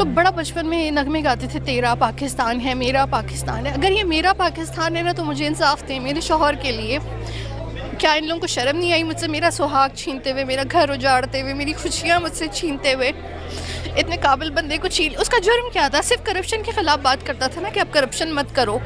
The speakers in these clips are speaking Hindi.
लोग बड़ा बचपन में नगमे गाते थे, तेरा पाकिस्तान है, मेरा पाकिस्तान है। अगर ये मेरा पाकिस्तान है ना तो मुझे इंसाफ दें मेरे शौहर के लिए। क्या इन लोगों को शर्म नहीं आई मुझसे मेरा सुहाग छीनते हुए, मेरा घर उजाड़ते हुए, मेरी खुशियाँ मुझसे छीनते हुए? इतने काबिल बंदे को छीन, उसका जुर्म क्या था? सिर्फ करप्शन के ख़िलाफ़ बात करता था ना कि आप करप्शन मत करो,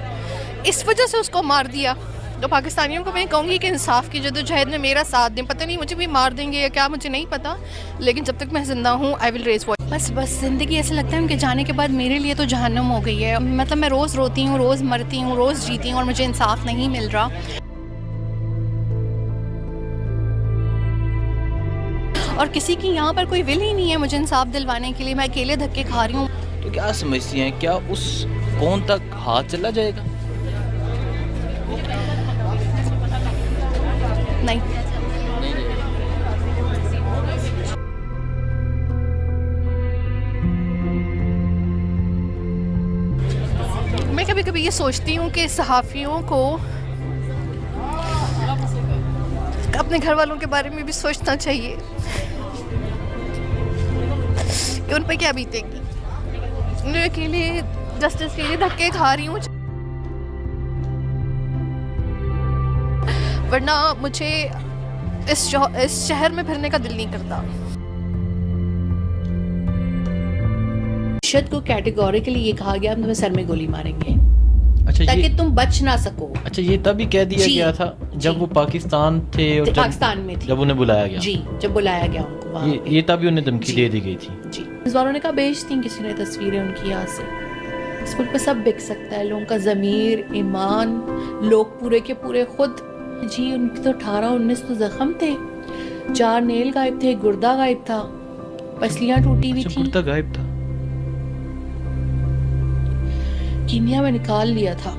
इस वजह से उसको मार दिया। तो पाकिस्तानियों को मैं कहूँगी कि इंसाफ की जद्दोजहद में मेरा साथ दें। पता नहीं मुझे भी मार देंगे या क्या, मुझे नहीं पता, लेकिन जब तक मैं ज़िंदा हूँ आई विल रेज वॉइस। बस ज़िंदगी ऐसा लगता है उनके जाने के बाद मेरे लिए तो जहन्नम हो गई है। मतलब मैं रोज़ रोती हूँ, रोज़ मरती हूँ, रोज़ जीती हूँ और मुझे इंसाफ नहीं मिल रहा। और किसी की यहाँ पर कोई विल ही नहीं है मुझे इंसाफ दिलवाने के लिए। मैं अकेले धक्के खा रही हूँ। तो क्या समझती हैं, क्या उस कौन तक हाथ चला जाएगा? नहीं, मैं कभी कभी ये सोचती हूँ कि सहाफ़ियों को अपने घर वालों के बारे में भी सोचना चाहिए कि उन पर क्या बीतेगी। मैं अकेले जस्टिस के लिए धक्के खा रही हूँ, वरना मुझे इस शहर में फिरने का दिल नहीं करता। शद को कैटेगोरिकली ये कहा गया हम तुम्हें सर में गोली मारेंगे, अच्छा, ताकि तुम बच ना सको। अच्छा, ये तभी कह दिया गया था जब वो पाकिस्तान थे और पाकिस्तान में थे, जब उन्हें बुलाया गया। जी, जब बुलाया गया उनको वहाँ ये तभी उन्हें धमकी दे दी गई थी। जी, इस बार उन्होंने कहा बेच दी किसी ने तस्वीरें उनकी यहाँ से। इस मुल्क पे सब बिक सकता है, लोगों का ज़मीर, ईमान, लोग पूरे के पूरे खुद। जी, उनकी तो 18-19 तो जख्म थे, 4 नेल गायब थे, गुर्दा गायब था, पसलियाँ टूटी हुई थी। गुर्दा गायब था, कीनिया में निकाल लिया था।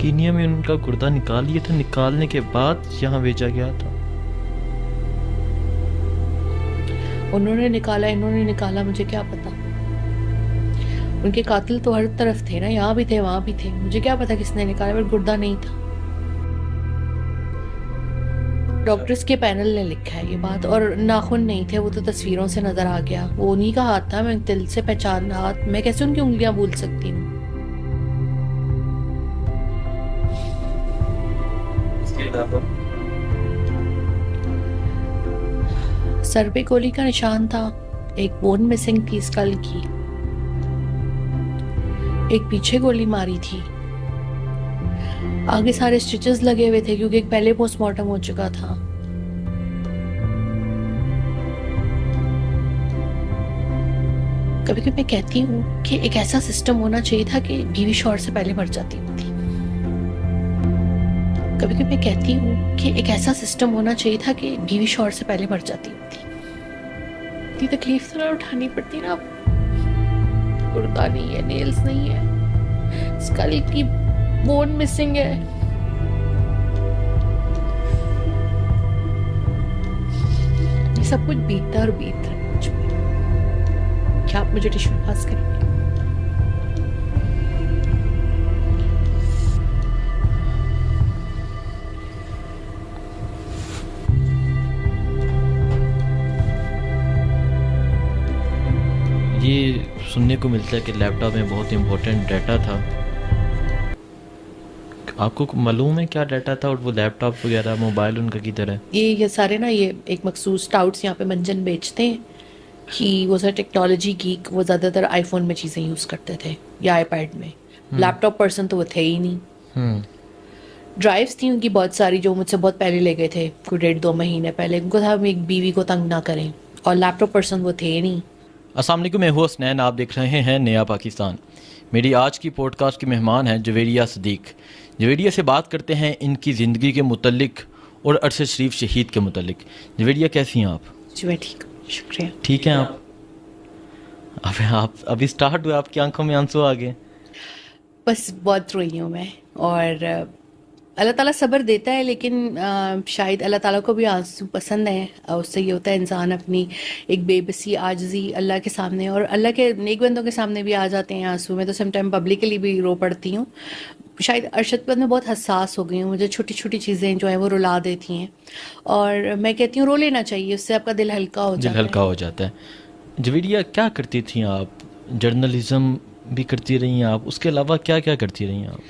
कीनिया में उनका गुर्दा निकाल लिया था, निकालने के बाद यहाँ भेजा गया था। उन्होंने निकाला, इन्होंने निकाला, मुझे क्या पता। उनके कातिल तो हर तरफ थे ना, यहाँ भी थे वहां भी थे, मुझे क्या पता किसने निकाला, पर गुर्दा नहीं था। डॉक्टर्स के पैनल ने लिखा है ये बात, और नाखून नहीं थे, वो तो तस्वीरों से नजर आ गया। वो उन्हीं का हाथ था, मैं दिल से पहचान रहा, मैं कैसे उनकी उंगलियां भूल सकती हूँ। सर पे गोली का निशान था, एक बोन मिसिंग थी स्कल की, एक पीछे गोली मारी थी, आगे सारे स्टिचेस लगे हुए थे क्योंकि एक पहले पोस्टमार्टम हो चुका था। कभी कभी मैं कहती हूँ कि एक ऐसा सिस्टम होना चाहिए था कि बीवी शौहर से पहले मर जाती होती। कभी कभी मैं कहती हूँ कि एक ऐसा सिस्टम होना चाहिए था कि बीवी शौहर से पहले मर जाती होती। इतनी तकलीफ तो ना उठानी पड़ती ना। गुर्दा नहीं है, नेल्स नहीं है, स्कल की बोन मिसिंग है। ये सब कुछ बीतता और बीत रहा है मुझ पे। क्या आप मुझे टिश्यू पास करेंगे? ये सुनने को मिलता है कि लैपटॉप में बहुत इम्पोर्टेंट डाटा था। आपको मालूम है क्या डाटा था? और वो लैपटॉप वगैरह मोबाइल उनका किधर है? ये सारे ना, ये एक मखसूस टाउट्स यहाँ पे मंजन बेचते हैं कि वो सर टेक्नोलॉजी गीक, वो ज़्यादातर आईफोन में चीज़ें यूज़ करते थे या आईपैड में। लैपटॉप पर्सन तो वो थे ही नहीं। ड्राइव्स थी उनकी बहुत सारी जो मुझसे बहुत पहले ले गए थे, कोई 1.5-2 महीने पहले। उनको था एक बीवी को तंग ना करें, और लैपटॉप पर्सन वो थे नहीं। अस्सलाम वालेकुम, मैं हूं हसनैन, आप देख रहे हैं नया पाकिस्तान। मेरी आज की पॉडकास्ट के मेहमान हैं जवेरिया सदीक। जवेरिया से बात करते हैं इनकी ज़िंदगी के मुतल्लिक और अरशद शरीफ शहीद के मुतल्लिक। जवेरिया, कैसी हैं आप? जी मैं ठीक हूँ, शुक्रिया। ठीक हैं आप? आप अभी स्टार्ट हुए, आपकी आंखों में आंसू आ गए? बस बहुत रोई हूँ मैं, और अल्लाह ताला सब्र देता है, लेकिन शायद अल्लाह ताला को भी आंसू पसंद है। उससे ये होता है इंसान अपनी एक बेबसी आजिज़ी अल्लाह के सामने और अल्लाह के नेक बंदों के सामने भी आ जाते हैं आंसू। मैं तो समटाइम पब्लिकली भी रो पड़ती हूँ। शायद अरशद पर मैं बहुत हसास हो गई हूँ, मुझे छोटी छोटी चीज़ें जो है वो रुला देती हैं, और मैं कहती हूँ रो लेना चाहिए, उससे आपका दिल हल्का हो दिल जाता हल्का है। हो जाता है। जवेरिया, क्या करती थी आप? जर्नलिज्म भी करती रही हैं आप, उसके अलावा क्या क्या करती रही हैं आप?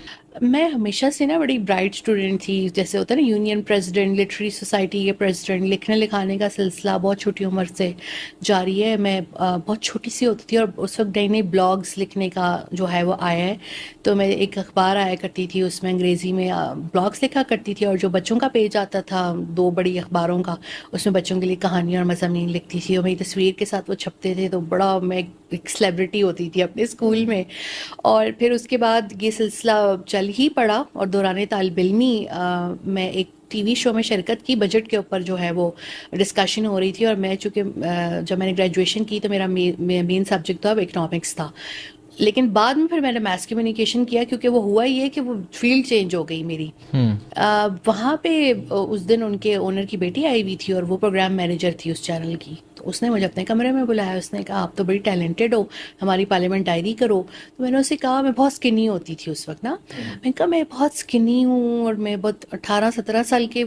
मैं हमेशा से ना बड़ी ब्राइट स्टूडेंट थी, जैसे होता है ना यूनियन प्रेसिडेंट, लिटरेरी सोसाइटी के प्रेसिडेंट, लिखने लिखाने का सिलसिला बहुत छोटी उम्र से जारी है। मैं बहुत छोटी सी होती थी और उस वक्त नई नई ब्लॉग्स लिखने का जो है वो आया है, तो मैं एक अखबार आया करती थी, उसमें अंग्रेज़ी में ब्लॉग्स लिखा करती थी, और जो बच्चों का पेज आता था 2 बड़ी अखबारों का, उसमें बच्चों के लिए कहानियाँ और मज़ामीन लिखती थी, और मेरी तस्वीर के साथ वो छपते थे, तो बड़ा मैं एक सेलिब्रिटी होती थी अपने स्कूल में। और फिर उसके बाद ये सिलसिला चल ही पड़ा, और दौरान तालिब इल्मी मैं एक टीवी शो में शिरकत की, बजट के ऊपर जो है वो डिस्कशन हो रही थी, और मैं चूँकि जब मैंने ग्रेजुएशन की तो मेरा मेन सब्जेक्ट था इकोनॉमिक्स था, लेकिन बाद में फिर मैंने मास कम्युनिकेशन किया, क्योंकि वो हुआ ये कि वो फील्ड चेंज हो गई मेरी। वहाँ पे उस दिन उनके ओनर की बेटी आई हुई थी, और वो प्रोग्राम मैनेजर थी उस चैनल की, तो उसने मुझे अपने कमरे में बुलाया, उसने कहा आप तो बड़ी टैलेंटेड हो, हमारी पार्लियामेंट डायरी करो। तो मैंने उससे कहा, मैं बहुत स्किनी होती थी उस वक्त ना, मैंने कहा मैं बहुत स्किनी हूँ, और मैं बहुत 18-17 साल के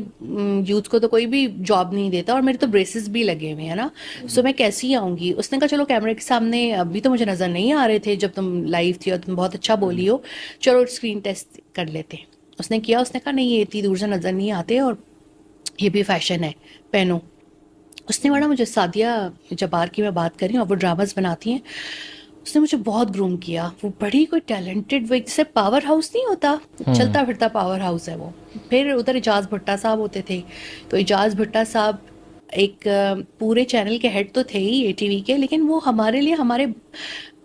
यूथ को तो कोई भी जॉब नहीं देता, और मेरे तो ब्रेसेस भी लगे हुए हैं ना, सो मैं कैसी आऊँगी। उसने कहा चलो कैमरे के सामने, अभी तो मुझे नज़र नहीं आ रहे थे जब तुम लाइव थी और तुम बहुत अच्छा बोली हो, चलो स्क्रीन टेस्ट कर लेते हैं। उसने किया, उसने कहा नहीं ये इतनी दूर से नज़र नहीं आते, और ये भी फैशन है, पहनो। उसने बड़ा मुझे, सादिया जब्बार की मैं बात कर रही हूँ, और वो ड्रामास बनाती हैं, उसने मुझे बहुत ग्रूम किया। वो बड़ी कोई टैलेंटेड, वो जैसे पावर हाउस नहीं होता, चलता फिरता पावर हाउस है वो। फिर उधर इजाज़ भट्टा साहब होते थे, तो इजाज़ भट्टा साहब एक पूरे चैनल के हेड तो थे ही एटीवी के, लेकिन वो हमारे लिए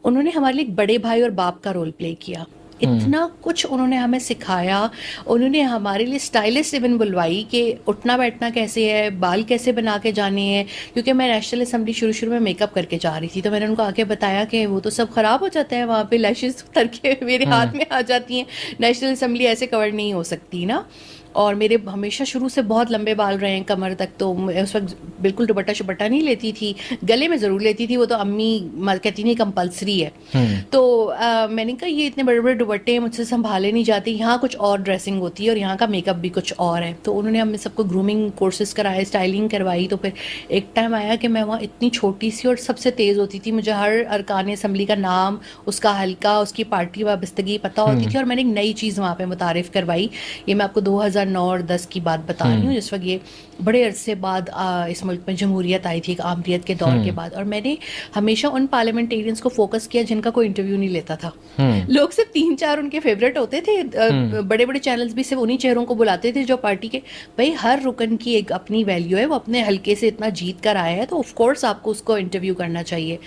उन्होंने हमारे लिए एक बड़े भाई और बाप का रोल प्ले किया। इतना कुछ उन्होंने हमें सिखाया, उन्होंने हमारे लिए स्टाइलिस्ट इवन बुलवाई कि उठना बैठना कैसे है, बाल कैसे बना के जाने हैं, क्योंकि मैं नेशनल असम्बली शुरू में मेकअप करके जा रही थी, तो मैंने उनको आके बताया कि वो तो सब ख़राब हो जाता है, वहाँ पे लैशेस उतर के मेरे हाथ में आ जाती हैं, नेशनल असम्बली ऐसे कवर नहीं हो सकती ना। और मेरे हमेशा शुरू से बहुत लंबे बाल रहे हैं कमर तक, तो मैं उस वक्त बिल्कुल दुपट्टा शुपट्टा नहीं लेती थी, गले में ज़रूर लेती थी, वो तो अम्मी कहती नहीं कंपलसरी है। तो मैंने कहा ये इतने बड़े बड़े दुपट्टे मुझसे संभाले नहीं जाते, यहाँ कुछ और ड्रेसिंग होती है और यहाँ का मेकअप भी कुछ और है। तो उन्होंने हमें सबको ग्रूमिंग कोर्सेज कराए, स्टाइलिंग करवाई। तो फिर एक टाइम आया कि मैं वहाँ इतनी छोटी सी और सबसे तेज़ होती थी, मुझे हर अरकान असम्बली का नाम, उसका हल्का, उसकी पार्टी वाबस्तगी पता होती थी, और मैंने एक नई चीज़ वहाँ पे मुतारिफ़ करवाई। ये मैं आपको 2009 और 10 की बात बता रही हूँ, जिस वक्त ये बड़े अरसे बाद इस मुल्क में जमहूरियत आई थी, एक आमरीत के दौर के बाद। और मैंने हमेशा उन पार्लियामेंटेरियंस को फोकस किया जिनका कोई इंटरव्यू नहीं लेता था। लोग सिर्फ 3-4 उनके फेवरेट होते थे, बड़े बड़े चैनल्स भी सिर्फ उन्हीं चेहरों को बुलाते थे जो पार्टी के, भाई हर रुकन की एक अपनी वैल्यू है, वो अपने हल्के से इतना जीत कर आया है, तो ऑफ कोर्स आपको उसको इंटरव्यू करना चाहिए।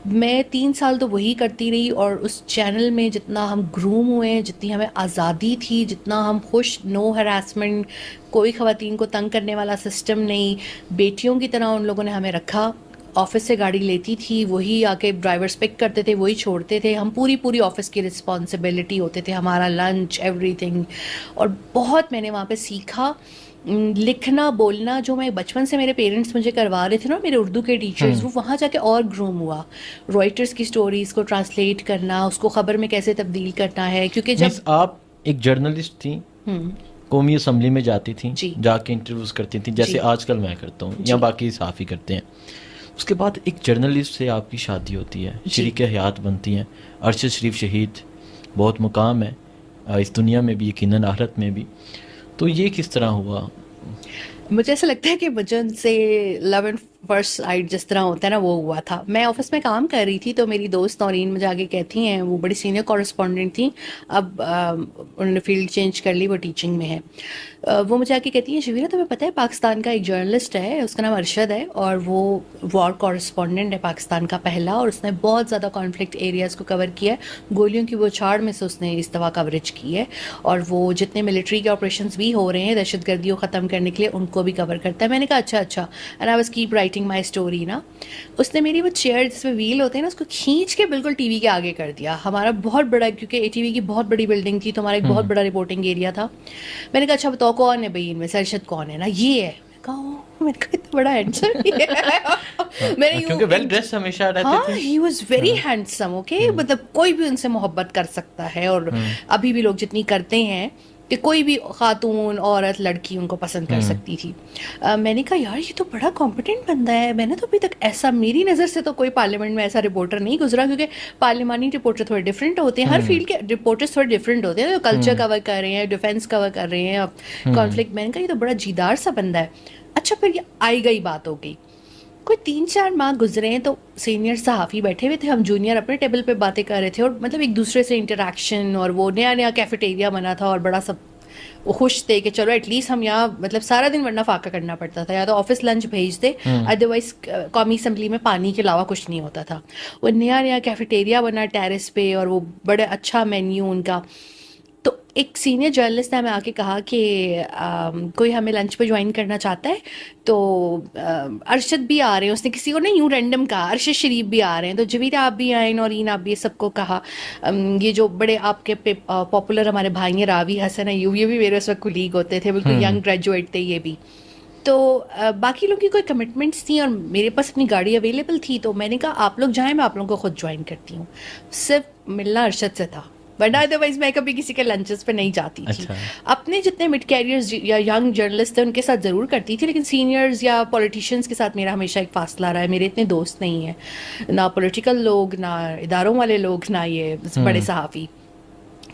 मैं 3 साल तो वही करती रही, और उस चैनल में जितना हम ग्रूम हुए, जितनी हमें आज़ादी थी, जितना हम खुश, नो हरासमेंट, कोई ख़वातीन को तंग करने वाला सिस्टम नहीं, बेटियों की तरह उन लोगों ने हमें रखा। ऑफिस से गाड़ी लेती थी, वही आके ड्राइवर्स पिक करते थे, वही छोड़ते थे, हम पूरी ऑफिस की रिस्पॉन्सिबिलिटी होते थे, हमारा लंच एवरीथिंग। और बहुत मैंने वहाँ पे सीखा, लिखना बोलना जो मैं बचपन से मेरे पेरेंट्स मुझे करवा रहे थे ना, मेरे उर्दू के टीचर्स, वो वहाँ जाके और ग्रूम हुआ। रॉयटर्स की स्टोरीज़ को ट्रांसलेट करना, उसको ख़बर में कैसे तब्दील करना है, क्योंकि जब आप एक जर्नलिस्ट थी, कौमी असम्बली में जाती थी, जाके इंटरव्यूज़ करती थी, जैसे आजकल मैं करता हूँ या बाकी सहाफ़ी करते हैं। उसके बाद एक जर्नलिस्ट से आपकी शादी होती है, शरीक हयात बनती हैं। अरशद शरीफ शहीद, बहुत मुकाम है इस दुनिया में भी, यकीनन आखिरत में भी। तो ये किस तरह हुआ? मुझे ऐसा लगता है कि मुझे उनसे लव एंड फर्स्ट साइट जिस तरह होता है ना, वो हुआ था। मैं ऑफिस में काम कर रही थी, तो मेरी दोस्त नौरीन मुझे आगे कहती हैं, वो बड़ी सीनियर कॉरेस्पॉन्डेंट थी, अब उन्होंने फील्ड चेंज कर ली, वो टीचिंग में है। वो मुझे आके कहती हैं, शबीरा तुम्हें पता है पाकिस्तान का एक जर्नलिस्ट है, उसका नाम अरशद है, और वो वॉर कॉरेस्पॉन्डेंट है पाकिस्तान का पहला, और उसने बहुत ज़्यादा कॉन्फ्लिक्ट एरियाज़ को कवर किया है, गोलियों की वो छाड़ में से उसने इस दफ़ा कवरेज की है, और वो जितने मिलिट्री के ऑपरेशंस भी हो रहे हैं दहशत गर्दी को ख़त्म करने के लिए, उनको भी कवर करता है। मैंने कहा अच्छा, and I was keep writing my story ना। उसने मेरी वो चेयर जिसमें व्हील होते हैं ना, उसको खींच के बिल्कुल टीवी के आगे कर दिया। हमारा बहुत बड़ा, क्योंकि एटीवी की बहुत बड़ी बिल्डिंग थी, तो हमारा एक बहुत बड़ा रिपोर्टिंग एरिया था। मैंने कहा अच्छा कौन है भाई इनमें से, अरशद कौन है ना, ये है। मैंने कहा इतना बड़ा आंसर मैंने क्योंकि वेल ड्रेस हमेशा रहते हाँ, थे। He was very handsome, okay, मतलब कोई भी उनसे मोहब्बत कर सकता है, और अभी भी लोग जितनी करते हैं कि कोई भी खातून औरत लड़की उनको पसंद कर सकती थी। मैंने कहा यार ये तो बड़ा कॉम्पिटेंट बंदा है, मैंने तो अभी तक ऐसा, मेरी नज़र से तो कोई पार्लियामेंट में ऐसा रिपोर्टर नहीं गुजरा, क्योंकि पार्लियामानी रिपोर्टर थोड़े डिफरेंट होते हैं, हर फील्ड के रिपोर्टर्स थोड़े डिफरेंट होते हैं, तो कल्चर कवर कर रहे हैं, डिफेंस कवर कर रहे हैं, कॉन्फ्लिक्ट। मैंने कहा ये तो बड़ा जीदार सा बंदा है। अच्छा, फिर ये आई गई बात हो गई, कोई 3-4 माह गुजरे हैं तो सीनियर सहाफ़ी बैठे हुए थे, हम जूनियर अपने टेबल पे बातें कर रहे थे, और मतलब एक दूसरे से इंटरेक्शन, और वो नया नया कैफेटेरिया बना था और बड़ा सब वो खुश थे कि चलो एटलीस्ट हम यहाँ, मतलब सारा दिन वरना फाका करना पड़ता था, या तो ऑफिस लंच भेज दे, अदरवाइज कौमी असम्बली में पानी के अलावा कुछ नहीं होता था। वो नया नया कैफेटेरिया बना टेरेस पे, और वो बड़े अच्छा मेन्यू उनका। तो एक सीनियर जर्नलिस्ट ने हमें आके कहा कि कोई हमें लंच पे ज्वाइन करना चाहता है, तो अरशद भी आ रहे हैं, उसने किसी को नहीं यूँ रैंडम कहा, अरशद शरीफ भी आ रहे हैं, तो जबीर आप भी आए, नौरीन आप भी, सबको कहा। ये जो बड़े आपके पॉपुलर हमारे भाई हैं रावी हसन अयूब, ये भी मेरे उस वक्त कुलीग होते थे, बिल्कुल यंग ग्रेजुएट थे ये भी। तो बाकी लोगों की कोई कमिटमेंट्स थी और मेरे पास अपनी गाड़ी अवेलेबल थी, तो मैंने कहा आप लोग जाएं, मैं आप लोगों को खुद ज्वाइन करती हूँ। सिर्फ मिलना अरशद से था, बट अदरवाइज मैं कभी किसी के लंचेस पे नहीं जाती थी। अच्छा। अपने जितने मिड कैरियर्स या यंग जर्नलिस्ट थे उनके साथ ज़रूर करती थी, लेकिन सीनियर्स या पॉलिटिशियंस के साथ मेरा हमेशा एक फासला रहा है। मेरे इतने दोस्त नहीं हैं, ना पॉलिटिकल लोग, ना इदारों वाले लोग, ना ये बड़े सहाफ़ी।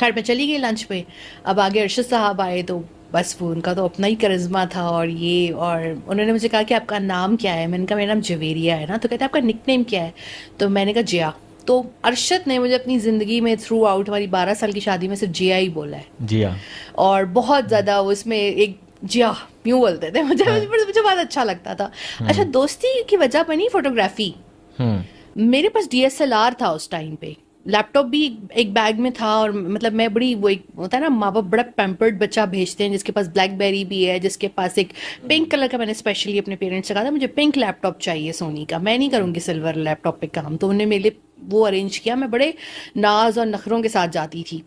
खैर मैं चली गई लंच पे, अब आगे अरशद साहब आए, तो बस वो उनका तो अपना ही करिश्मा था, और ये, और उन्होंने मुझे कहा कि आपका नाम क्या है? मैंने कहा मेरा नाम जवेरिया है ना। तो कहते हैं आपका निकनेम क्या है? तो मैंने कहा जिया। तो अरशद ने मुझे अपनी ज़िंदगी में थ्रू आउट हमारी 12 साल की शादी में सिर्फ जिया ही बोला है, जिया, और बहुत ज़्यादा उसमें एक जिया यूँ बोलते थे, मुझे बहुत अच्छा लगता था। अच्छा, दोस्ती की वजह बनी फोटोग्राफी। मेरे पास DSLR था उस टाइम पे, लैपटॉप भी एक बैग में था, और मतलब मैं बड़ी, वो एक होता है ना माँ बाप बड़ा पैम्पर्ड बच्चा भेजते हैं जिसके पास ब्लैकबेरी भी है, जिसके पास एक पिंक कलर का, मैंने स्पेशली अपने पेरेंट्स से कहा था मुझे पिंक लैपटॉप चाहिए सोनी का, मैं नहीं करूँगी सिल्वर लैपटॉप पे काम। तो उन्होंने मेरे लिए वो अरेंज किया, मैं बड़े नाज और नखरों के साथ जाती थी।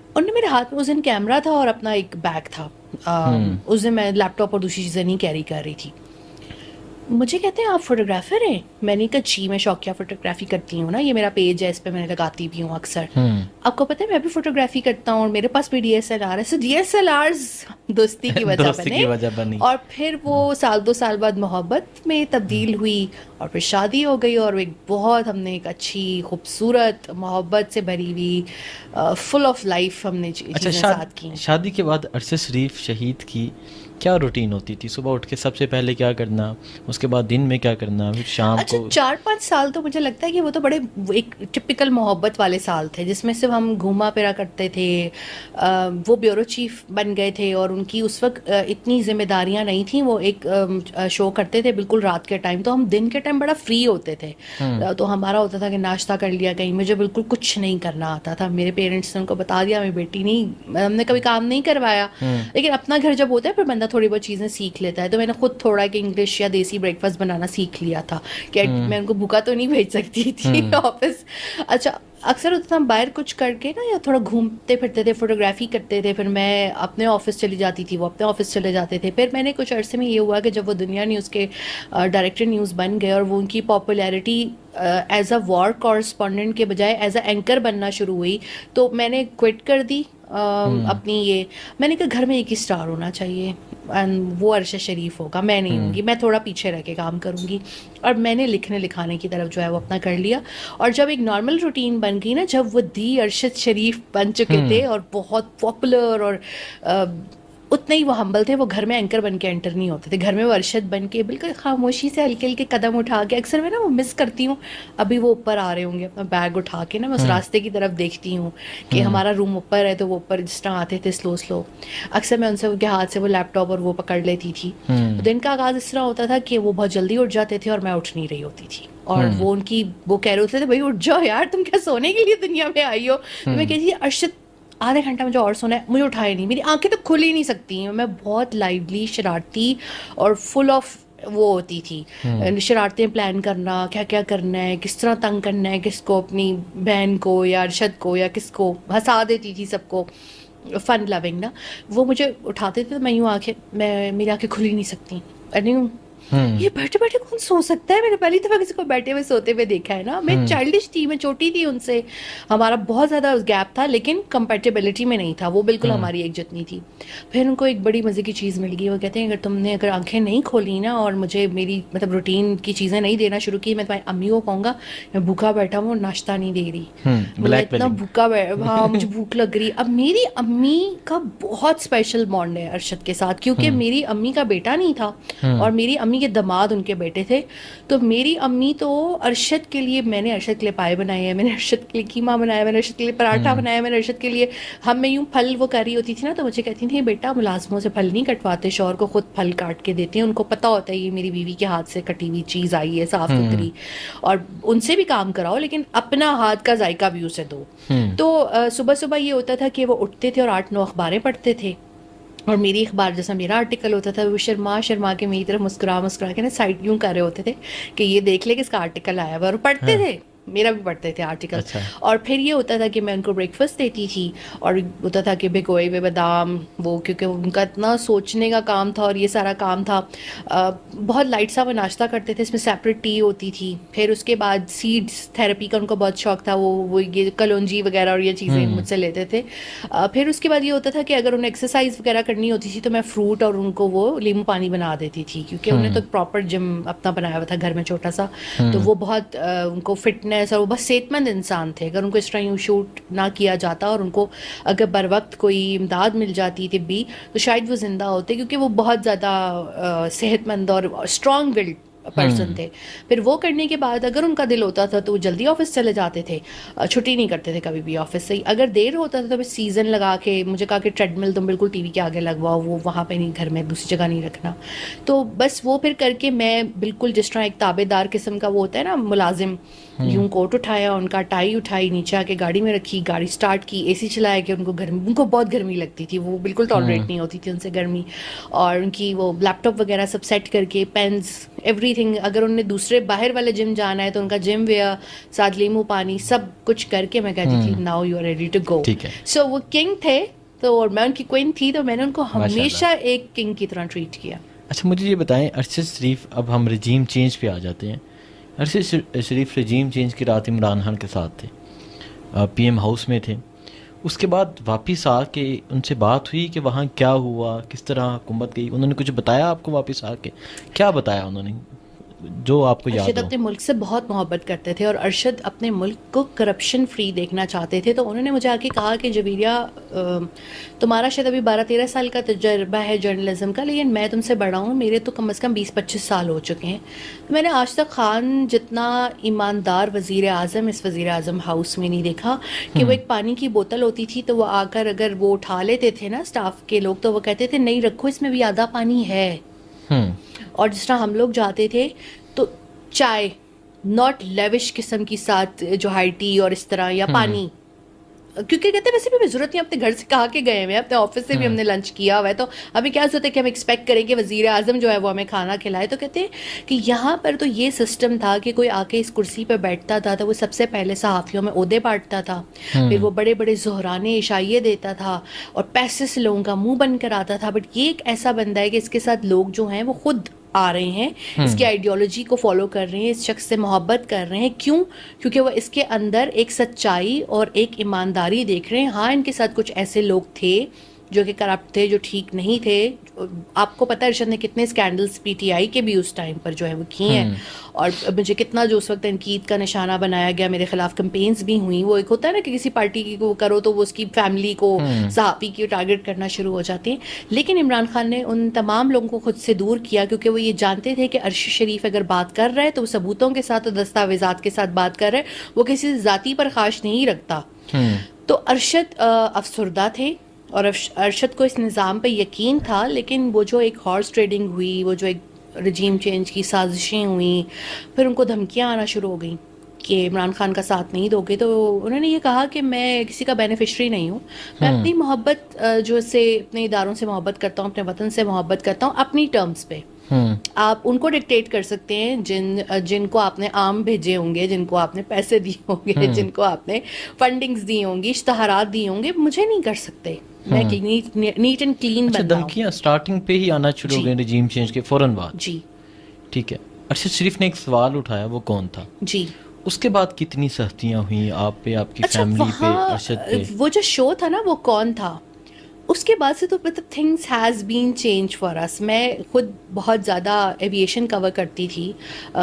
उन्होंने मेरे हाथ में उस दिन कैमरा था और अपना एक बैग था। उस दिन मैं लैपटॉप और दूसरी चीज़ें नहीं कैरी कर रही थी। मुझे कहते हैं आप फोटोग्राफर हैं? मैंने कहा जी, मैं शौकिया फोटोग्राफी करती हूँ ना, ये मेरा पेज है, इस पे मैंने लगाती भी हूँ अक्सर। आपको पता है मैं भी फोटोग्राफी करता हूँ और मेरे पास भी DSLR है। सो DSLRs दोस्ती की वजह बने, और फिर वो 1-2 साल बाद मोहब्बत में तब्दील हुई, और फिर शादी हो गई, और एक बहुत, हमने एक अच्छी खूबसूरत मोहब्बत से भरी हुई फुल ऑफ लाइफ हमने चीज़ें साथ की। शादी के बाद अरशद शरीफ शहीद की क्या रूटीन होती थी? सुबह उठ के सबसे पहले क्या करना, उसके बाद दिन में क्या करना, फिर शाम को? 4-5 साल तो मुझे लगता है कि वो तो बड़े एक टिपिकल मोहब्बत वाले साल थे, जिसमें सिर्फ हम घूमा फिरा करते थे। वो ब्यूरो चीफ बन गए थे, और उनकी उस वक्त इतनी जिम्मेदारियां नहीं थी। वो एक शो करते थे बिल्कुल रात के टाइम, तो हम दिन के टाइम बड़ा फ्री होते थे। तो हमारा होता था कि नाश्ता कर लिया कहीं। मुझे बिल्कुल कुछ नहीं करना आता था, मेरे पेरेंट्स ने उनको बता दिया मेरी बेटी नहीं, हमने कभी काम नहीं करवाया। लेकिन अपना घर जब होता है फिर बंदा थोड़ी बहुत चीज़ें सीख लेता है, तो मैंने खुद थोड़ा कि इंग्लिश या देसी ब्रेकफास्ट बनाना सीख लिया था कि मैं उनको भूखा तो नहीं भेज सकती थी ऑफिस। अच्छा, अक्सर होता था हम बाहर कुछ करके ना, या थोड़ा घूमते फिरते थे, फोटोग्राफी करते थे, फिर मैं अपने ऑफिस चली जाती थी, वो अपने ऑफिस चले जाते थे। फिर मैंने कुछ अरसे में ये हुआ कि जब वो दुनिया न्यूज़ के डायरेक्टर न्यूज़ बन गए, और वो उनकी popularity as a war correspondent के बजाय एज अ एंकर बनना शुरू हुई, तो मैंने क्विट कर दी अपनी ये। मैंने कहा घर में एक ही स्टार होना चाहिए, एंड वो अरशद शरीफ होगा, मैं नहीं होंगी, मैं थोड़ा पीछे रह के काम करूँगी। और मैंने लिखने लिखाने की तरफ जो है वो अपना कर लिया। और जब एक नॉर्मल रूटीन बन गई ना, जब वो दी अरशद शरीफ बन चुके थे और बहुत पॉपुलर, और उतने ही वो हम्बल थे, वो घर में एंकर बन के एंटर नहीं होते थे। घर में वो अरशद बन के बिल्कुल खामोशी से हल्के हल्के कदम उठा के, अक्सर मैं ना वो मिस करती हूँ, अभी वो ऊपर आ रहे होंगे अपना बैग उठा के ना, मैं उस रास्ते की तरफ देखती हूँ कि हमारा रूम ऊपर है, तो वो ऊपर जिस तरह आते थे स्लो स्लो, अक्सर मैं उनसे उनके हाथ से वो लैपटॉप और वो पकड़ लेती थी। तो दिन का आगाज़ इस तरह होता था कि वो बहुत जल्दी उठ जाते थे और मैं उठ नहीं रही होती थी, और वो उनकी वो कह रहे होते थे भाई उठ जाओ यार, तुम क्या सोने के लिए दुनिया में आई हो? तो मैं कहती थी अरशद आधे घंटा मुझे और सोना है, मुझे उठाए नहीं, मेरी आंखें तो खुल ही नहीं सकती हैं। मैं बहुत लाइवली, शरारती और फुल ऑफ वो होती थी, शरारतें प्लान करना, क्या क्या करना है, किस तरह तंग करना है किसको, अपनी बहन को या अरशद को या किसको, हंसा देती थी सबको, फन लविंग ना। वो मुझे उठाते थे तो मैं यूँ आंखें, मेरी आंखें खुल ही नहीं सकती। अरे ये बैठे बैठे कौन सो सकता है, मैंने पहली दफा किसी को बैठे हुए सोते हुए देखा है ना। मैं चाइल्डिश थी, मैं छोटी थी उनसे, हमारा बहुत ज्यादा गैप था, लेकिन कंपेटेबिलिटी में नहीं था, वो बिल्कुल हमारी एक जितनी थी। फिर उनको एक बड़ी मजे की चीज मिल गई, वो कहते हैं अगर आंखें नहीं खोली ना और मुझे मेरी मतलब रूटीन की चीजें नहीं देना शुरू की, मैं तुम्हारी अम्मी को कहूंगा मैं भूखा बैठा हूँ, नाश्ता नहीं दे रही, मैं इतना भूखा हाँ मुझे भूख लग रही। अब मेरी अम्मी का बहुत स्पेशल बॉन्ड है अरशद के साथ, क्योंकि मेरी अम्मी का बेटा नहीं था और मेरी अम्मी के दामाद उनके बेटे थे। तो मेरी अम्मी तो अरशद के लिए, मैंने अरशद के लिए पाए बनाए हैं, मैंने अरशद के लिए कीमा बनाया, मैंने अरशद के लिए पराठा बनाया, मैंने अरशद के लिए, हम मैं यूँ फल वो कर रही होती थी ना तो मुझे कहती थी बेटा मुलाजमों से फल नहीं कटवाते, शौहर को खुद फल काट के देते हैं, उनको पता होता है ये मेरी बीवी के हाथ से कटी हुई चीज़ आई है साफ सुथरी, और उनसे भी काम कराओ लेकिन अपना हाथ का जायका भी उसे दो। तो सुबह सुबह ये होता था कि वो उठते थे और 8-9 अखबारें पढ़ते थे, और मेरी अखबार जैसा मेरा आर्टिकल होता था, वो शर्मा शर्मा के मेरी तरफ मुस्कुरा मुस्कुरा के ना साइड यूँ कर रहे होते थे कि ये देख ले किसका आर्टिकल आया हुआ, और पढ़ते थे, मेरा भी पढ़ते थे आर्टिकल। अच्छा। और फिर ये होता था कि मैं उनको ब्रेकफास्ट देती थी, और होता था कि भिगोए हुए बादाम वो, क्योंकि उनका इतना सोचने का काम था और ये सारा काम था। बहुत लाइट सा वो नाश्ता करते थे, इसमें सेपरेट टी होती थी। फिर उसके बाद सीड्स थेरेपी का उनको बहुत शौक था, वो ये कलौंजी वगैरह और ये चीज़ें मुझसे लेते थे। फिर उसके बाद ये होता था कि अगर उन्हें एक्सरसाइज वगैरह करनी होती थी तो मैं फ्रूट और उनको वो नींबू पानी बना देती थी, क्योंकि उन्हें तो प्रॉपर जिम अपना बनाया हुआ था घर में छोटा सा, तो वो बहुत उनको फिटनेस और वो बस सेहतमंद इंसान थे। अगर उनको इस तरह यूँ शूट ना किया जाता और उनको अगर बर वक्त कोई इमदाद मिल जाती तिब्बी तो शायद वो जिंदा होते, क्योंकि वो बहुत ज़्यादा सेहतमंद और स्ट्रॉन्ग विल्ड पर्सन थे। फिर वो करने के बाद अगर उनका दिल होता था तो वो जल्दी ऑफिस चले जाते थे, छुट्टी नहीं करते थे कभी भी ऑफिस से। अगर देर होता था तो मैं सीज़न लगा के, मुझे कहा कि ट्रेडमिल तुम बिल्कुल टीवी के आगे लगवाओ, वो वहाँ पे नहीं, घर में दूसरी जगह नहीं रखना। तो बस वो फिर करके मैं बिल्कुल जिस तरह एक ताबेदार किस्म का वो होता है ना मुलाजिम, यूँ कोट उठाया, उनका टाई उठाई, नीचे आके गाड़ी में रखी, गाड़ी स्टार्ट की, एसी चलाया कि उनको गर्मी, उनको बहुत गर्मी लगती थी, वो बिल्कुल टॉलरेट नहीं होती थी उनसे गर्मी, और उनकी वो लैपटॉप वगैरह सब सेट करके, पेन्स एवरीथिंग, अगर उन्होंने दूसरे बाहर वाले जिम जाना है तो उनका जिम वेयर साथ नींबू पानी सब कुछ करके मैं कहती थी now you are ready to go. So वो किंग थे तो, और मैं उनकी क्वीन थी, तो मैंने उनको हमेशा एक किंग की तरह ट्रीट किया। अच्छा मुझे ये बताएं अरशद शरीफ, अब हम रजीम चेंज पे आ जाते हैं। अरशद शरीफ रजीम चेंज की रात इमरान खान के साथ थे, पीएम हाउस में थे, उसके बाद वापस आके उनसे बात हुई कि वहाँ क्या हुआ, किस तरह हुकूमत गई, उन्होंने कुछ बताया आपको? वापस आके क्या बताया उन्होंने जो आपको याद हो? अरशद अपने मुल्क से बहुत मोहब्बत करते थे और अरशद अपने मुल्क को करप्शन फ्री देखना चाहते थे। तो उन्होंने मुझे आके कहा कि जबीरिया तुम्हारा शायद अभी 12-13 साल का तजर्बा है जर्नलिज्म का, लेकिन मैं तुमसे बड़ा हूँ, मेरे तो कम से कम 20-25 साल हो चुके हैं। तो मैंने आज तक खान जितना ईमानदार वज़ीर आज़म इस वज़ीर आज़म हाउस में नहीं देखा कि वो एक पानी की बोतल होती थी तो वो आकर अगर वो उठा लेते थे ना स्टाफ के लोग, तो वो कहते थे नहीं रखो, इसमें भी आधा पानी है। और जिस तरह हम लोग जाते थे तो चाय नॉट लेविश किस्म की साथ जो हाई टी और इस तरह, या पानी, क्योंकि कहते हैं वैसे भी ज़रूरत नहीं, अपने घर से कहा के गए हुए हैं, अपने ऑफिस से भी हमने लंच किया हुआ है, तो अभी क्या जरूरत है कि हम एक्सपेक्ट करें कि वज़ीर आज़म जो है वो हमें खाना खिलाए। तो कहते हैं कि यहाँ पर तो ये सिस्टम था कि कोई आके इस कुर्सी पर बैठता था तो वो सबसे पहले सहाफ़ियों में ओहदे बांटता था, फिर वो बड़े बड़े ज़ोहराने इशाइये देता था और पैसे से लोगों का मुँह बंद कराता था। बट ये एक ऐसा बंदा है कि इसके साथ लोग जो हैं वो खुद आ रहे हैं, इसकी आइडियोलॉजी को फॉलो कर रहे हैं, इस शख्स से मोहब्बत कर रहे हैं। क्यों? क्योंकि वो इसके अंदर एक सच्चाई और एक ईमानदारी देख रहे हैं। हाँ, इनके साथ कुछ ऐसे लोग थे जो कि करप्ट थे, जो ठीक नहीं थे। आपको पता है अरशद ने कितने स्कैंडल्स पीटीआई के भी उस टाइम पर जो है वो किए हैं, और मुझे कितना जो उस वक्त तनकीद का निशाना बनाया गया, मेरे खिलाफ कैंपेन्स भी हुई। वो एक होता है ना कि किसी पार्टी की को करो तो वो उसकी फैमिली को, सहाफ़ी की टारगेट करना शुरू हो जाते हैं। लेकिन इमरान खान ने उन तमाम लोगों को खुद से दूर किया, क्योंकि वो ये जानते थे कि अरशद शरीफ अगर बात कर रहा है तो वो सबूतों के साथ और दस्तावेजात के साथ बात कर रहा है, वो किसी ज़ाती पर ख़ाश नहीं रखता। तो अरशद अफसरदा थे और अरशद को इस निज़ाम पे यकीन था, लेकिन वो जो एक हॉर्स ट्रेडिंग हुई, वो जो एक रजीम चेंज की साजिशें हुई, फिर उनको धमकियां आना शुरू हो गई कि इमरान खान का साथ नहीं दोगे। तो उन्होंने ये कहा कि मैं किसी का बेनिफिशरी नहीं हूँ, मैं अपनी मोहब्बत जो से अपने इदारों से मोहब्बत करता हूँ, अपने वतन से मोहब्बत करता हूँ अपनी टर्म्स पे। आप उनको डिक्टेट कर सकते हैं जिनको आपने आम भेजे होंगे, जिनको आपने पैसे दिए होंगे, जिनको आपने फंडिंग्स दी होंगी, इश्तहारात दिए होंगे, मुझे नहीं कर सकते। मैं नीट एंड क्लीन बनता हूं। धमकियां स्टार्टिंग पे ही आना शुरू हो गई रजीम चेंज के फौरन बाद। जी, ठीक है, अरशद शरीफ ने एक सवाल उठाया, वो कौन था? जी। उसके बाद कितनी सख्तियां हुई आप पे, आपकी अच्छा, फैमिली पे, वहाँ अरशद पे? वो जो शो था ना, वो कौन था, उसके बाद से तो मतलब things has been change for us. मैं खुद बहुत ज़्यादा एविएशन कवर करती थी।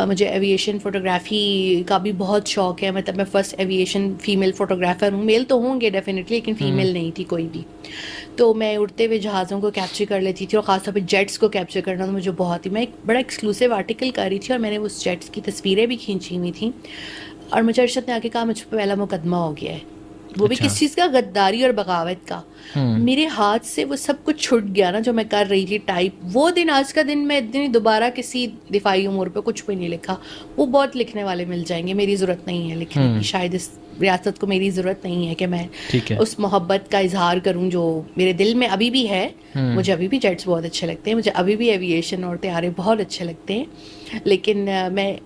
मुझे एविएशन फ़ोटोग्राफ़ी का भी बहुत शौक़ है। मतलब मैं फ़र्स्ट एविएशन फ़ीमेल फ़ोटोग्राफ़र हूँ। मेल तो होंगे डेफिनेटली, लेकिन फ़ीमेल नहीं थी कोई भी। तो मैं उड़ते हुए जहाज़ों को कैप्चर कर लेती थी, और ख़ासतौर पे जेट्स को कैप्चर करना तो मुझे बहुत ही, मैं एक बड़ा एक्सक्लूसिव आर्टिकल कर रही थी और मैंने उस जेट्स की तस्वीरें भी खींची हुई थी। और मुझे अरशद ने आके कहा, मुझ पर पहला मुकदमा हो गया है। वो भी अच्छा। किस चीज़ का? गद्दारी और बगावत का। मेरे हाथ से वो सब कुछ छूट गया ना जो मैं कर रही थी टाइप। वो दिन, आज का दिन, मैं इतनी दोबारा किसी दिफाई उमूर पे कुछ भी नहीं लिखा। वो बहुत लिखने वाले मिल जाएंगे, मेरी ज़रूरत नहीं है लिखने की। शायद इस रियासत को मेरी ज़रूरत नहीं है कि मैं ठीक है। उस मोहब्बत का इजहार करूं जो मेरे दिल में अभी भी है। मुझे अभी भी जेट्स बहुत अच्छे लगते हैं, मुझे अभी भी एविएशन और तैयारे बहुत अच्छे लगते हैं। लेकिन मैं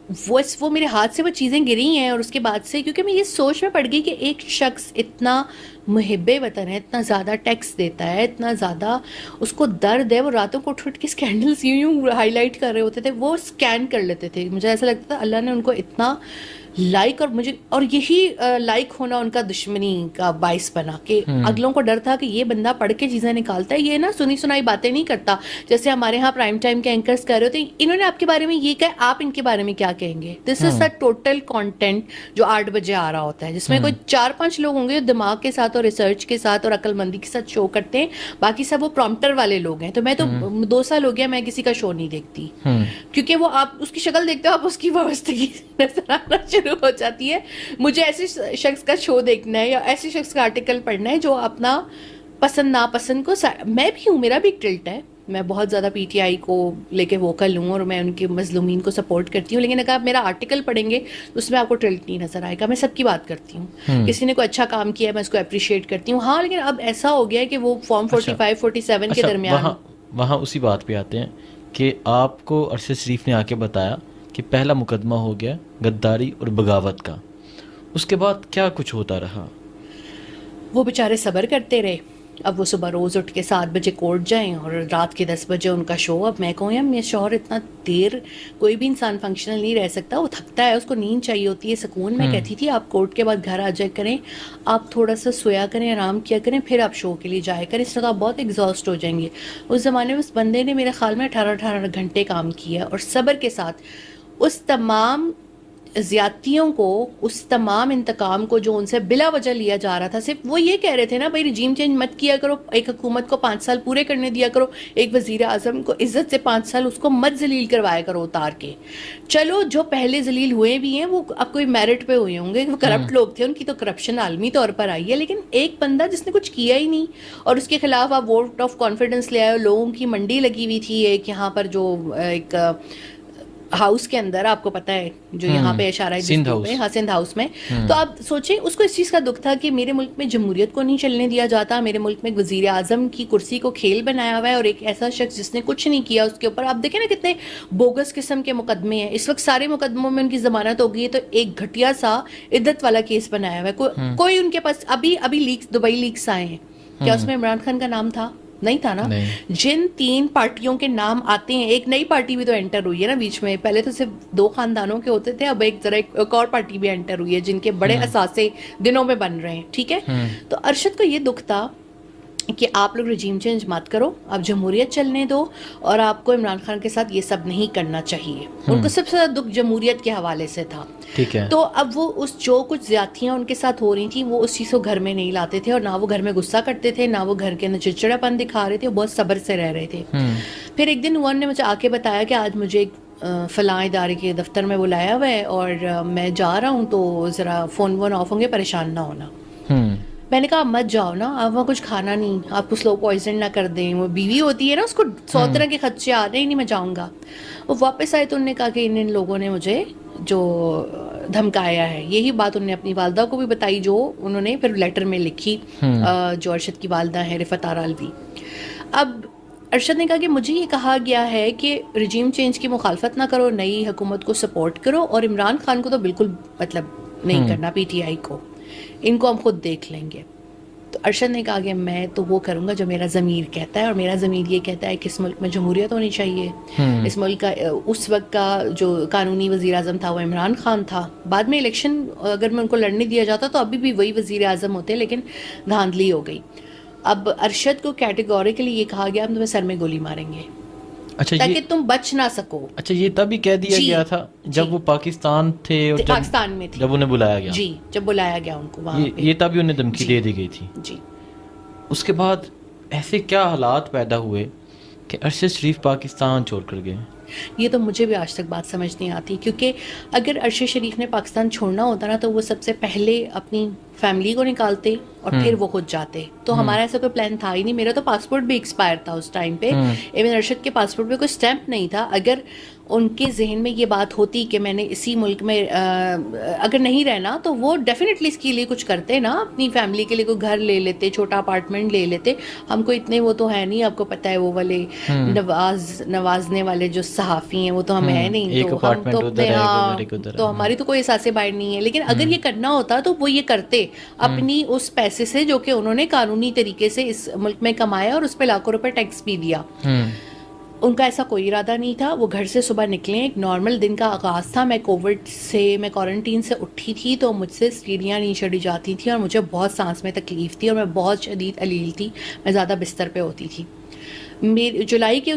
वो मेरे हाथ से वो चीज़ें गिरी हैं, और उसके बाद से क्योंकि मैं ये सोच में पड़ गई कि एक शख्स इतना मुहिब्बे वतन है, इतना ज़्यादा टैक्स देता है, इतना ज़्यादा उसको दर्द है, वो रातों को उठ के स्कैंडल्स यूं हाईलाइट कर रहे होते थे, वो स्कैन कर लेते थे। मुझे ऐसा लगता था अल्लाह ने उनको इतना लाइक, और मुझे, और यही लाइक होना उनका दुश्मनी का बाइस बना कि अगलों को डर था कि ये बंदा पढ़ के चीज़ें निकालता है, ये ना सुनी सुनाई बातें नहीं करता। जैसे हमारे यहाँ प्राइम टाइम के एंकर्स कर रहे होते, इन्होंने आपके बारे में ये कहा, आप इनके बारे में क्या कहेंगे? This is the total content जो 8 बजे आ रहा होता है, जिसमें कोई 4-5 लोग होंगे जो दिमाग के साथ और रिसर्च के साथ और अक्लमंदी के साथ शो करते हैं, बाकी सब वो प्रॉम्प्टर वाले लोग हैं। तो मैं तो 2 साल हो गया मैं किसी का शो नहीं देखती, क्योंकि वो आप उसकी शक्ल देखते हो, आप उसकी वाबस्तगी नजर आना शुरू हो जाती है। मुझे ऐसे शख्स का शो देखना है या ऐसे शख्स का आर्टिकल पढ़ना है जो अपना पसंद नापसंद को, मैं भी हूँ, मेरा भी एक टिल्ट है, मैं बहुत ज़्यादा पीटीआई को लेके वोकल हूँ और मैं उनके मजलूमीन को सपोर्ट करती हूँ। लेकिन अगर आप मेरा आर्टिकल पढ़ेंगे तो उसमें आपको टिल्ट नहीं नजर आएगा। मैं सबकी बात करती हूँ, किसी ने कोई अच्छा काम किया है मैं उसको अप्रिशिएट करती हूँ। हाँ, लेकिन अब ऐसा हो गया है कि वो फॉर्म 45-47 के दरमियान, वहाँ उसी बात पे आते हैं कि आपको अरशद शरीफ ने आके बताया कि पहला मुकदमा हो गया गद्दारी और बगावत का, उसके बाद क्या कुछ होता रहा? वो बेचारे सब्र करते रहे। अब वो सुबह रोज़ उठ के 7 बजे कोर्ट जाएं और रात के 10 बजे उनका शो। अब मैं कहूँ यार, मेरे शौहर इतना देर, कोई भी इंसान फंक्शनल नहीं रह सकता, वो थकता है, उसको नींद चाहिए होती है, सुकून। मैं कहती थी आप कोर्ट के बाद घर आ जाया करें, आप थोड़ा सा सोया करें, आराम किया करें, फिर आप शो के लिए जाया करें, इससे तो आप बहुत एग्जॉस्ट हो जाएंगे। उस ज़माने में उस बंदे ने मेरे ख्याल में 18-18 घंटे काम किया, और सब्र के साथ उस तमाम ज़्यादतियों को, उस तमाम इंतकाम को जो उनसे बिला वजह लिया जा रहा था। सिर्फ वो ये कह रहे थे ना, भाई रिजीम चेंज मत किया करो, एक हुकूमत को 5 साल पूरे करने दिया करो, एक वज़ीर आज़म को इज्जत से 5 साल उसको मत जलील करवाया करो उतार के। चलो जो पहले जलील हुए भी हैं वो अब कोई मेरिट पे हुए होंगे, वो करप्ट लोग थे, उनकी तो करप्शन आलमी तौर पर आई है। लेकिन एक बंदा जिसने कुछ किया ही नहीं और उसके खिलाफ आप वोट ऑफ कॉन्फिडेंस ले आए, लोगों की मंडी लगी हुई थी एक यहाँ पर, जो एक हाउस के अंदर, आपको पता है जो यहाँ पे इशारा सिंध हाउस, हाँ सिंध हाउस में। तो आप सोचें, उसको इस चीज़ का दुख था कि मेरे मुल्क में जमहूरियत को नहीं चलने दिया जाता, मेरे मुल्क में वज़ीर आज़म की कुर्सी को खेल बनाया हुआ है, और एक ऐसा शख्स जिसने कुछ नहीं किया उसके ऊपर आप देखें ना कितने बोगस किस्म के मुकदमे हैं। इस वक्त सारे मुकदमों में उनकी जमानत हो गई है, तो एक घटिया सा इद्दत वाला केस बनाया हुआ है। कोई उनके पास अभी लीक्स, दुबई लीक्स आए हैं, क्या उसमें इमरान खान का नाम था? नहीं था ना। जिन 3 पार्टियों के नाम आते हैं, एक नई पार्टी भी तो एंटर हुई है ना बीच में, पहले तो सिर्फ 2 खानदानों के होते थे, अब एक और पार्टी भी एंटर हुई है जिनके बड़े असासे दिनों में बन रहे हैं, ठीक है। तो अरशद को ये दुख था कि आप लोग रजीम चेंज मत करो, आप जमहूरियत चलने दो, और आपको इमरान खान के साथ ये सब नहीं करना चाहिए। उनको सबसे ज़्यादा दुख जमहूरियत के हवाले से था, ठीक है। तो अब वो उस जो कुछ ज़्यादतियाँ उनके साथ हो रही थी वो उस चीज़ को घर में नहीं लाते थे, और ना वो घर में गुस्सा करते थे, ना वो घर के अंदर चिड़चिड़ापन दिखा रहे थे, वो बहुत सब्र से रह रहे थे। फिर एक दिन उन्होंने मुझे आके बताया कि आज मुझे फ़लाँ इदारे के दफ्तर में बुलाया हुआ है और मैं जा रहा हूँ, तो ज़रा फ़ोन वोन ऑफ होंगे, परेशान ना होना। मैंने कहा मत जाओ ना, आप वहाँ कुछ खाना नहीं, आपको स्लो पॉइजन ना कर दें। वो बीवी होती है ना, उसको 100 तरह के खदशे आ रहे हैं, नहीं मैं जाऊँगा। वो वापस आए तो उन्होंने कहा कि इन लोगों ने मुझे जो धमकाया है, यही बात उन्होंने अपनी वालदा को भी बताई, जो उन्होंने फिर लेटर में लिखी, जो अरशद की वालदा है रिफत आरा अलवी। अब अरशद ने कहा कि मुझे ये कहा गया है कि रजीम चेंज की मुखालफत ना करो, नई हुकूमत को सपोर्ट करो, और इमरान खान को तो बिल्कुल मतलब नहीं करना, पीटीआई को, इनको हम खुद देख लेंगे। तो अरशद ने कहा कि मैं तो वो करूँगा जो मेरा ज़मीर कहता है, और मेरा ज़मीर ये कहता है कि इस मुल्क में जमहूरियत होनी चाहिए। इस मुल्क का उस वक्त का जो कानूनी वज़ीर आज़म था वो इमरान खान था। बाद में इलेक्शन अगर मैं उनको लड़ने दिया जाता तो अभी भी वही वज़ीर आज़म होते, लेकिन धांधली हो गई। अब अरशद को कैटेगोरिकली ये कहा गया हम तुम्हें सर में गोली मारेंगे, अच्छा ताकि तुम बच ना सको। अच्छा, ये तभी कह दिया जी, गया था जब जी। वो पाकिस्तान थे और पाकिस्तान में थे, जब उन्हें बुलाया गया। जी, जब बुलाया गया उनको वहाँ पे। ये तभी उन्हें धमकी जी। दे दी गई थी। जी। उसके बाद ऐसे क्या हालात पैदा हुए कि अरशद शरीफ पाकिस्तान छोड़कर गए? ये तो मुझे भी आज तक बात समझ नहीं आती, क्योंकि अगर अरशद शरीफ ने पाकिस्तान छोड़ना होता ना तो वो सबसे पहले अपनी फैमिली को निकालते और फिर वो खुद जाते। तो हमारा ऐसा कोई प्लान था ही नहीं। मेरा तो पासपोर्ट भी एक्सपायर था उस टाइम पे। इवन अरशद के पासपोर्ट पे कोई स्टैंप नहीं था। अगर उनके जहन में ये बात होती कि मैंने इसी मुल्क में अगर नहीं रहना तो वो डेफिनेटली इसके लिए कुछ करते ना, अपनी फैमिली के लिए कोई घर ले लेते, छोटा अपार्टमेंट ले लेते। हमको इतने वो तो है नहीं, आपको पता है वो वाले नवाजने वाले जो सहाफ़ी हैं वो तो हम है नहीं। एक तो हम अपार्टमेंट तो उधर अपने है, हाँ, उधर एक उधर तो है। हमारी तो कोई एहसास बाहर नहीं है। लेकिन अगर ये करना होता तो वो ये करते अपनी उस पैसे से जो कि उन्होंने कानूनी तरीके से इस मुल्क में कमाया और उस पर लाखों रुपए टैक्स भी दिया। उनका ऐसा कोई इरादा नहीं था। वो घर से सुबह निकले, एक नॉर्मल दिन का आगाज़ था। मैं मैं क्वारंटीन से उठी थी तो मुझसे सीढ़ियाँ नहीं चढ़ी जाती थी और मुझे बहुत सांस में तकलीफ़ थी और मैं बहुत शदीद अलील थी। मैं ज़्यादा बिस्तर पे होती थी। मेरे जुलाई के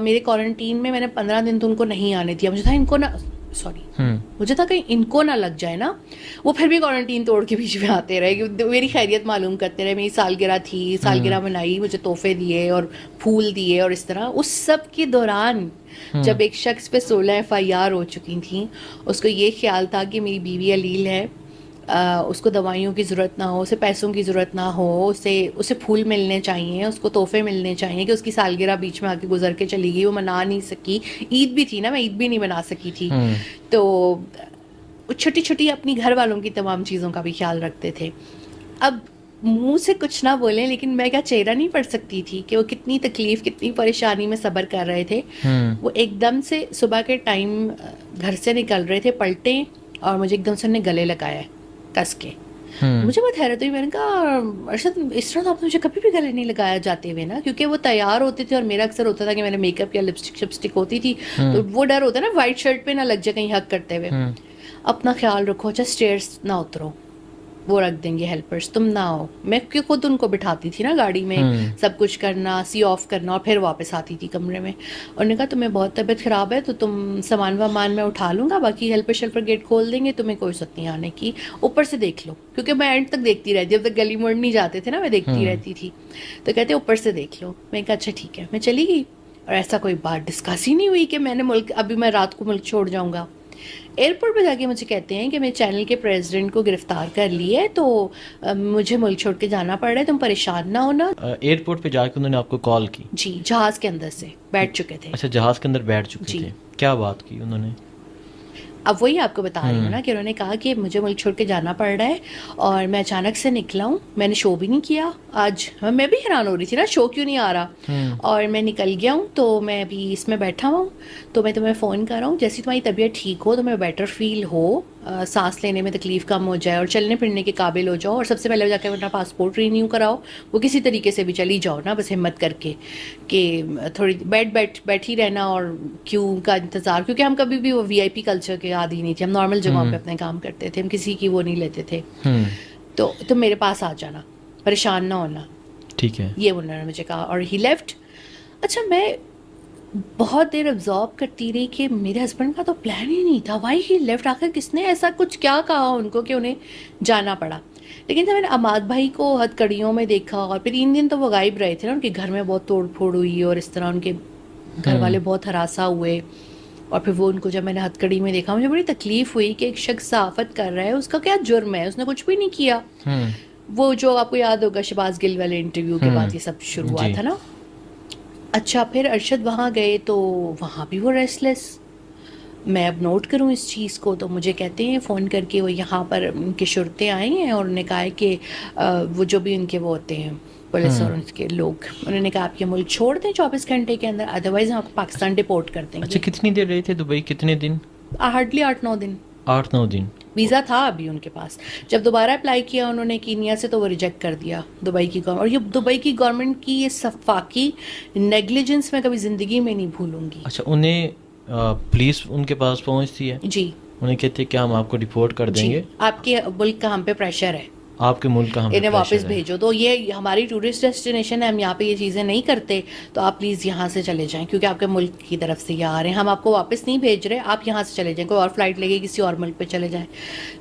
मेरे क्वारंटीन में मैंने 15 दिन तो उनको नहीं आने दिया। मुझे था इनको ना मुझे था कहीं इनको ना लग जाए ना। वो फिर भी क्वारंटीन तोड़ के बीच में आते रहे कि मेरी खैरियत मालूम करते रहे। मेरी सालगिरह थी, सालगिरह मनाई, मुझे तोहफे दिए और फूल दिए और इस तरह। उस सब के दौरान जब एक शख्स पे 16 FIR हो चुकी थी, उसको ये ख्याल था कि मेरी बीवी अलील है, उसको दवाइयों की ज़रूरत ना हो, उसे पैसों की ज़रूरत ना हो, उसे फूल मिलने चाहिए, उसको तोहफे मिलने चाहिए, कि उसकी सालगिरह बीच में आके गुजर के चली गई, वो मना नहीं सकी। ईद भी थी ना, मैं ईद भी नहीं मना सकी थी। तो छोटी छोटी अपनी घर वालों की तमाम चीज़ों का भी ख्याल रखते थे। अब मुंह से कुछ ना बोलें, लेकिन मैं क्या चेहरा नहीं पढ़ सकती थी कि वो कितनी तकलीफ़, कितनी परेशानी में सब्र कर रहे थे। वो एकदम से सुबह के टाइम घर से निकल रहे थे, पलटे और मुझे एकदम से उन्होंने गले लगाया कस के। मुझे बहुत हैरत हुई। मैंने कहा अरशद, इस तरह तो आपने मुझे कभी भी गले नहीं लगाया जाते हुए ना, क्योंकि वो तैयार होते थे और मेरा अक्सर होता था कि मेरे मेकअप या लिपस्टिक होती थी तो वो डर होता है ना वाइट शर्ट पे ना लग जाए कहीं हक करते हुए। अपना ख्याल रखो, अच्छा स्टेयर्स ना उतरो, वो रख देंगे हेल्पर्स, तुम ना आओ। मैं क्योंकि खुद उनको बिठाती थी ना गाड़ी में, सब कुछ करना, सी ऑफ करना और फिर वापस आती थी कमरे में। उन्होंने कहा तुम्हें बहुत तबीयत ख़राब है तो तुम सामान वामान मैं उठा लूँगा, बाकी हेल्पर शेल्पर गेट खोल देंगे, तुम्हें कोई ज़रूरत नहीं आने की, ऊपर से देख लो। क्योंकि मैं एंड तक देखती रहती, जब तक गली मोड़ नहीं जाते थे ना मैं देखती रहती थी। तो कहते ऊपर से देख लो। मैं कहा अच्छा ठीक है। मैं चली गई और ऐसा कोई बात डिस्कस ही नहीं हुई कि मैंने अभी मैं रात को मुल्क छोड़ जाऊँगा। एयरपोर्ट पे जाके मुझे कहते हैं कि मेरे चैनल के प्रेसिडेंट को गिरफ्तार कर लिया है तो मुझे मुल्क छोड़ के जाना पड़ रहा है, तुम परेशान ना होना। एयरपोर्ट पे जाके उन्होंने आपको कॉल की? जी, जहाज़ के अंदर से बैठ चुके थे। अच्छा, जहाज़ के अंदर बैठ चुके थे। क्या बात की उन्होंने? अब वही आपको बता रही हूँ ना कि उन्होंने कहा कि मुझे मुल्क छोड़ के जाना पड़ रहा है और मैं अचानक से निकला हूँ, मैंने शो भी नहीं किया आज। मैं भी हैरान हो रही थी ना, शो क्यों नहीं आ रहा, और मैं निकल गया हूँ तो मैं अभी इसमें बैठा हुआ हूँ, तो मैं तुम्हें फ़ोन कर रहा हूँ, जैसी तुम्हारी तबीयत ठीक हो, तुम्हें बेटर फील हो, सांस लेने में तकलीफ़ कम हो जाए और चलने फिरने के काबिल हो जाओ, और सबसे पहले जाकर अपना पासपोर्ट रीन्यू कराओ, वो किसी तरीके से भी चली जाओ ना, बस हिम्मत करके कि थोड़ी बैठी रहना और क्यों का इंतज़ार, क्योंकि हम कभी भी वो VIP कल्चर के आदी नहीं थे, हम नॉर्मल जगहों पे अपने काम करते थे, हम किसी की वो नहीं लेते थे। तो तुम मेरे पास आ जाना, परेशान ना होना, ठीक है, ये उन्होंने मुझे कहा और ही लेफ्ट। अच्छा, मैं बहुत देर ऑब्जॉर्व करती रही कि मेरे हस्बैंड का तो प्लान ही नहीं था, वाई ही लेफ्ट, आखिर किसने ऐसा कुछ क्या कहा उनको कि उन्हें जाना पड़ा। लेकिन जब मैंने अमाद भाई को हथकड़ियों में देखा और फिर 3 दिन तो वो गायब रहे थे ना, उनके घर में बहुत तोड़ फोड़ हुई और इस तरह उनके घर वाले बहुत हरासा हुए, और फिर वो उनको जब मैंने हथकड़ी में देखा मुझे बड़ी तकलीफ हुई कि एक शख्स सहाफत कर रहा है, उसका क्या जुर्म है, उसने कुछ भी नहीं किया। वो जो आपको याद होगा शहबाज गिल वाले इंटरव्यू के बाद ये सब शुरू हुआ था ना। अच्छा, फिर अरशद वहाँ गए तो वहाँ भी वो रेस्टलेस। मैं अब नोट करूँ इस चीज़ को तो मुझे कहते हैं फ़ोन करके वो यहाँ पर उनके शुरते आए हैं और उन्होंने कहा कि वो जो भी उनके वो होते हैं पुलिस और उनके लोग, उन्होंने कहा आप ये मुल्क छोड़ दें 24 घंटे के अंदर, अदरवाइज़ हम आपको पाकिस्तान डिपोर्ट कर देंगे। अच्छा, कितनी देर रहे थे दुबई, कितने दिन? हार्डली 8-9 दिन। 8-9 दिन। वीज़ा था अभी उनके पास। जब दोबारा अप्लाई किया उन्होंने कीनिया से तो वो रिजेक्ट कर दिया दुबई की गवर्नमेंट। और ये दुबई की गवर्नमेंट की ये सफाकी नेग्लिजेंस मैं कभी ज़िंदगी में नहीं भूलूंगी। अच्छा, उन्हें पुलिस उनके पास पहुंचती है? जी उन्हें कहते हैं कि हम आपको रिपोर्ट कर देंगे, जी, आपके मुल्क का हम पे प्रेशर है, आपके मुल्क का हम पे इन्हें वापस प्रेशर है। भेजो। तो ये हमारी टूरिस्ट डेस्टिनेशन है, हम यहाँ पे ये चीज़ें नहीं करते, तो आप प्लीज़ यहाँ से चले जाएं क्योंकि आपके मुल्क की तरफ से ये आ रहे हैं, हम आपको वापस नहीं भेज रहे, आप यहाँ से चले जाएं, कोई और फ्लाइट लेके किसी और मुल्क पे चले जाएं।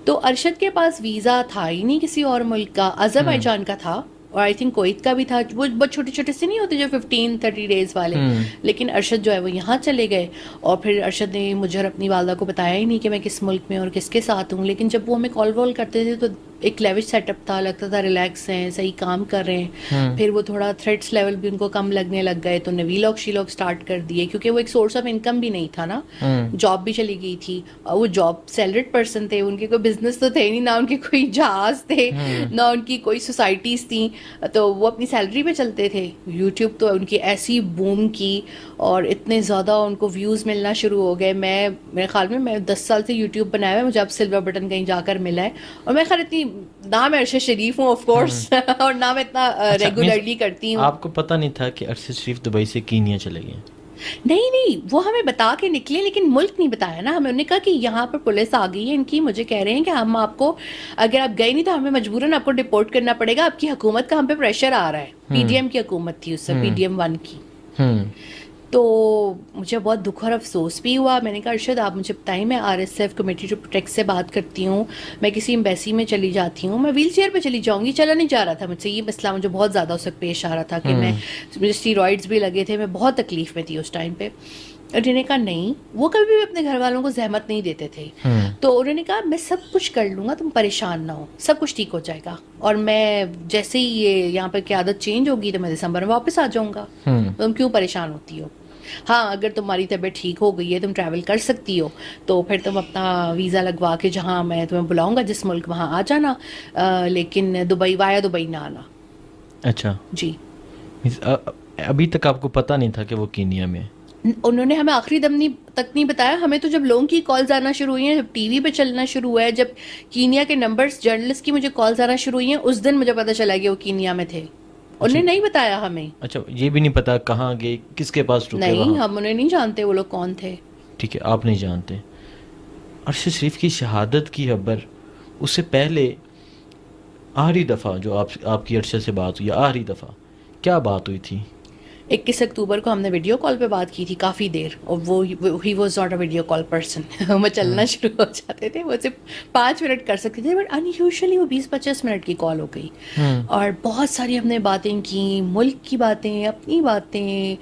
तो अरशद के पास वीज़ा था ही नहीं किसी और मुल्क का, अज़रबैजान का था और आई थिंक कुवैत का भी था। वो बहुत छोटे छोटे से नहीं होते जो 15-30 डेज़ वाले। लेकिन अरशद जो है वो यहाँ चले गए और फिर अरशद ने मुझे और अपनी वालदा को बताया ही नहीं कि मैं किस मुल्क में और किसके साथ हूँ। लेकिन जब वो हमें कॉल वॉल करते थे तो एक लेविश सेटअप था, लगता था रिलैक्स हैं, सही काम कर रहे हैं। फिर वो थोड़ा थ्रेट्स लेवल भी उनको कम लगने लग गए तो ने वीलॉग शीलॉग स्टार्ट कर दिए क्योंकि वो एक सोर्स ऑफ इनकम भी नहीं था ना, जॉब भी चली गई थी और वो जॉब सैलरीड पर्सन थे, उनके कोई बिजनेस तो थे नहीं, ना उनके कोई जहाज थे, ना उनकी कोई सोसाइटीज़ थी, तो वो अपनी सैलरी पे चलते थे। यूट्यूब तो उनकी ऐसी बूम की और इतने ज़्यादा उनको व्यूज़ मिलना शुरू हो गए। मेरे ख्याल में मैं 10 साल से यूट्यूब बनाया है, मुझे अब सिल्वर बटन कहीं जाकर मिला है। और मैं खैर इतनी ना मैं अरशद शरीफ हूँ ऑफ कोर्स और ना मैं इतना अच्छा, रेगुलरली करती हूँ। आपको पता नहीं था कि अरशद शरीफ दुबई से कीनिया चले गए? नहीं, वो हमें बता के निकले लेकिन मुल्क नहीं बताया ना हमें। उन्होंने कहा कि यहाँ पर पुलिस आ गई है इनकी, मुझे कह रहे हैं कि हम आपको, अगर आप गए नहीं तो हमें मजबूरन आपको डिपोर्ट करना पड़ेगा, आपकी हुकूमत का हम पे प्रेशर आ रहा है। पीडीएम की हुकूमत थी उससे, पीडीएम 1 की। तो मुझे बहुत दुख और अफसोस भी हुआ। मैंने कहा अरशद आप मुझे बताएं, मैं आरएसएफ कमेटी टू प्रोटेक्ट से बात करती हूँ, मैं किसी एम्बेसी में चली जाती हूँ, मैं व्हील चेयर पर चली जाऊँगी। चला नहीं जा रहा था मुझसे, ये मसला मुझे बहुत ज़्यादा उससे पेश आ रहा था कि मुझे स्टीरॉइड्स भी लगे थे, मैं बहुत तकलीफ़ में थी उस टाइम पे। और उन्होंने कहा नहीं, वो कभी भी अपने घर वालों को जहमत नहीं देते थे। तो उन्होंने कहा मैं सब कुछ कर लूँगा, तुम परेशान ना हो, सब कुछ ठीक हो जाएगा। और मैं जैसे ही ये यहाँ पर की आदत चेंज होगी तो मैं दिसंबर में वापस आ जाऊँगा, तुम क्यों परेशान होती हो। हाँ, अगर तुम्हारी तबीयत ठीक हो गई है, तुम ट्रैवल कर सकती हो, तो फिर तुम अपना वीज़ा लगवा के जहाँ मैं तुम्हें बुलाऊंगा जिस मुल्क वहाँ आ जाना, लेकिन दुबई वाया दुबई ना आना। अच्छा जी, अभी तक आपको पता नहीं था कि वो कीनिया में? उन्होंने हमें आखिरी दम तक नहीं बताया। हमें तो जब लोगों की कॉल्स आना शुरू हुई हैं, जब टीवी पे चलना शुरू हुआ है, जब कीनिया के नंबर्स जर्नलिस्ट की मुझे कॉल्स आना शुरू हुई हैं, उस दिन मुझे पता चला कि वो कीनिया में थे। उन्होंने नहीं बताया हमें। अच्छा, ये भी नहीं पता कहाँ गए, किसके पास रुके? नहीं, हम उन्हें नहीं जानते वो लोग कौन थे। ठीक है, आप नहीं जानते। अरशद शरीफ की शहादत की खबर उससे पहले आखिरी दफ़ा जो आपकी अरशद से बात हुई, आखिरी दफ़ा क्या बात हुई थी? 21 अक्टूबर को हमने वीडियो कॉल पे बात की थी काफ़ी देर, और वो he was not a video call person. वो चलना शुरू हो जाते थे, वो सिर्फ 5 मिनट कर सकते थे, बट अनयूजुअली वो 20-25 मिनट की कॉल हो गई। और बहुत सारी हमने बातें की, मुल्क की बातें, अपनी बातें,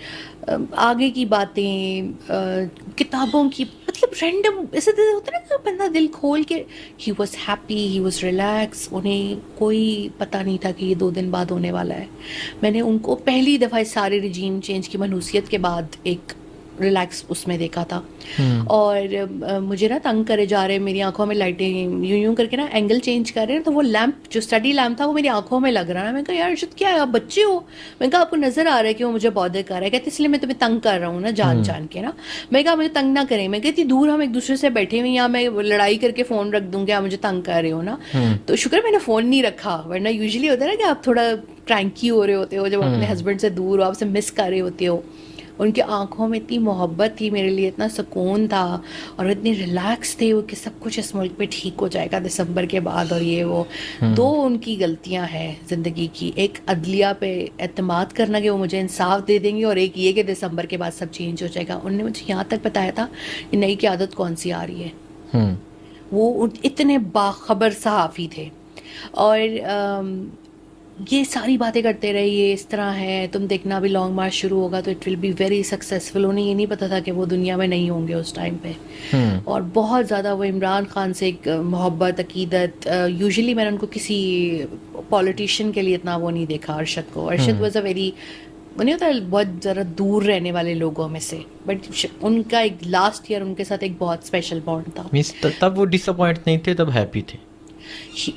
आगे की बातें, किताबों की, मतलब रैंडम ऐसे होता है ना, बंदा दिल खोल के। He was happy, he was relax, उन्हें कोई पता नहीं था कि ये 2 दिन बाद होने वाला है। मैंने उनको पहली दफ़ा इस सारे रिजीम चेंज की मनहूसियत के बाद एक रिलैक्स उसमें देखा था। और मुझे ना तंग करे जा रहे, मेरी आंखों में लाइटें यूं यूं करके ना एंगल चेंज कर रहे हैं, तो वो लैंप जो स्टडी लैंप था वो मेरी आंखों में लग रहा है। मैं कहा यार अर्शद क्या है, आप बच्चे हो? मैं कहा आपको नजर आ रहा है कि वो मुझे बॉदर कर रहा है। कहते इसलिए मैं तुम्हें तंग कर रहा हूँ ना, जान जान के ना। मैं कहा मुझे तंग ना करें, मैं कहती दूर हम एक दूसरे से बैठे हुए, यहाँ मैं लड़ाई करके फ़ोन रख दूंगी, आप मुझे तंग कर रहे हो ना। तो शुक्र मैंने फ़ोन नहीं रखा, वरना यूजली होता है ना कि आप थोड़ा क्रैंकी हो रहे होते हो जब अपने हस्बैंड से दूर हो, आपसे मिस कर रहे होते हो। उनकी आंखों में इतनी मोहब्बत थी मेरे लिए, इतना सुकून था और इतनी रिलैक्स थे वो कि सब कुछ इस मुल्क पे ठीक हो जाएगा दिसंबर के बाद। और ये वो 2 उनकी गलतियां हैं ज़िंदगी की, एक अदलिया पे एतमाद करना कि वो मुझे इंसाफ दे देंगे, और एक ये कि दिसंबर के बाद सब चेंज हो जाएगा। उन्होंने मुझे यहाँ तक बताया था कि नई क़यादत कौन सी आ रही है। वो इतने बाखबर सहाफ़ी थे और ये सारी बातें करते रहे, ये इस तरह है, तुम देखना अभी लॉन्ग मार्च शुरू होगा तो it will be very successful. उन्हें ये नहीं पता था कि वो दुनिया में नहीं होंगे उस टाइम पे। और बहुत ज़्यादा वो इमरान खान से एक मोहब्बत, अकीदत, यूजुअली मैंने उनको किसी पॉलिटिशियन के लिए इतना वो नहीं देखा अरशद को। अरशद वॉज अ वेरी, वो नहीं होता बहुत ज़रा दूर रहने वाले लोगों में से, बट उनका एक लास्ट ईयर उनके साथ एक बहुत स्पेशल बॉन्ड था। तब वो डिसअपॉइंट नहीं थे, तब हैप्पी थे।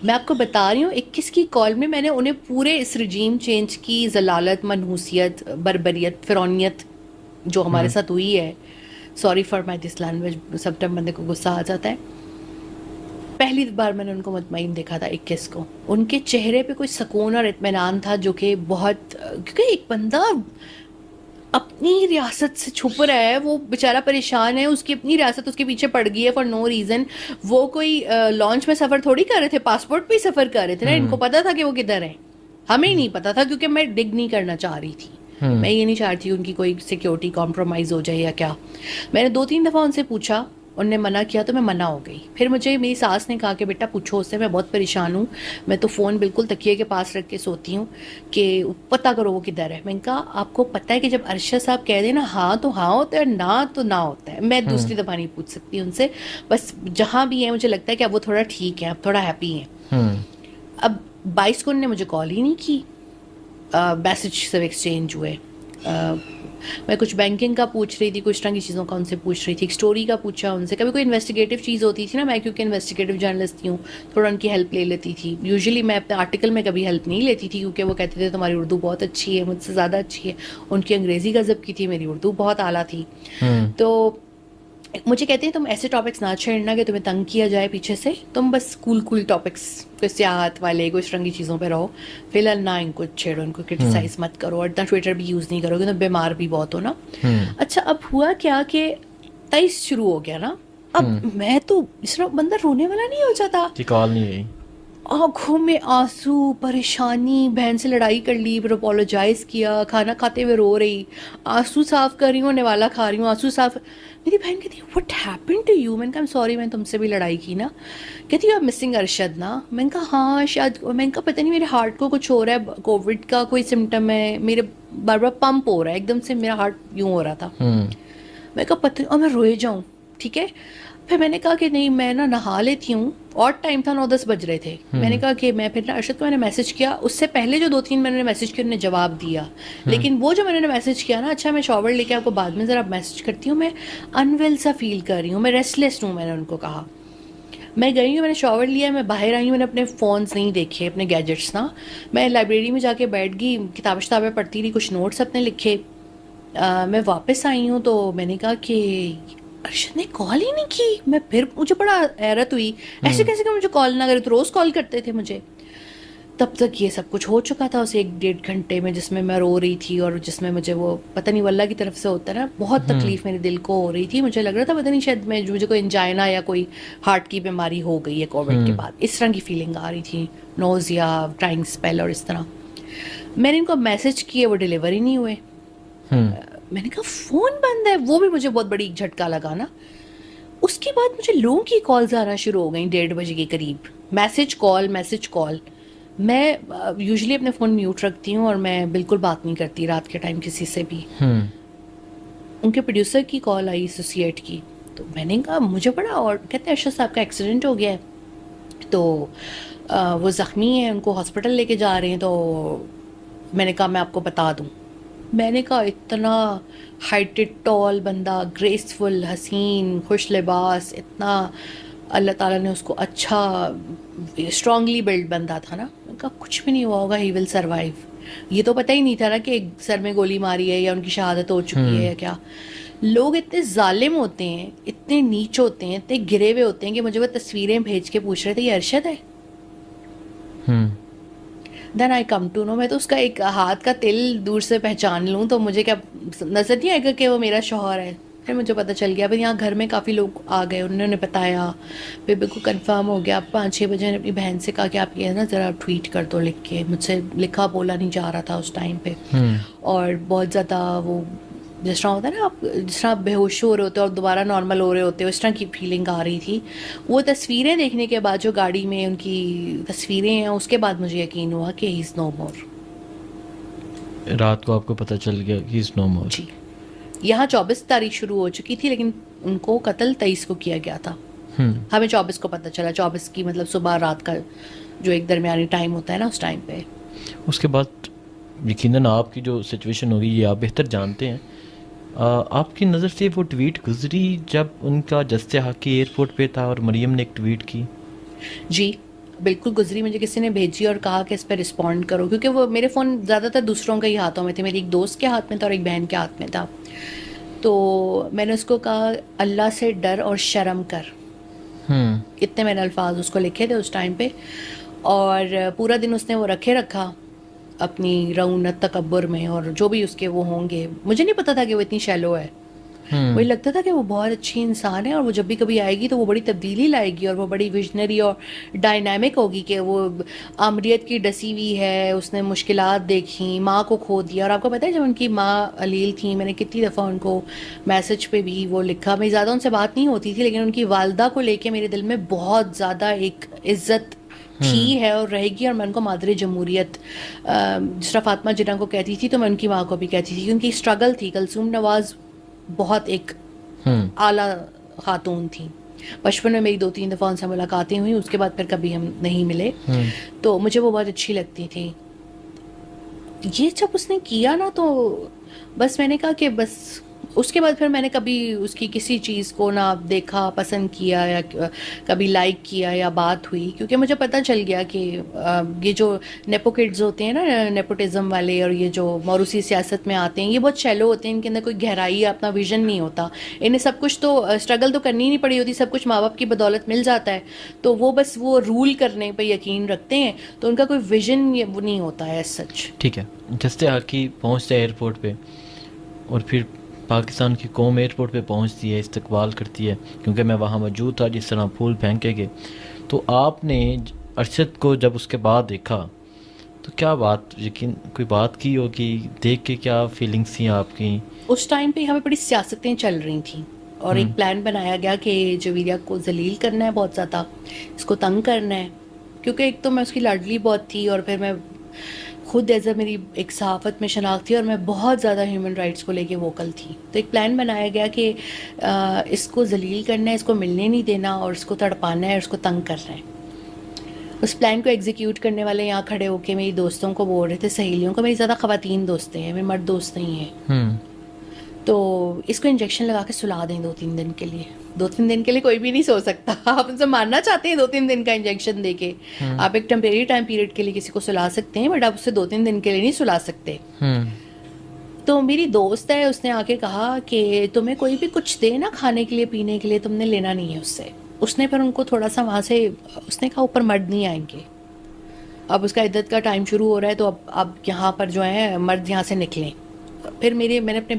मैं आपको बता रही हूँ 21 की कॉल में मैंने उन्हें पूरे इस रजीम चेंज की जलालत, मनहूसियत, बर्बरियत, फिरौनियत जो हमारे साथ हुई है, sorry for my this language, सब टाइम बंदे को गुस्सा आ जाता है। पहली बार मैंने उनको मुतमईन देखा था 21 को। उनके चेहरे पे कोई सुकून और इत्मीनान था जो कि बहुत, क्योंकि एक बंदा अपनी रियासत से छुप रहा है, वो बेचारा परेशान है, उसकी अपनी रियासत उसके पीछे पड़ गई है फॉर नो रीज़न। वो कोई लॉन्च में सफ़र थोड़ी कर रहे थे, पासपोर्ट पे ही सफ़र कर रहे थे ना। इनको पता था कि वो किधर है, हमें ही नहीं पता था, क्योंकि मैं डिग नहीं करना चाह रही थी। मैं ये नहीं चाहती उनकी कोई सिक्योरिटी कॉम्प्रोमाइज़ हो जाए या क्या। मैंने 2-3 दफ़ा उनसे पूछा, उनने मना किया तो मैं मना हो गई। फिर मुझे मेरी सास ने कहा कि बेटा पूछो उससे, मैं बहुत परेशान हूँ, मैं तो फ़ोन बिल्कुल तकिए के पास रख के सोती हूँ, कि पता करो वो किधर है। मैंने कहा आपको पता है कि जब अरशद साहब कह दें ना हाँ तो हाँ होता है, ना तो ना होता है। मैं दूसरी दफ़ा नहीं पूछ सकती उनसे। बस जहाँ भी है मुझे लगता है कि अब वो थोड़ा ठीक है, अब थोड़ा हैप्पी हैं। अब 22 को उन्होंने मुझे कॉल ही नहीं की, मैसेज सब एक्सचेंज हुए। मैं कुछ बैंकिंग का पूछ रही थी, कुछ तरह की चीज़ों का उनसे पूछ रही थी, एक स्टोरी का पूछा उनसे। कभी कोई इन्वेस्टिगेटिव चीज़ होती थी ना, मैं क्योंकि इन्वेस्टिगेटिव जर्नलिस्ट हूँ, थोड़ा उनकी हेल्प ले लेती थी। यूजुअली मैं अपने आर्टिकल में कभी हेल्प नहीं लेती थी, क्योंकि वो कहते थे तुम्हारी उर्दू बहुत अच्छी है, मुझसे ज़्यादा अच्छी है। उनकी अंग्रेज़ी गज़ब की थी, मेरी उर्दू बहुत आला थी। तो मुझे कहते हैं तुम ऐसे टॉपिक्स ना छेड़ना कि तुम्हें तंग किया जाए पीछे से, तुम बस कूल टॉपिक्स, कोई सियाहत वाले, कोई रंगी चीज़ों पे रहो, फिलहाल ना इनको छेड़ो, इनको क्रिटिसाइज मत करो, और इतना ट्विटर भी यूज़ नहीं करो क्योंकि तुम बीमार भी बहुत हो ना। अच्छा, अब हुआ क्या कि 23 शुरू हो गया ना, अब मैं तो इस तरह बंदा रोने वाला नहीं हो जाता, कॉल नहीं गई, आंखों में आंसू, परेशानी, बहन से लड़ाई कर ली, फिर अपोलोजाइज किया, खाना खाते हुए रो रही, आंसू साफ कर रही हूँ, नेवाला खा रही हूँ, आंसू साफ। मेरी बहन कहती है व्हाट हैपेंड टू यू। मैंने कहा सॉरी, मैंने तुमसे भी लड़ाई की ना। कहती है मिसिंग अरशद ना। मैंने कहा हाँ शायद। मैंने कहा पता नहीं मेरे हार्ट को कुछ हो रहा है, कोविड का कोई सिम्टम है, मेरे बार बार पंप हो रहा है, एकदम से मेरा हार्ट यूँ हो रहा था। मैं कहा पता नहीं, और मैं रोए जाऊँ, ठीक है। फिर मैंने कहा कि नहीं मैं ना नहा लेती हूँ, और टाइम था 9-10 बज रहे थे। मैंने कहा कि मैं फिर ना अरशद को मैंने मैसेज किया, उससे पहले जो 2-3 मैंने मैसेज किया उन्होंने जवाब दिया, लेकिन वो जो मैंने मैसेज किया ना, अच्छा मैं शॉवर लेके आपको बाद में ज़रा मैसेज करती हूँ, मैं अनवेल सा फील कर रही हूँ, मैं रेस्टलेस हूँ, मैंने उनको कहा। मैं गई हूँ, मैंने शॉवर लिया, मैं बाहर आई हूँ, मैंने अपने फ़ोन्स नहीं देखे, अपने गैजेट्स ना। मैं लाइब्रेरी में जाके बैठ गई, किताबें पढ़ती रही, कुछ नोट्स अपने लिखे। मैं वापस आई हूँ तो मैंने कहा कि अर्शद ने कॉल ही नहीं की। मैं फिर, मुझे बड़ा हैरत हुई, ऐसे कैसे कि मुझे कॉल ना करे, तो रोज़ कॉल करते थे मुझे। तब तक ये सब कुछ हो चुका था उस 1-1.5 घंटे में, जिसमें मैं रो रही थी और जिसमें मुझे वो पता नहीं वल्लाह की तरफ से होता है ना, बहुत तकलीफ़ मेरे दिल को हो रही थी। मुझे लग रहा था पता नहीं शायद मुझे कोई एंजाइना या कोई हार्ट की बीमारी हो गई है कोविड के बाद, इस तरह की फीलिंग आ रही थी, नोज़िया, ट्राइंग स्पेल और इस तरह। मैंने इनको मैसेज किए, वो डिलीवर ही नहीं हुए। मैंने कहा फ़ोन बंद है, वो भी मुझे बहुत बड़ी झटका लगा ना। उसके बाद मुझे लोगों की कॉल्स आना शुरू हो गई 1:30 बजे के करीब, मैसेज कॉल। मैं यूजुअली अपने फ़ोन म्यूट रखती हूँ और मैं बिल्कुल बात नहीं करती रात के टाइम किसी से भी। उनके प्रोड्यूसर की कॉल आई, एसोसिएट की, तो मैंने कहा मुझे बड़ा, और कहते हैं अरशद साहब का एक्सीडेंट हो गया है, तो वो ज़ख्मी हैं, उनको हॉस्पिटल लेके जा रहे हैं। तो मैंने कहा मैं आपको बता दूँ। मैंने कहा इतना हाइटेड टॉल बंदा, ग्रेसफुल, हसीन, खुश लिबास, इतना अल्लाह ताला ने उसको अच्छा स्ट्रांगली बिल्ड बंदा था ना। मैंने कहा कुछ भी नहीं हुआ होगा, ही विल सर्वाइव। ये तो पता ही नहीं था ना कि सर में गोली मारी है या उनकी शहादत हो चुकी है या क्या। लोग इतने जालिम होते हैं, इतने नीच होते हैं, इतने गिरे हुए होते हैं कि मुझे वो तस्वीरें भेज के पूछ रहे थे ये अरशद है। Then I come to know, मैं तो उसका एक हाथ का तिल दूर से पहचान लूँ तो मुझे क्या नजर नहीं आएगा कि वो मेरा शौहर है। फिर मुझे पता चल गया, फिर यहाँ घर में काफ़ी लोग आ गए, उन्होंने बताया, फिर बिल्कुल कंफर्म हो गया। 5-6 बजे ने अपनी बहन से कहा कि आप ये ना ज़रा ट्वीट कर दो लिख के, मुझसे लिखा बोला नहीं जा रहा था उस टाइम पे। और बहुत ज़्यादा वो जिस तरह होता है ना, आप जिस तरह आप बेहोश हो रहे होते हो और दोबारा नॉर्मल हो रहे होते हो, इस तरह की फीलिंग आ रही थी। वो तस्वीरें देखने के बाद, जो गाड़ी में उनकी तस्वीरें हैं, उसके बाद मुझे यकीन हुआ कि ही इज़ नो मोर। रात को आपको पता चल गया कि इज़ नो मोर? जी, यहाँ 24 तारीख शुरू हो चुकी थी, लेकिन उनको कत्ल 23 को किया गया था। हमें 24 को पता चला, 24 की मतलब सुबह रात का जो एक दरमियानी टाइम होता है ना, उस टाइम पे। उसके बाद यकीनन आपकी जो सिचुएशन होगी ये आप बेहतर जानते हैं। आपकी नज़र से वो ट्वीट गुजरी जब उनका जस्ते हाकी एयरपोर्ट पे था और मरियम ने एक ट्वीट की? जी बिल्कुल गुजरी। मुझे किसी ने भेजी और कहा कि इस पर रिस्पॉन्ड करो, क्योंकि वो मेरे फ़ोन ज़्यादातर दूसरों के ही हाथों में थे, मेरी एक दोस्त के हाथ में था और एक बहन के हाथ में था। तो मैंने उसको कहा अल्लाह से डर और शर्म कर, इतने मैंने अल्फाज उसको लिखे थे उस टाइम पे। और पूरा दिन उसने वो रखा अपनी रऊनत तकब्बुर में, और जो भी उसके वो होंगे, मुझे नहीं पता था कि वो इतनी शैलो है। मुझे लगता था कि वो बहुत अच्छी इंसान है और वो जब भी कभी आएगी तो वो बड़ी तब्दीली लाएगी और वो बड़ी विजनरी और डायनामिक होगी, कि वो आमरीत की डसी हुई है, उसने मुश्किलात देखी, माँ को खो दिया। और आपको पता है जब उनकी माँ अलील थी, मैंने कितनी दफ़ा उनको मैसेज पे भी वो लिखा, मेरी ज़्यादा उनसे बात नहीं होती थी, लेकिन उनकी वालदा को लेके मेरे दिल में बहुत ज़्यादा एक इज़्ज़त थी है और रहेगी। और मैं उनको मादरे जमहूरियत जिस तरह फातिमा जिन्ना को कहती थी, तो मैं उनकी माँ को भी कहती थी। उनकी स्ट्रगल थी। कुलसूम नवाज़ बहुत एक आला खातून थी। बचपन में मेरी 2-3 दफ़ा उनसे मुलाकातें हुई, उसके बाद फिर कभी हम नहीं मिले। तो मुझे वो बहुत अच्छी लगती थी। ये जब उसने किया ना, तो बस मैंने कहा कि बस उसके बाद फिर मैंने कभी उसकी किसी चीज़ को ना देखा, पसंद किया या कभी लाइक किया या बात हुई, क्योंकि मुझे पता चल गया कि ये जो नेपो किड्स होते हैं ना, नेपोटिज्म वाले, और ये जो मौरूसी सियासत में आते हैं, ये बहुत शैलो होते हैं। इनके अंदर कोई गहराई या अपना विजन नहीं होता। इन्हें सब कुछ तो स्ट्रगल तो करनी नहीं पड़ी होती, सब कुछ माँ बाप की बदौलत मिल जाता है, तो वो बस वो रूल करने पर यकीन रखते हैं, तो उनका कोई विजन वो नहीं होता है सच। ठीक है, जैसे आके पहुँचते एयरपोर्ट पे और फिर पाकिस्तान की कौम एयरपोर्ट पे पहुंचती है, इस्तकबाल करती है, क्योंकि मैं वहाँ मौजूद था जिस तरह फूल फेंके गए। तो आपने अरशद को जब उसके बाद देखा तो क्या बात, यकीन कोई बात की होगी, देख के क्या फीलिंग्स थी आपकी? उस टाइम पे हमें बड़ी सियासतें चल रही थी और एक प्लान बनाया गया कि जवेरिया को जलील करना है, बहुत ज़्यादा इसको तंग करना है, क्योंकि एक तो मैं उसकी लाडली बहुत थी और फिर मैं खुद एज अ मेरी एक सहाफ़त में शनाख्त थी और मैं बहुत ज़्यादा ह्यूमन राइट्स को लेके वोकल थी। तो एक प्लान बनाया गया कि इसको जलील करना है, इसको मिलने नहीं देना और इसको तड़पाना है और इसको तंग करना है। उस प्लान को एग्जीक्यूट करने वाले यहाँ खड़े होके मेरी दोस्तों को बोल रहे थे, सहेलियों को। मेरी ज़्यादा ख़वातीन दोस्तें हैं, मेरे मर्द दोस्त नहीं हैं। तो इसको इंजेक्शन लगा के सुला दें 2-3 दिन के लिए। 2-3 दिन के लिए कोई भी नहीं सो सकता। आप उनसे मारना चाहते हैं 2-3 दिन का इंजेक्शन देके, आप एक टेम्परेरी टाइम पीरियड के लिए किसी को सुला सकते हैं, बट आप उससे 2-3 दिन के लिए नहीं सुला सकते। तो मेरी दोस्त है, उसने आके कहा कि तुम्हें कोई भी कुछ दे ना खाने के लिए, पीने के लिए, तुमने लेना नहीं है उससे। उसने फिर उनको थोड़ा सा वहाँ से, उसने कहा ऊपर मर्द नहीं आएंगे, अब उसका इद्दत का टाइम शुरू हो रहा है, तो अब यहाँ पर जो है मर्द यहाँ से निकलें। फिर मैंने अपने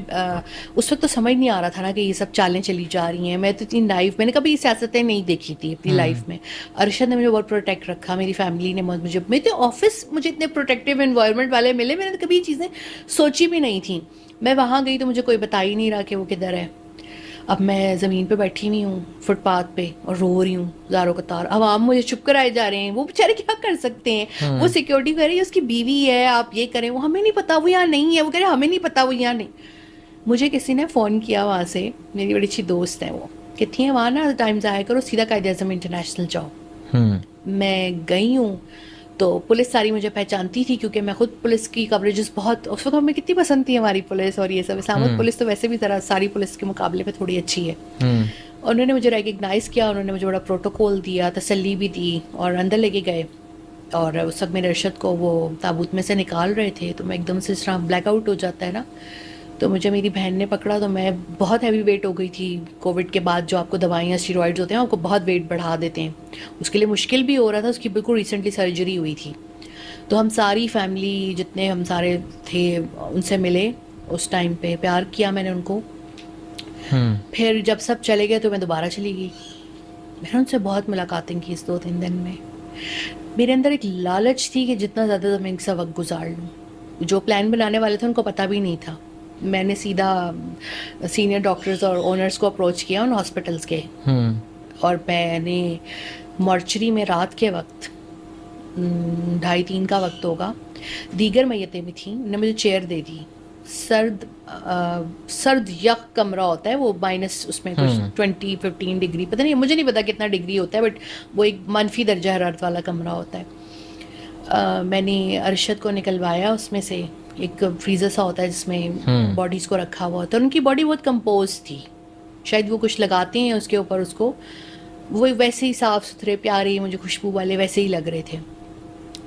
उस वक्त तो समझ नहीं आ रहा था ना कि ये सब चालें चली जा रही हैं। मैं तो इतनी नाइफ, मैंने कभी सियासतें नहीं देखी थी अपनी लाइफ में। अरशद ने मुझे बहुत प्रोटेक्ट रखा, मेरी फैमिली ने मुझे, मेरे ऑफिस मुझे इतने प्रोटेक्टिव एनवायरनमेंट वाले मिले, मैंने तो कभी ये चीज़ें सोची भी नहीं थी। मैं वहाँ गई तो मुझे कोई बता ही नहीं रहा कि वो किधर है। अब मैं ज़मीन पे बैठी हुई हूँ फुटपाथ पे और रो रही हूँ ज़ारो कतार। अवाम मुझे चुप कराए जा रहे हैं, वो बेचारे क्या कर सकते हैं। वो सिक्योरिटी कह रही है उसकी बीवी है, आप ये करें, वो हमें नहीं पता वो यहाँ नहीं है, वो कह रहे हमें नहीं पता वो यहाँ नहीं। मुझे किसी ने फ़ोन किया वहाँ से, मेरी बड़ी अच्छी दोस्त है वो, कहती हैं वहाँ ना टाइम ज़ाया करो, सीधा कायद-ए-आज़म इंटरनेशनल जाओ। मैं गई हूँ तो पुलिस सारी मुझे पहचानती थी, क्योंकि मैं खुद पुलिस की कवरेजेस बहुत, उस वक्त हमें कितनी पसंद थी हमारी पुलिस और ये सब। इस्लामाबाद पुलिस तो वैसे भी ज़रा सारी पुलिस के मुकाबले पे थोड़ी अच्छी है। उन्होंने मुझे रिकग्नाइज़ किया, उन्होंने मुझे बड़ा प्रोटोकॉल दिया, तसल्ली भी दी और अंदर लेके गए। और उस वक्त मेरे अरशद को वो ताबूत में से निकाल रहे थे, तो मैं एकदम से इस तरह ब्लैकआउट हो जाता है ना, तो मुझे मेरी बहन ने पकड़ा। तो मैं बहुत हैवी वेट हो गई थी कोविड के बाद, जो आपको दवाइयाँ स्टीरॉइड्स होते हैं आपको बहुत वेट बढ़ा देते हैं, उसके लिए मुश्किल भी हो रहा था। उसकी बिल्कुल रिसेंटली सर्जरी हुई थी। तो हम सारी फैमिली जितने हम सारे थे उनसे मिले उस टाइम पे, प्यार किया मैंने उनको। फिर जब सब चले गए तो मैं दोबारा चली गई। मैंने उनसे बहुत मुलाकातें की इस 2-3 दिन में। मेरे अंदर एक लालच थी कि जितना ज़्यादा मैं इनसे वक्त गुजार लूँ। जो प्लान बनाने वाले थे उनको पता भी नहीं था। मैंने सीधा सीनियर डॉक्टर्स और ओनर्स को अप्रोच किया उन हॉस्पिटल्स के, और मैंने मॉर्चरी में रात के वक्त 2:30-3 का वक्त होगा, दीगर मैयतें भी थीं, उन्होंने मुझे चेयर दे दी। सर्द यक कमरा होता है वो, माइनस उसमें कुछ 20-15 डिग्री, पता नहीं, मुझे नहीं पता कितना डिग्री होता है, बट वो एक मनफी दर्जा हरारत वाला कमरा होता है। मैंने अरशद को निकलवाया उसमें से, एक फ्रीज़र सा होता है जिसमें बॉडीज़ को रखा हुआ होता है। उनकी बॉडी बहुत कंपोज थी, शायद वो कुछ लगाते हैं उसके ऊपर, उसको वो वैसे ही साफ़ सुथरे प्यारे मुझे खुशबू वाले वैसे ही लग रहे थे।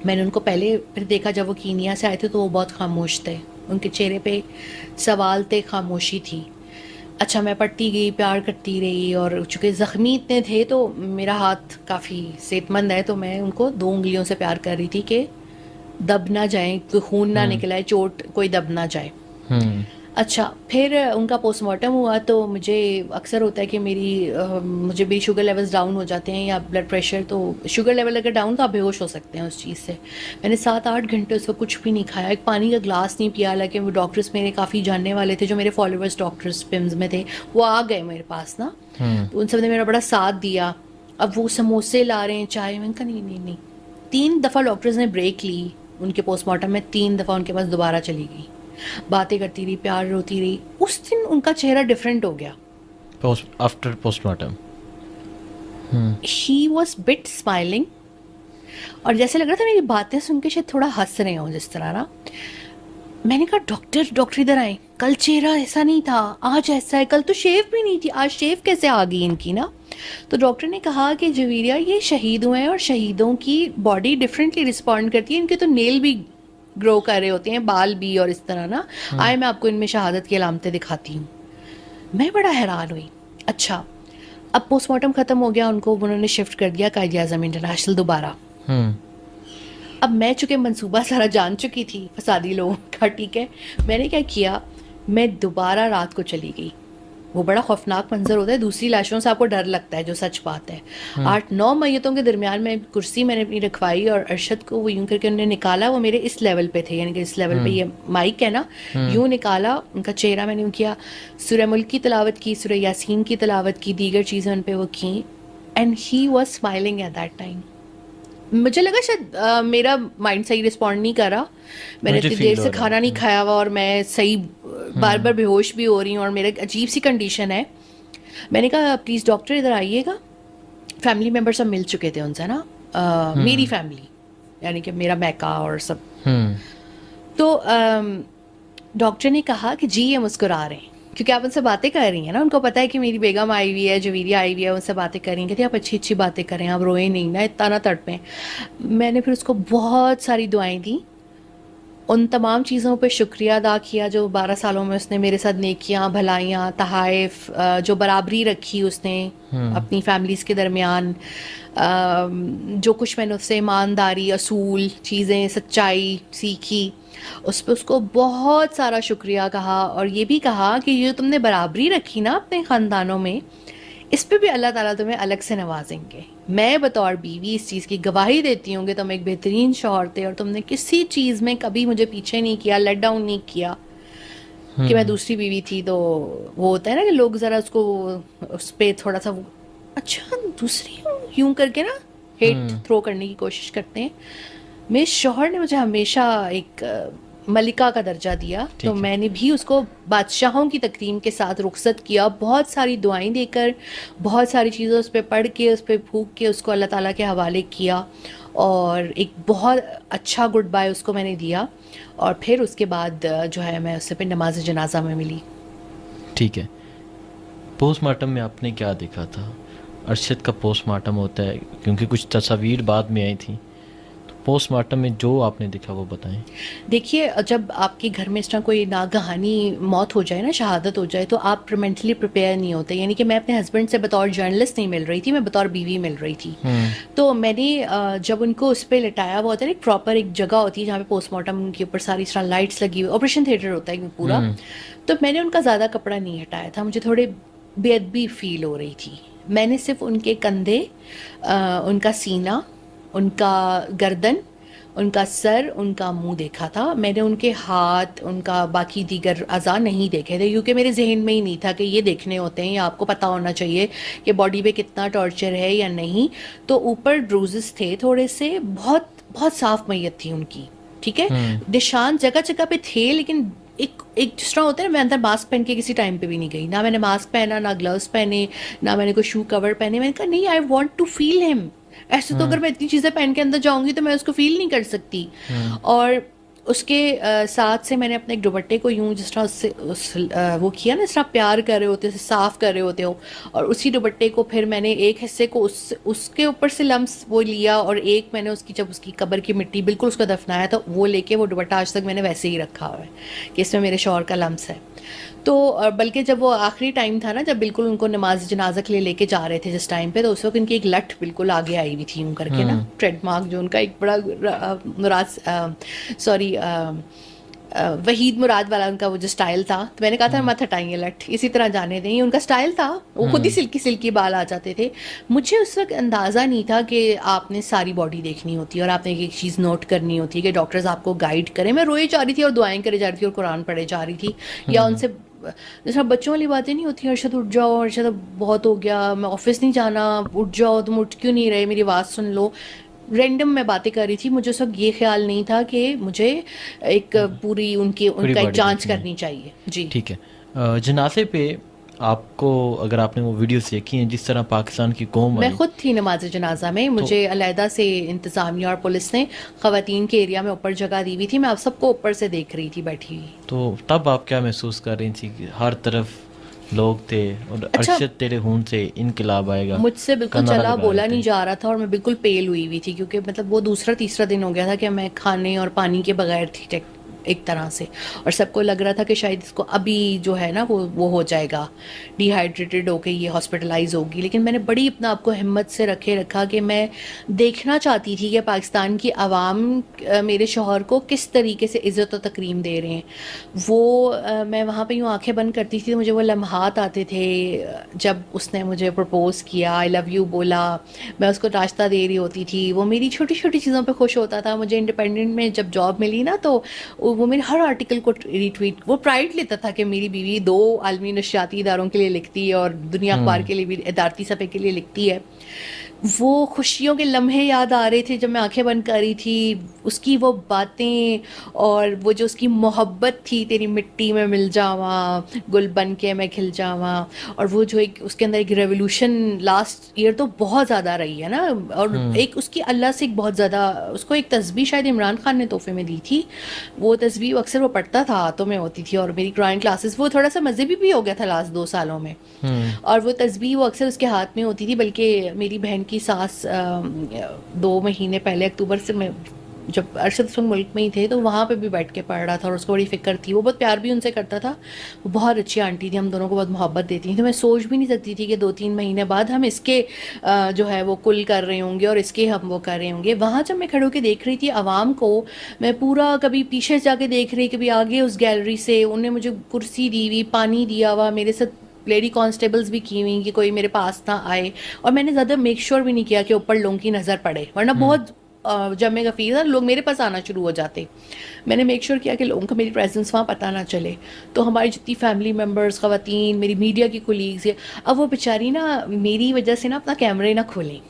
मैंने उनको पहले फिर देखा जब वो कीनिया से आए थे तो वो बहुत खामोश थे, उनके चेहरे पे सवाल थे, खामोशी थी। अच्छा, मैं पढ़ती गई, प्यार करती रही, और चूँकि ज़ख्मी इतने थे तो मेरा हाथ काफ़ी सेहतमंद है, तो मैं उनको 2 उँगलियों से प्यार कर रही थी कि दब ना जाएँ, कोई खून ना निकल आए, चोट कोई दब ना जाए। हम्म। अच्छा, फिर उनका पोस्टमार्टम हुआ तो मुझे अक्सर होता है कि मुझे मेरी शुगर लेवल्स डाउन हो जाते हैं या ब्लड प्रेशर, तो शुगर लेवल अगर डाउन तो आप बेहोश हो सकते हैं उस चीज़ से। मैंने 7-8 घंटे उसको कुछ भी नहीं खाया, एक पानी का ग्लास नहीं पिया, हालांकि वो डॉक्टर्स मेरे काफ़ी जानने वाले थे, जो मेरे फॉलोअर्स डॉक्टर्स पिम्स में थे, वो आ गए मेरे पास ना, तो उन सब ने मेरा बड़ा साथ दिया। अब वो समोसे ला रहे हैं, चाय, मैंने कहा नहीं नहीं नहीं। 3 दफ़ा डॉक्टर्स ने ब्रेक ली उनके पोस्टमार्टम में, 3 दफ़ा उनके पास दोबारा चली गई, बातें करती रही, प्यार होती रही। उस दिन उनका चेहरा डिफरेंट हो गया। After postmortem he was bit smiling, और जैसे लग रहा था मेरी बातें सुन के शायद थोड़ा हंस रहे हो जिस तरह ना। मैंने कहा डॉक्टर इधर आए, कल चेहरा ऐसा नहीं था, आज ऐसा है, कल तो शेव भी नहीं थी, आज शेव कैसे आ गई इनकी ना। तो डॉक्टर ने कहा कि जवीरिया, ये शहीद हुए हैं और शहीदों की बॉडी डिफरेंटली रिस्पॉन्ड करती है, इनके तो नेल भी ग्रो कर रहे होते हैं, बाल भी, और इस तरह ना। आए मैं आपको इनमें शहादत की अलामतें दिखाती हूँ। मैं बड़ा हैरान हुई। अच्छा, अब पोस्टमार्टम ख़त्म हो गया, उन्होंने शिफ्ट कर दिया कायद-ए-आज़म इंटरनेशनल दोबारा। अब मैं चूँकि मंसूबा सारा जान चुकी थी फसादी लोगों का, ठीक है, मैंने क्या किया, मैं दोबारा रात को चली गई। वो बड़ा खौफनाक मंजर होता है, दूसरी लाशों से आपको डर लगता है, जो सच बात है। 8-9 मैयतों के दरमियान में कुर्सी मैंने अपनी रखवाई, और अरशद को वो यूं करके उन्होंने निकाला, वो मेरे इस लेवल पे थे, यानी कि इस लेवल पे ये माइक है ना, यूं निकाला उनका चेहरा, मैंने यूं किया, सूरह मुल्क की तिलावत की, सूरह यासीन की तिलावत की, दीगर चीज़ें उन पे वो की, and he was smiling at that time. मुझे लगा शायद मेरा माइंड सही रिस्पॉन्ड नहीं कर रहा, मैंने इतनी देर से खाना नहीं खाया हुआ, और मैं सही बार बार बेहोश भी हो रही हूँ, और मेरा अजीब सी कंडीशन है। मैंने कहा प्लीज़ डॉक्टर इधर आइएगा। फैमिली मेम्बर सब मिल चुके थे उनसे ना, मेरी फैमिली, यानी कि मेरा मैका और सब। तो डॉक्टर ने कहा कि जी ये मुस्कुरा रहे हैं, क्योंकि आप उनसे बातें कर रही हैं ना, उनको पता है कि मेरी बेगम आई हुई है, जवीरिया आई हुई है, उनसे बातें कर रही हैं, कहती आप अच्छी अच्छी बातें करें, आप रोए नहीं ना, इतना ना तड़पें। मैंने फिर उसको बहुत सारी दुआएं दी, उन तमाम चीज़ों पे शुक्रिया अदा किया जो 12 सालों में उसने मेरे साथ नेकियां, भलाइयाँ, तहाइफ, जो बराबरी रखी उसने अपनी फैमिलीज़ के दरमियान, जो कुछ मैंने उससे ईमानदारी, असूल, चीज़ें, सच्चाई सीखी, उस पर उसको बहुत सारा शुक्रिया कहा, और ये भी कहा कि ये तुमने बराबरी रखी ना अपने ख़ानदानों में, इस पे भी अल्लाह ताला तुम्हें अलग से नवाजेंगे। मैं बतौर बीवी इस चीज़ की गवाही देती हूँ कि तुम एक बेहतरीन शौहर थे, और तुमने किसी चीज़ में कभी मुझे पीछे नहीं किया, लेट डाउन नहीं किया। कि मैं दूसरी बीवी थी तो वो होता है ना कि लोग ज़रा उसको उस पर थोड़ा सा वो, अच्छा दूसरी यूं करके ना हेट थ्रो करने की कोशिश करते हैं। मेरे शौहर ने मुझे हमेशा एक मलिका का दर्जा दिया, तो मैंने भी उसको बादशाहों की तकरीम के साथ रुखसत किया, बहुत सारी दुआएं देकर, बहुत सारी चीज़ें उस पर पढ़ के, उस पर फूंक के उसको अल्लाह ताला के हवाले किया, और एक बहुत अच्छा गुड बाय उसको मैंने दिया। और फिर उसके बाद जो है मैं उससे फिर नमाज जनाजा में मिली। ठीक है, पोस्टमार्टम में आपने क्या देखा था? अरशद का पोस्टमार्टम होता है, क्योंकि कुछ तस्वीर बाद में आई थी, पोस्टमार्टम में जो आपने देखा वो बताएं। देखिए, जब आपके घर में इस तरह कोई नागहानी मौत हो जाए ना, शहादत हो जाए, तो आप मेंटली प्रिपेयर नहीं होते। यानी कि मैं अपने हस्बैंड से बतौर जर्नलिस्ट नहीं मिल रही थी, मैं बतौर बीवी मिल रही थी। तो मैंने जब उनको उस पर लिटाया हुआ होता है, एक प्रॉपर एक जगह होती है जहाँ पे पोस्टमार्टम के ऊपर सारी तरह लाइट्स लगी हुई, ऑपरेशन थिएटर होता है पूरा, तो मैंने उनका ज़्यादा कपड़ा नहीं हटाया था, मुझे थोड़े बेअदबी फील हो रही थी। मैंने सिर्फ उनके कंधे, उनका सीना, उनका गर्दन, उनका सर, उनका मुंह देखा था। मैंने उनके हाथ, उनका बाकी दीगर अज़ा नहीं देखे थे, क्योंकि मेरे जहन में ही नहीं था कि ये देखने होते हैं, या आपको पता होना चाहिए कि बॉडी पे कितना टॉर्चर है या नहीं। तो ऊपर ब्रूजेस थे थोड़े से, बहुत बहुत साफ मैयत थी उनकी, ठीक है। निशान जगह जगह पे थे, लेकिन एक जिस तरह होता है, मैं अंदर मास्क पहन के किसी टाइम पे भी नहीं गई, ना मैंने मास्क पहना, ना ग्लव्स पहने, ना मैंने कोई शू कवर पहने। मैंने कहा नहीं, I want to feel him. ऐसे तो अगर मैं इतनी चीज़ें पहन के अंदर जाऊंगी तो मैं उसको फील नहीं कर सकती। और उसके साथ से मैंने अपने एक दुपट्टे को यूं जिस तरह वो किया ना, जिस तरह प्यार कर रहे होते, साफ कर रहे होते हो, और उसी दुपट्टे को फिर मैंने एक हिस्से को उसके ऊपर से लम्स वो लिया, और एक मैंने उसकी, जब उसकी कब्र की मिट्टी बिल्कुल उसको दफनाया था, वो लेके वो दुपट्टा आज तक मैंने वैसे ही रखा हुआ है कि इसमें मेरे शौहर का लम्स है। तो बल्कि जब वो आखिरी टाइम था ना, जब बिल्कुल उनको नमाज जनाजा के लिए लेके जा रहे थे जिस टाइम पे, तो उस वक्त इनकी एक लठ बिल्कुल आगे आई हुई थी यूँ करके ना, ट्रेडमार्क जो उनका एक बड़ा वहीद मुराद वाला उनका वो जो स्टाइल था, तो मैंने कहा था मत हटाइए लठ, इसी तरह जाने दें, ये उनका स्टाइल था, वो खुद ही सिल्की सिल्की बाल आ जाते थे। मुझे उस वक्त अंदाज़ा नहीं था कि आपने सारी बॉडी देखनी होती है और आपने एक चीज़ नोट करनी होती है कि डॉक्टर्स आपको गाइड करें। मैं रोए जा रही थी और दुआएं करे जा रही थी और कुरान पढ़े जा रही थी, या उनसे जैसा बच्चों वाली बातें नहीं होती, अरशद उठ जाओ, अरशद बहुत हो गया, मैं ऑफिस नहीं जाना, उठ जाओ, तुम उठ क्यों नहीं रहे, मेरी आवाज़ सुन लो। रैंडम मैं बातें कर रही थी, मुझे उस वक्त ये ख्याल नहीं था कि मुझे एक पूरी उनका एक जांच करनी चाहिए। जी ठीक है। जनाजे पे आपको, अगर आपने वो वीडियोस देखी हैं जिस तरह पाकिस्तान की कौम मैं आई, खुद थी नमाज जनाजा में, मुझे अलहदा से इंतज़ामिया और पुलिस ने ख़वातीन के एरिया में ऊपर जगह दी हुई थी, मैं आप सबको ऊपर से देख रही थी बैठी हुई। तो तब आप क्या महसूस कर रही थी कि हर तरफ लोग थे और अच्छा, अरशद तेरे खून से इनकलाब आएगा, मुझसे बिल्कुल का नारा चला लगा बोला रहे नहीं थे। जा रहा था और मैं बिल्कुल पेल हुई हुई थी, क्योंकि मतलब वो दूसरा तीसरा दिन हो गया था कि मैं खाने और पानी के बगैर थी एक तरह से, और सबको लग रहा था कि शायद इसको अभी जो है ना वो हो जाएगा, डिहाइड्रेटेड होके ये हॉस्पिटलाइज होगी। लेकिन मैंने बड़ी अपना आपको हिम्मत से रखा कि मैं देखना चाहती थी कि पाकिस्तान की आवाम मेरे शौहर को किस तरीके से इज़्ज़त और तकरीम दे रहे हैं। वो मैं वहाँ पे यूँ आंखें बंद करती थी तो मुझे वो लम्हात आते थे जब उसने मुझे प्रपोज़ किया, आई लव यू बोला, मैं उसको नाश्ता दे रही होती थी, वो मेरी छोटी छोटी चीज़ों पे खुश होता था। मुझे इंडिपेंडेंट में जब जॉब मिली ना, तो वो मेरे हर आर्टिकल को रिट्वीट, वो प्राइड लेता था कि मेरी बीवी 2 आलमी नशियाती इदारों के लिए लिखती है और दुनिया अखबार के लिए भी, इदारती सफ़े के लिए लिखती है। वो खुशियों के लम्हे याद आ रहे थे जब मैं आंखें बंद कर रही थी, उसकी वो बातें और वो जो उसकी मोहब्बत थी, तेरी मिट्टी में मिल जावा, गुल बन के मैं खिल जावा, और वो जो एक उसके अंदर एक रेवोल्यूशन लास्ट ईयर तो बहुत ज़्यादा रही है ना, और एक उसकी अल्लाह से एक बहुत ज़्यादा, उसको एक तस्बीह शायद इमरान खान ने तोहफे में दी थी, वो तस्बीह अक्सर वो पढ़ता था, हाथों में होती थी, और मेरी कुरान क्लासेस, वो थोड़ा सा मज़हबी भी हो गया था लास्ट 2 सालों में, और वो तस्बीह वो अक्सर उसके हाथ में होती थी। बल्कि मेरी बहन की सास 2 महीने पहले अक्टूबर से, मैं जब अरशद उस वक्त मुल्क में ही थे, तो वहाँ पे भी बैठ के पढ़ रहा था और उसको बड़ी फ़िक्र थी, वो बहुत प्यार भी उनसे करता था, वो बहुत अच्छी आंटी थी, हम दोनों को बहुत मोहब्बत देती थी। तो मैं सोच भी नहीं सकती थी कि 2-3 महीने बाद हम इसके जो है वो कुल कर रहे होंगे और इसके हम वो कर रहे होंगे। वहाँ जब मैं खड़े होकर देख रही थी आवाम को, मैं पूरा कभी पीछे जाके देख रही, कभी आगे उस गैलरी से, उन्होंने मुझे कुर्सी दी हुई, पानी दिया हुआ, मेरे साथ लेडी कांस्टेबल्स भी की हुई कि कोई मेरे पास ना आए, और मैंने ज़्यादा मेक श्योर भी नहीं किया कि ऊपर लोगों की नज़र पड़े, वरना बहुत जमे गफीर था, लोग मेरे पास आना शुरू हो जाते। मैंने मेक श्योर किया कि लोगों को मेरी प्रेजेंस वहाँ पता ना चले। तो हमारी जितनी फैमिली मेम्बर्स, ख़वातीन, मेरी मीडिया की कोलीग्स है, अब वो बेचारी ना मेरी वजह से ना अपना कैमरे ना खोलें।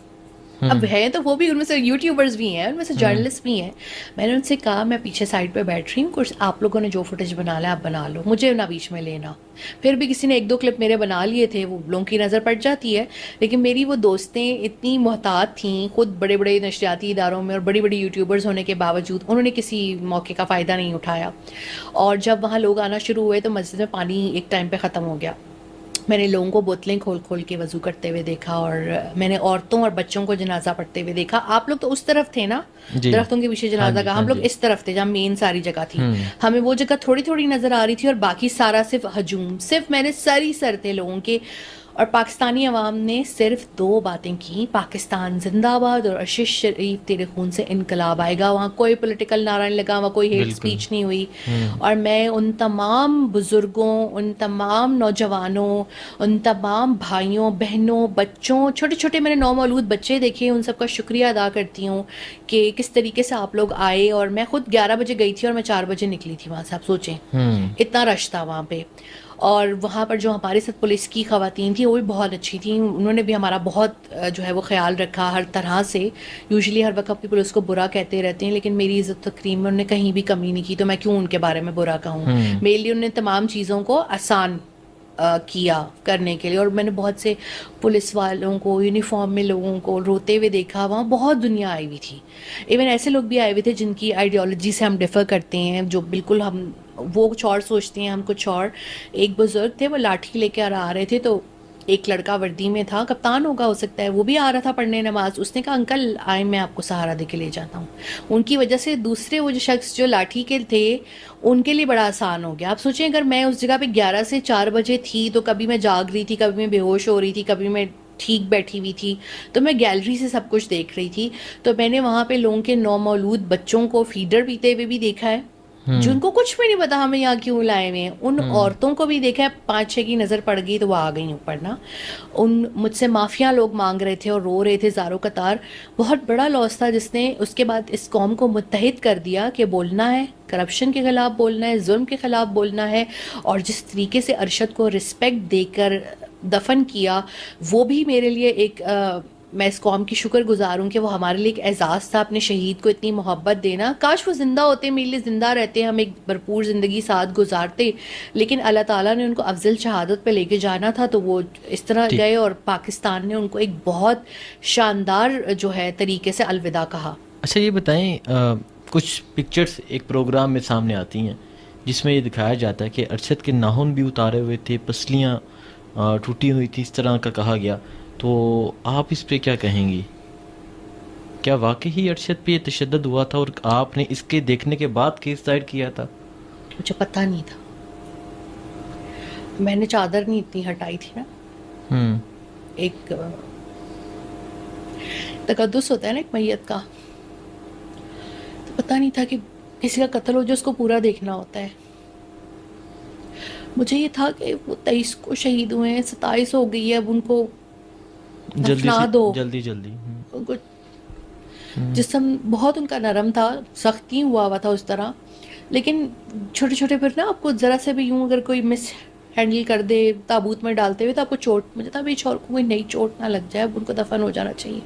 अब है तो वो भी, उनमें से यूट्यूबर्स भी हैं, उनमें से जर्नलिस्ट भी हैं। मैंने उनसे कहा मैं पीछे साइड पे बैठ रही हूँ, कुछ आप लोगों ने जो फुटेज बना लिया आप बना लो, मुझे ना बीच में लेना। फिर भी किसी ने 1-2 क्लिप मेरे बना लिए थे, वो लोगों की नज़र पड़ जाती है, लेकिन मेरी वो दोस्तें इतनी मोहतात थीं, खुद बड़े बड़े नशरियाती इदारों में और बड़ी बड़ी यूट्यूबर्स होने के बावजूद उन्होंने किसी मौके का फ़ायदा नहीं उठाया। और जब वहाँ लोग आना शुरू हुए तो मस्जिद में पानी एक टाइम पर ख़त्म हो गया। मैंने लोगों को बोतलें खोल खोल के वज़ू करते हुए देखा, और मैंने औरतों और बच्चों को जनाजा पढ़ते हुए देखा। आप लोग तो उस तरफ थे ना, दरख्तों के पीछे जनाजा का, हम लोग इस तरफ थे जहाँ मेन सारी जगह थी। हमें वो जगह थोड़ी थोड़ी नज़र आ रही थी और बाकी सारा सिर्फ हजूम, सिर्फ मैंने सर थे लोगों के। और पाकिस्तानी अवाम ने सिर्फ 2 बातें की, पाकिस्तान जिंदाबाद और अरशद शरीफ तेरे खून से इनकलाब आएगा। वहाँ कोई पॉलिटिकल नारा नहीं लगा, वहाँ कोई हेट स्पीच नहीं हुई। और मैं उन तमाम बुज़ुर्गों, उन तमाम नौजवानों, उन तमाम भाइयों बहनों, बच्चों, छोटे छोटे मैंने नौमौलूद बच्चे देखे, उन सबका शुक्रिया अदा करती हूँ कि किस तरीके से आप लोग आए। और मैं खुद 11 बजे गई थी और मैं 4 बजे निकली थी वहाँ से, आप सोचें इतना रश था वहाँ पे। और वहाँ पर जो हमारे साथ पुलिस की ख़वातीन थी वो भी बहुत अच्छी थी, उन्होंने भी हमारा बहुत जो है वो ख्याल रखा हर तरह से। यूजुअली हर वक्त अपनी पुलिस को बुरा कहते रहते हैं, लेकिन मेरी इज़्ज़त तकरीम में उन्होंने कहीं भी कमी नहीं की, तो मैं क्यों उनके बारे में बुरा कहूँ। मेरे लिए उन्होंने तमाम चीज़ों को आसान किया करने के लिए। और मैंने बहुत से पुलिस वालों को, यूनिफॉर्म में लोगों को रोते हुए देखा, वहाँ बहुत दुनिया आई हुई थी। इवन ऐसे लोग भी आए हुए थे जिनकी आइडियोलॉजी से हम डिफ़र करते हैं, जो बिल्कुल हम वो कुछ और सोचते हैं, हम कुछ और। एक बुज़ुर्ग थे, वो लाठी लेकर आ रहे थे, तो एक लड़का वर्दी में था, कप्तान होगा हो सकता है, वो भी आ रहा था पढ़ने नमाज। उसने कहा अंकल आए मैं आपको सहारा दे के ले जाता हूँ। उनकी वजह से दूसरे वो जो शख्स जो लाठी के थे उनके लिए बड़ा आसान हो गया। आप सोचें अगर मैं उस जगह पे 11 से 4 बजे थी तो कभी मैं जाग रही थी, कभी मैं बेहोश हो रही थी, कभी मैं ठीक बैठी हुई थी, तो मैं गैलरी से सब कुछ देख रही थी। तो मैंने वहाँ पे लोगों के नौमौलूद बच्चों को फीडर पीते हुए भी देखा है, जिनको कुछ भी नहीं पता हमें यहाँ क्यों लाए हुए हैं। उन औरतों को भी देखा है, 5-6 की नज़र पड़ गई तो वो आ गई ऊपर ना। उन मुझसे माफिया लोग मांग रहे थे और रो रहे थे ज़ारो कतार। बहुत बड़ा लॉस था जिसने उसके बाद इस कौम को मुत्तहिद कर दिया कि बोलना है, करप्शन के ख़िलाफ़ बोलना है, जुल्म के ख़िलाफ़ बोलना है। और जिस तरीके से अरशद को रिस्पेक्ट देकर दफन किया वो भी मेरे लिए एक मैं इस कौम की शुक्रगुजार हूँ कि वो हमारे लिए एक एहसास था अपने शहीद को इतनी मोहब्बत देना। काश वो ज़िंदा होते, मेरे लिए ज़िंदा रहते, हम एक भरपूर ज़िंदगी साथ गुजारते, लेकिन अल्लाह ताला ने उनको अफजल शहादत पे लेके जाना था तो वो इस तरह गए और पाकिस्तान ने उनको एक बहुत शानदार जो है तरीके से अलविदा कहा। अच्छा ये बताएं, कुछ पिक्चर्स एक प्रोग्राम में सामने आती हैं जिसमें ये दिखाया जाता है कि अरशद के नाखून भी उतारे हुए थे, पसलियाँ टूटी हुई थी, इस तरह का कहा गया। तो आप इस पे क्या कहेंगी? क्या वाकई ही अरशद पे ये तशद्दुद हुआ था और आपने इसके देखने के बाद केस दायर किया था? मुझे पता नहीं था, मैंने चादर नहीं इतनी हटाई थी ना। एक तकद्दुस होता है ना एक मैयत का, तो पता नहीं था कि किसी का कत्ल हो जो उसको पूरा देखना होता है। मुझे ये था कि वो 23 को शहीद हुए हैं, 27 हो गई है, अब उनको दफना दो जल्दी जल्दी। उनको जिस्म बहुत उनका नरम था, सख्त नहीं हुआ था उस तरह, लेकिन छोटे छोटे फिर ना आपको ज़रा से भी यूं अगर कोई मिस हैंडल कर दे ताबूत में डालते हुए तो आपको चोट, मुझे था भाई छोर को कोई नई चोट ना लग जाए, अब उनको दफन हो जाना चाहिए।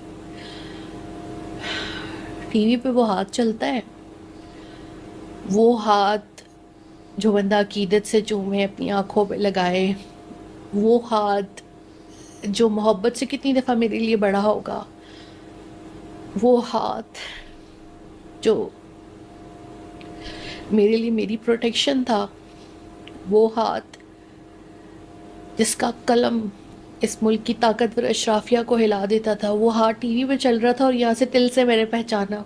टीवी पे वो हाथ चलता है, वो हाथ जो बंदा अकीदत से चूमे अपनी आंखों पे लगाए, वो हाथ जो मोहब्बत से कितनी दफ़ा मेरे लिए बड़ा होगा, वो हाथ जो मेरे लिए मेरी प्रोटेक्शन था, वो हाथ जिसका कलम इस मुल्क की ताकतवर अशराफिया को हिला देता था, वो हाथ टीवी पे चल रहा था और यहाँ से तिल से मैंने पहचाना।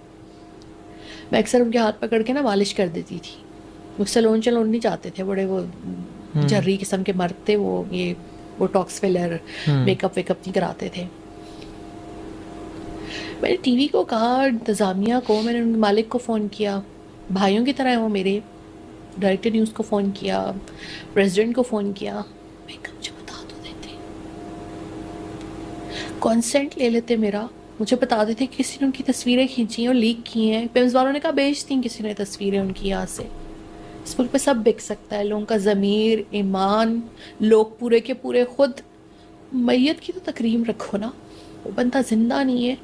मैं अक्सर उनके हाथ पकड़ के ना मालिश कर देती थी। वो सलोन चलोन नहीं चाहते थे, बड़े वो जर्री किस्म के मर्द थे, वो ये बोटॉक्स फिलर मेकअप वेकअप नहीं कराते थे। मैंने टीवी को कहा, इंतज़ामिया को, मैंने उनके मालिक को फ़ोन किया, भाइयों की तरह है वो मेरे, डायरेक्टर न्यूज़ को फ़ोन किया, प्रेसिडेंट को फ़ोन किया, मैं कहा मुझे बता दो देते, कॉन्सेंट ले लेते मेरा, मुझे बता देते किसी ने उनकी तस्वीरें खींची हैं और लीक की हैं। फिल्म वालों ने कहा बेच दी किसी ने तस्वीरें उनकी, यहाँ से इस मुल्क पे सब बिक सकता है, लोगों का ज़मीर, ईमान, लोग पूरे के पूरे खुद। मैयत की तो तकरीम रखो ना, वो बंदा जिंदा नहीं है,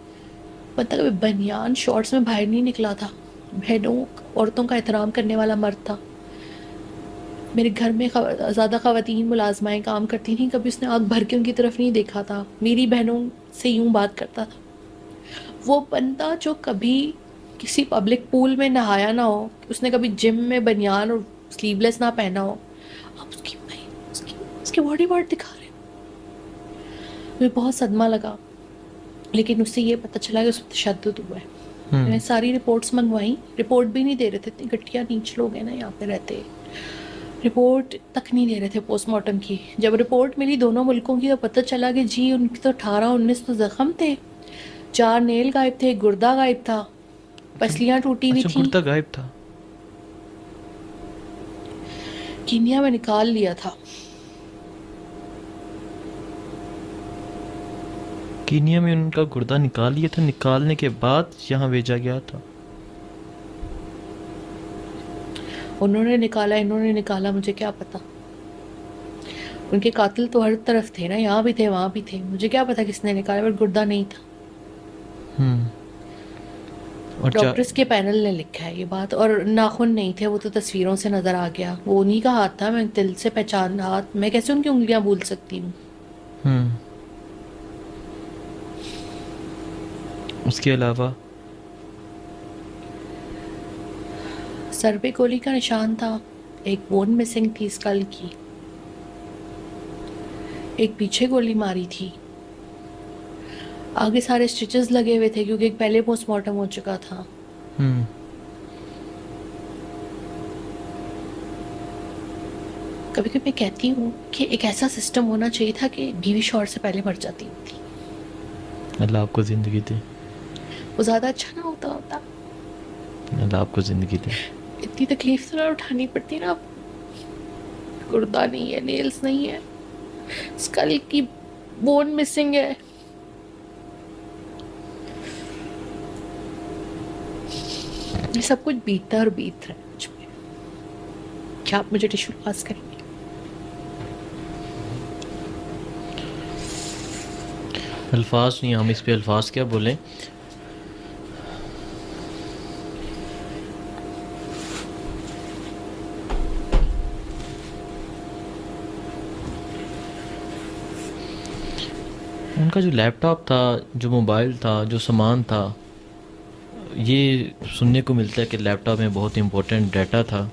बंदा कभी बनियान शॉर्ट्स में बाहर नहीं निकला था, बहनों औरतों का एहतराम करने वाला मर्द था। मेरे घर में ज़्यादा ख़वातीन मुलाजमाएँ काम करती थी, कभी उसने आँख भर के उनकी तरफ नहीं देखा था, मेरी बहनों से यूँ बात करता था। वो बंदा जो कभी किसी पब्लिक पूल में नहाया ना हो, उसने कभी जिम में बनियान और स्लीवलेस ना पहना हो, आप उसकी बॉडी पार्ट दिखा रहे हो। मुझे बहुत सदमा लगा, लेकिन उससे ये पता चला कि उसमें तशद्दुद हुआ है। मैंने सारी रिपोर्ट्स मंगवाई, रिपोर्ट भी नहीं दे रहे थे, इतनी घटिया नीच लोग हैं ना यहाँ पे रहते, रिपोर्ट तक नहीं दे रहे थे पोस्टमार्टम की। जब रिपोर्ट मिली दोनों मुल्कों की तो पता चला कि जी उनकी तो 18-19 तो जख्म थे, 4 नेल गायब थे, गुर्दा गायब था, पसलियाँ टूटी हुई थी। गुर्दा गायब था? कीनिया में निकाल लिया था। कीनिया में उनका गुर्दा निकाल लिया था, निकालने के बाद यहाँ भेजा गया था। उन्होंने निकाला, इन्होंने निकाला, मुझे क्या पता। उनके कातिल तो हर तरफ थे ना, यहाँ भी थे वहाँ भी थे, मुझे क्या पता किसने निकाला, बट गुर्दा नहीं था। और डॉक्टर्स के पैनल ने लिखा है ये बात। और नाखून नहीं थे, वो तो तस्वीरों से नजर आ गया, वो उन्हीं का हाथ था, मैं दिल से पहचान हाथ, मैं कैसे उनकी उंगलियां भूल सकती हूँ। उसके अलावा सर पे गोली का निशान था, एक बोन मिसिंग थी स्कल की, एक पीछे गोली मारी थी, आगे सारे स्टिचेस लगे हुए थे क्योंकि एक पहले पोस्टमार्टम हो चुका था। हम्म। कभी कभी मैं कहती हूँ कि एक ऐसा सिस्टम होना चाहिए था कि बीवी शौहर से पहले मर जाती थी, अल्लाह आपको ज़िंदगी दे, वो ज़्यादा अच्छा ना होता। अल्लाह आपको ज़िंदगी दे। इतनी तकलीफ तो ना उठानी पड़ती ना। गुर्दा नहीं है, नेल्स नहीं है, स्कल की बोन मिसिंग है। ये सब कुछ बीतता और बीत रहा है मुझ पे। क्या आप मुझे टिश्यू पास करेंगे? अल्फाज नहीं, हम इस पे अल्फाज क्या बोलें। उनका जो लैपटॉप था, जो मोबाइल था, जो सामान था, ये सुनने को मिलता है कि लैपटॉप में बहुत इंपॉर्टेंट डाटा था।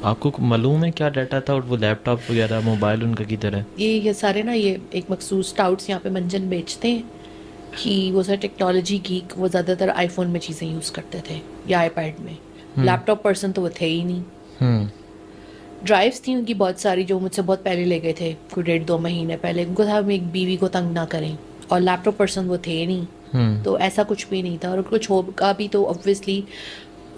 आपको मालूम है क्या डाटा था, और वो लैपटॉप वगैरह मोबाइल उनका किधर है? ये सारे ना, ये एक मखसूस टाउट्स यहाँ पे मंजन बेचते हैं कि वो सर टेक्नोलॉजी की, वो ज़्यादातर आईफोन में चीज़ें यूज़ करते थे या आईपैड में। लैपटॉप पर्सन तो वो थे ही नहीं। हम्म। ड्राइव्स थी उनकी बहुत सारी जो मुझसे बहुत पहले ले गए थे, कोई 1.5-2 महीने पहले। उनको था हम एक बीवी को तंग ना करें, और लैपटॉप पर्सन वो थे नहीं। तो ऐसा कुछ भी नहीं था, और कुछ होगा भी तो ऑब्वियसली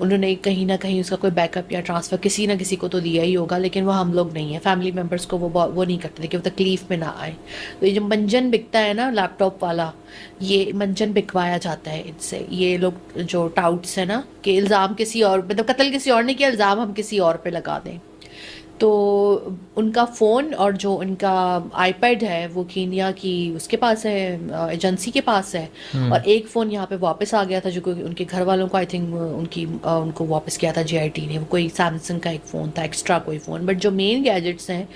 उन्होंने कहीं ना कहीं उसका कोई बैकअप या ट्रांसफ़र किसी ना किसी को तो दिया ही होगा, लेकिन वो हम लोग नहीं है, फैमिली मेम्बर्स को वो नहीं करते थे कि वो तकलीफ़ में ना आए। तो ये जो मंजन बिकता है ना लैपटॉप वाला, ये मंजन बिकवाया जाता है इनसे। ये लोग जो टाउट्स है ना कि इल्ज़ाम किसी और, मतलब कत्ल किसी और ने किया, इल्ज़ाम हम किसी और पे लगा दें। तो उनका फ़ोन और जो उनका आईपैड है वो कीनिया की उसके पास है, एजेंसी के पास है। और एक फ़ोन यहाँ पे वापस आ गया था जो कि उनके घर वालों को, आई थिंक उनको वापस किया था JIT ने। वो कोई सैमसंग का एक फ़ोन था, एक्स्ट्रा कोई फ़ोन। बट जो मेन गैजेट्स हैं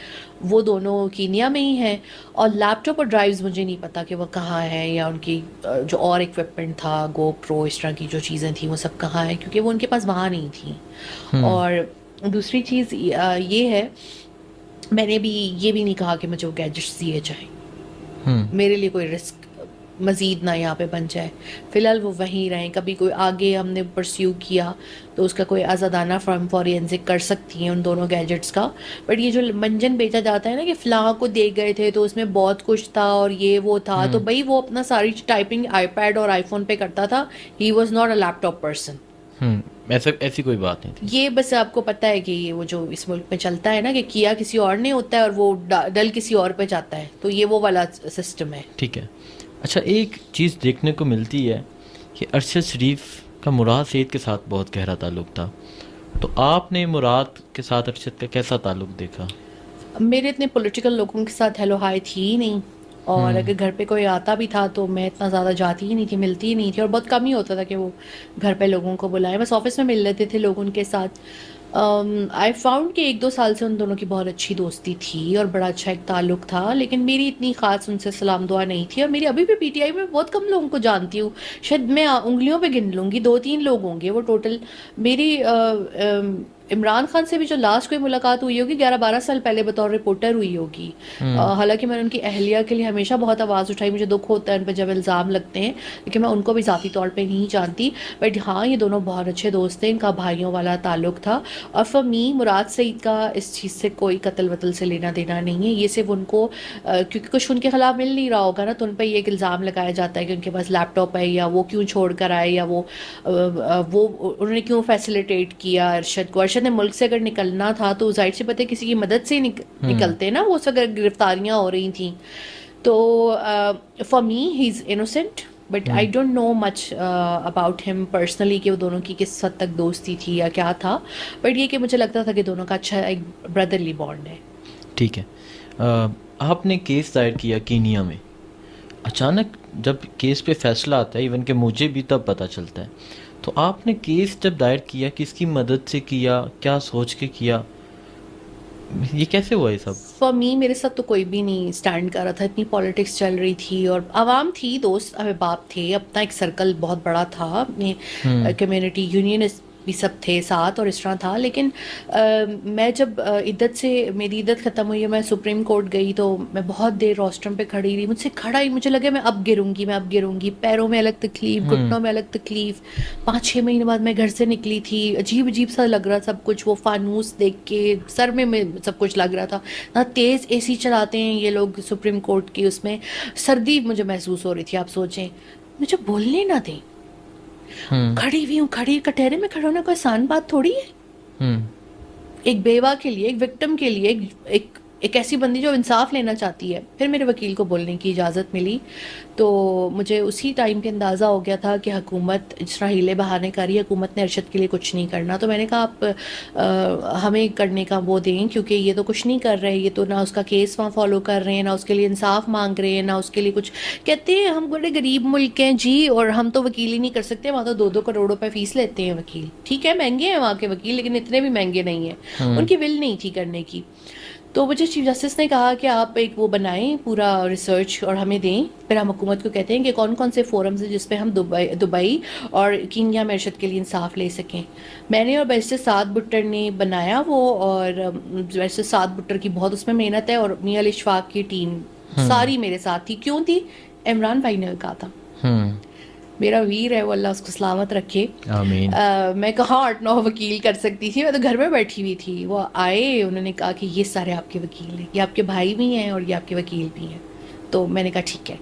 वो दोनों कीनिया में ही हैं। और लैपटॉप और ड्राइव्स मुझे नहीं पता कि वो कहाँ हैं, या उनकी जो और इक्विपमेंट था, GoPro, इस तरह की जो चीज़ें थी वो सब कहाँ हैं, क्योंकि वो उनके पास वहाँ नहीं थी। और दूसरी चीज़ ये है, मैंने भी ये भी नहीं कहा कि मुझे वो गैजेट्स दिए जाएं। मेरे लिए कोई रिस्क मज़ीद ना यहाँ पे बन जाए। फ़िलहाल वो वहीं रहें। कभी कोई आगे हमने परस्यू किया तो उसका कोई आज़ादाना फॉरेंसिक कर सकती हैं उन दोनों गैजेट्स का। बट ये जो मंजन बेचा जाता है ना कि फ़लाँ को दे गए थे तो उसमें बहुत कुछ था और ये वो था, तो भाई वो अपना सारी टाइपिंग आईपैड और आईफोन पे करता था। He was not a laptop person. ऐसी कोई बात नहीं थी। ये बस आपको पता है कि ये वो जो इस मुल्क में चलता है ना कि किया किसी और ने होता है और वो डल किसी और पे जाता है, तो ये वो वाला सिस्टम है। ठीक है। अच्छा, एक चीज़ देखने को मिलती है कि अरशद शरीफ का मुराद सईद के साथ बहुत गहरा ताल्लुक़ था, तो आपने मुराद के साथ अरशद का कैसा ताल्लुक़ देखा? मेरे इतने पॉलिटिकल लोगों के साथ हेलो हाय थी ही नहीं, और अगर घर पे कोई आता भी था तो मैं इतना ज़्यादा जाती ही नहीं थी, मिलती ही नहीं थी, और बहुत कम ही होता था कि वो घर पे लोगों को बुलाए। बस ऑफिस में मिल लेते थे लोग उनके साथ। आई फाउंड कि 1-2 साल से उन दोनों की बहुत अच्छी दोस्ती थी और बड़ा अच्छा एक ताल्लुक़ था, लेकिन मेरी इतनी ख़ास उनसे सलाम दुआ नहीं थी। और मेरी अभी भी PTI में बहुत कम लोगों को जानती हूँ, शायद मैं उंगलियों पे गिन लूँगी, 2-3 लोग होंगे वो टोटल। मेरी इमरान खान से भी जो लास्ट कोई मुलाकात हुई होगी 11-12 साल पहले बतौर रिपोर्टर हुई होगी। हालांकि मैंने उनकी अहलिया के लिए हमेशा बहुत आवाज़ उठाई, मुझे दुख होता है उन पर जब इल्ज़ाम लगते हैं, लेकिन मैं उनको भी ज़ाती तौर पे नहीं जानती। बट हाँ, ये दोनों बहुत अच्छे दोस्त थे, इनका भाइयों वाला ताल्लुक़ था। और फॉर मी मुराद सईद का इस चीज़ से कोई कत्ल वतल से लेना देना नहीं है। ये सिर्फ उनको क्योंकि कुछ उनके ख़िलाफ़ मिल नहीं रहा होगा ना, तो उन पर ये एक इल्ज़ाम लगाया जाता है कि उनके पास लैपटॉप है, या वो क्यों छोड़ कर आए, या वो उन्होंने क्यों फैसिलिटेट किया अरशद को। अरशद ने मुल्क से अगर निकलना था तो जाहिर सी पता है किसी की मदद से ही निकलते ना, वो अगर गिरफ्तारियां हो रही थी। तो for me he is innocent, but I don't know much about him personally कि वो दोनों की किस हद तक दोस्ती थी या क्या था। बट ये कि मुझे लगता था कि दोनों का अच्छा एक ब्रदरली बॉन्ड है। ठीक है। आपने केस दायर किया कीनिया में, अचानक जब केस पे फैसला आता है, इवन कि मुझे भी तब पता चलता है, तो आपने केस जब दायर किया किसकी मदद से किया, क्या सोच के किया, ये कैसे हुआ ये सब? फॉर मी मेरे साथ तो कोई भी नहीं स्टैंड कर रहा था, इतनी पॉलिटिक्स चल रही थी और आवाम थी, दोस्त अहबाब थे, अपना एक सर्कल बहुत बड़ा था, अपने कम्युनिटी यूनियन भी सब थे साथ और इस तरह था। लेकिन मैं जब इद्दत से मेरी इद्दत ख़त्म हुई है, मैं सुप्रीम कोर्ट गई तो मैं बहुत देर रोस्ट्रम पे खड़ी रही। मुझसे खड़ा ही मुझे लगा मैं अब गिरूंगी। पैरों में अलग तकलीफ, घुटनों में अलग तकलीफ। 5-6 महीने बाद मैं घर से निकली थी, अजीब अजीब सा लग रहा सब कुछ। वो फानूस देख के सर में सब कुछ लग रहा था। ना तेज़ एसी चलाते हैं ये लोग सुप्रीम कोर्ट की, उसमें सर्दी मुझे महसूस हो रही थी। आप सोचें, मुझे बोलने ना दें, खड़ी हुई हूँ, खड़ी कटहरे में खड़ा होना कोई आसान बात थोड़ी है। एक बेवा के लिए, एक विक्टिम के लिए, एक ऐसी बंदी जो इंसाफ लेना चाहती है। फिर मेरे वकील को बोलने की इजाज़त मिली, तो मुझे उसी टाइम पे अंदाज़ा हो गया था कि हुकूमत जिस तरह हीले बहाने कर रही है, हुकूमत ने अरशद के लिए कुछ नहीं करना। तो मैंने कहा आप हमें करने का वो दें, क्योंकि ये तो कुछ नहीं कर रहे, ये तो ना उसका केस वहाँ फॉलो कर रहे हैं, ना उसके लिए इंसाफ मांग रहे हैं, ना उसके लिए कुछ। कहते हैं हम बड़े गरीब मुल्क हैं जी, और हम तो वकील ही नहीं कर सकते, वहाँ तो 2-2 करोड़ रुपए फीस लेते हैं वकील। ठीक है, महंगे हैं वहाँ के वकील, लेकिन इतने भी महंगे नहीं हैं। उनकी विल नहीं थी करने की। तो मुझे चीफ जस्टिस ने कहा कि आप एक वो बनाएं पूरा रिसर्च और हमें दें, फिर हम हुकूमत को कहते हैं कि कौन कौन से फोरम्स हैं जिस पे हम दुबई और कीनिया में अरशद के लिए इंसाफ ले सकें। मैंने और बैरिस्टर साद बुट्टर ने बनाया वो, और बैरिस्टर साद बुट्टर की बहुत उसमें मेहनत है, और मियां अली इशफाक की टीम सारी मेरे साथ थी। क्यों थी? इमरान भाई ने कहा था, मेरा वीर है वो, अल्लाह उसको सलामत रखे, आमीन। मैं कहाँ 8-9 वकील कर सकती थी, मैं तो घर में बैठी हुई थी। वो आए, उन्होंने कहा कि ये सारे आपके वकील हैं, ये आपके भाई भी हैं और ये आपके वकील भी हैं। तो मैंने कहा ठीक है।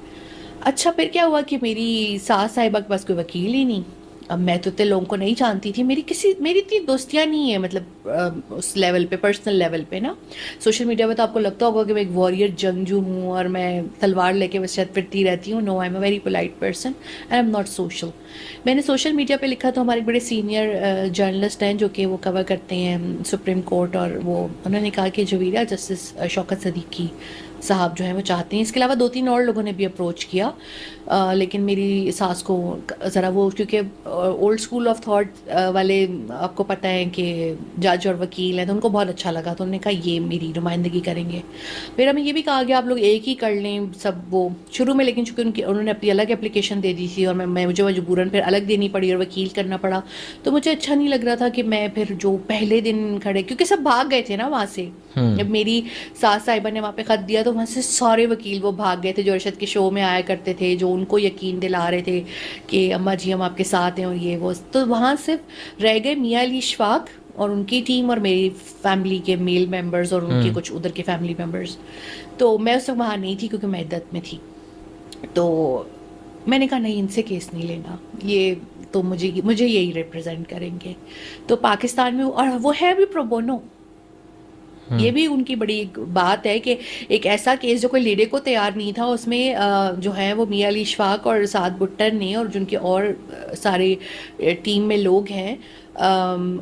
अच्छा, फिर क्या हुआ कि मेरी सास साहिबा के पास कोई वकील ही नहीं। अब मैं तो इतने लोगों को नहीं जानती थी, मेरी इतनी दोस्तियाँ नहीं है, मतलब उस लेवल पे, पर्सनल लेवल पे ना। सोशल मीडिया पे तो आपको लगता होगा कि मैं एक वॉरियर जंगजू हूँ और मैं तलवार लेके बस शायद फिरती रहती हूँ। No, I am a very polite person and I am not social. मैंने सोशल मीडिया पे लिखा तो हमारे बड़े सीनियर जर्नलिस्ट हैं जो कि वो कवर करते हैं सुप्रीम कोर्ट, और वो उन्होंने कहा कि जवीरा जस्टिस शौकत सदीकी साहब जो हैं वो चाहते हैं। इसके अलावा 2-3 और लोगों ने भी अप्रोच किया, लेकिन मेरी सास को ज़रा वो, क्योंकि ओल्ड स्कूल ऑफ थॉट वाले आपको पता है कि जज और वकील हैं, तो उनको बहुत अच्छा लगा, तो उन्होंने कहा ये मेरी नुमाइंदगी करेंगे। फिर हमें ये भी कहा गया आप लोग एक ही कर लें सब वो शुरू में, लेकिन चूँकि उन्होंने अपनी अलग एप्लीकेशन दे दी थी और मुझे मजबूरन फिर अलग देनी पड़ी और वकील करना पड़ा। तो मुझे अच्छा नहीं लग रहा था कि मैं फिर जो पहले दिन खड़े, क्योंकि सब भाग गए थे ना वहाँ से। जब मेरी सास साहिबा ने वहाँ पे ख़त दिया तो वहाँ से सारे वकील वो भाग गए थे जो अरशद के शो में आया करते थे, जो उनको यकीन दिला रहे थे कि अम्मा जी हम आपके साथ हैं और ये वो। तो वहाँ सिर्फ रह गए मियां अली इशफाक और उनकी टीम और मेरी फैमिली के मेल मेंबर्स और उनके कुछ उधर के फैमिली मेंबर्स। तो मैं उस वक्त वहाँ नहीं थी क्योंकि मैं इद्दत में थी। तो मैंने कहा नहीं, इनसे केस नहीं लेना, ये तो मुझे यही रिप्रेजेंट करेंगे। तो पाकिस्तान में, और वो है भी प्रो बोनो, ये भी उनकी बड़ी बात है कि एक ऐसा केस जो कोई लेने को तैयार नहीं था, उसमें जो है वो मियां अली इशफाक और साद बुट्टर ने और जिनके और सारे टीम में लोग हैं,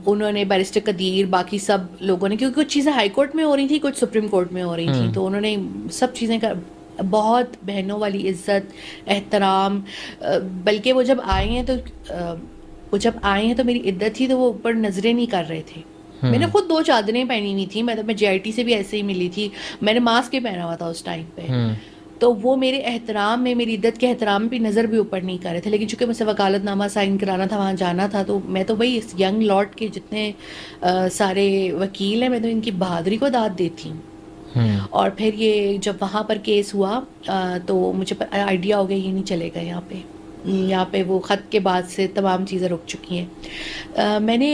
उन्होंने बैरिस्टर कदीर, बाकी सब लोगों ने, क्योंकि कुछ चीज़ें हाई कोर्ट में हो रही थी, कुछ सुप्रीम कोर्ट में हो रही थी, तो उन्होंने सब चीज़ें का बहुत बहनों वाली इज्जत एहतराम। बल्कि वो जब आए हैं तो मेरी इद्दत थी, तो वो ऊपर नजरें नहीं कर रहे थे। मैंने खुद 2 चादरें पहनी हुई थी, मैं JIT से भी ऐसे ही मिली थी, मैंने मास्क ही पहना हुआ था उस टाइम पे। तो वो मेरे एहतराम में, मेरी इद्दत के एहतराम में भी नज़र भी ऊपर नहीं कर रहे थे। लेकिन चूंकि मुझे वकालतनामा साइन कराना था, वहाँ जाना था, तो मैं तो भाई इस यंग लॉट के जितने सारे वकील हैं, मैं तो इनकी बहादुरी को दाद देती हूँ। और फिर ये जब वहाँ पर केस हुआ तो मुझे आइडिया हो गया ये नहीं चलेगा, यहाँ पे वो ख़त के बाद से तमाम चीज़ें रुक चुकी हैं। मैंने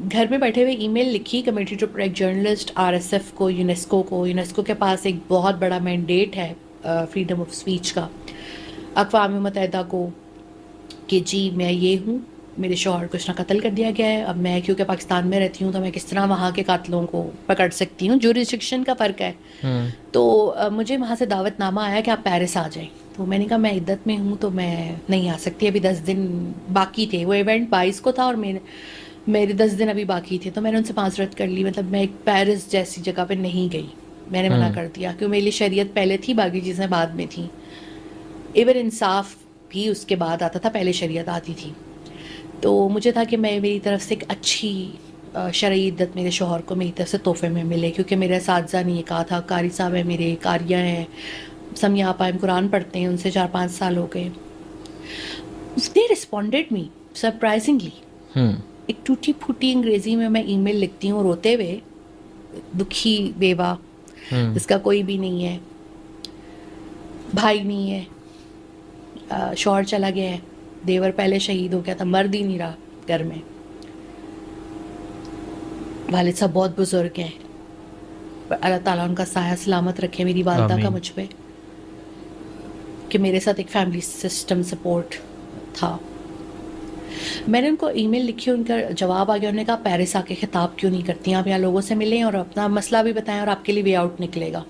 घर में बैठे हुए ईमेल लिखी committee to protect journalist, RSF को, यूनेस्को के पास एक बहुत बड़ा मैंडेट है फ्रीडम ऑफ स्पीच का, अक़वाम मुत्तहिदा को, कि जी मैं ये हूँ, मेरे शौहर को इसने कत्ल कर दिया गया है। अब मैं क्योंकि पाकिस्तान में रहती हूँ तो मैं किस तरह वहाँ के कातलों को पकड़ सकती हूँ, जुरिस्डिक्शन का फ़र्क है। तो मुझे वहाँ से दावतनामा आया कि आप पेरिस आ जाएं। तो मैंने कहा मैं इद्दत में हूँ तो मैं नहीं आ सकती, अभी 10 दिन बाकी थे, वो इवेंट 22 को था और मेरे 10 दिन अभी बाकी थे। तो मैंने उनसे माज़रत कर ली, मतलब मैं एक पेरिस जैसी जगह पे नहीं गई, मैंने मना कर दिया, क्योंकि मेरे लिए शरीयत पहले थी, बाकी चीज़ें बाद में थी। इवन इंसाफ भी उसके बाद आता था, पहले शरीयत आती थी। तो मुझे था कि मैं, मेरी तरफ से एक अच्छी शरई इद्दत मेरे शौहर को मेरी तरफ से तोहफे में मिले, क्योंकि मेरे साथजा ने ये कहा था, कारी साहब है मेरे, कारिया हैं, समिया आपा कुरान पढ़ते हैं, उनसे 4-5 साल हो गए। दे रिस्पॉन्डेड मी सरप्राइजिंगली। एक टूटी फूटी अंग्रेज़ी में मैं ईमेल लिखती हूँ रोते हुए, दुखी बेवा जिसका कोई भी नहीं है, भाई नहीं है, शौहर चला गया है, देवर पहले शहीद हो गया था, मर्द ही नहीं रहा घर में, वालिद साहब बहुत बुजुर्ग हैं, पर अल्लाह ताला उनका साया सलामत रखे मेरी वालदा का आमीन। मुझ पे, कि मेरे साथ एक फैमिली सिस्टम सपोर्ट था। मैंने उनको ईमेल लिखी, उनका जवाब आ गया, उन्होंने कहा पेरिस आके खिताब क्यों नहीं करती, आप यहाँ लोगों से मिलें और अपना मसला भी बताएं और आपके लिए वे आउट निकलेगा।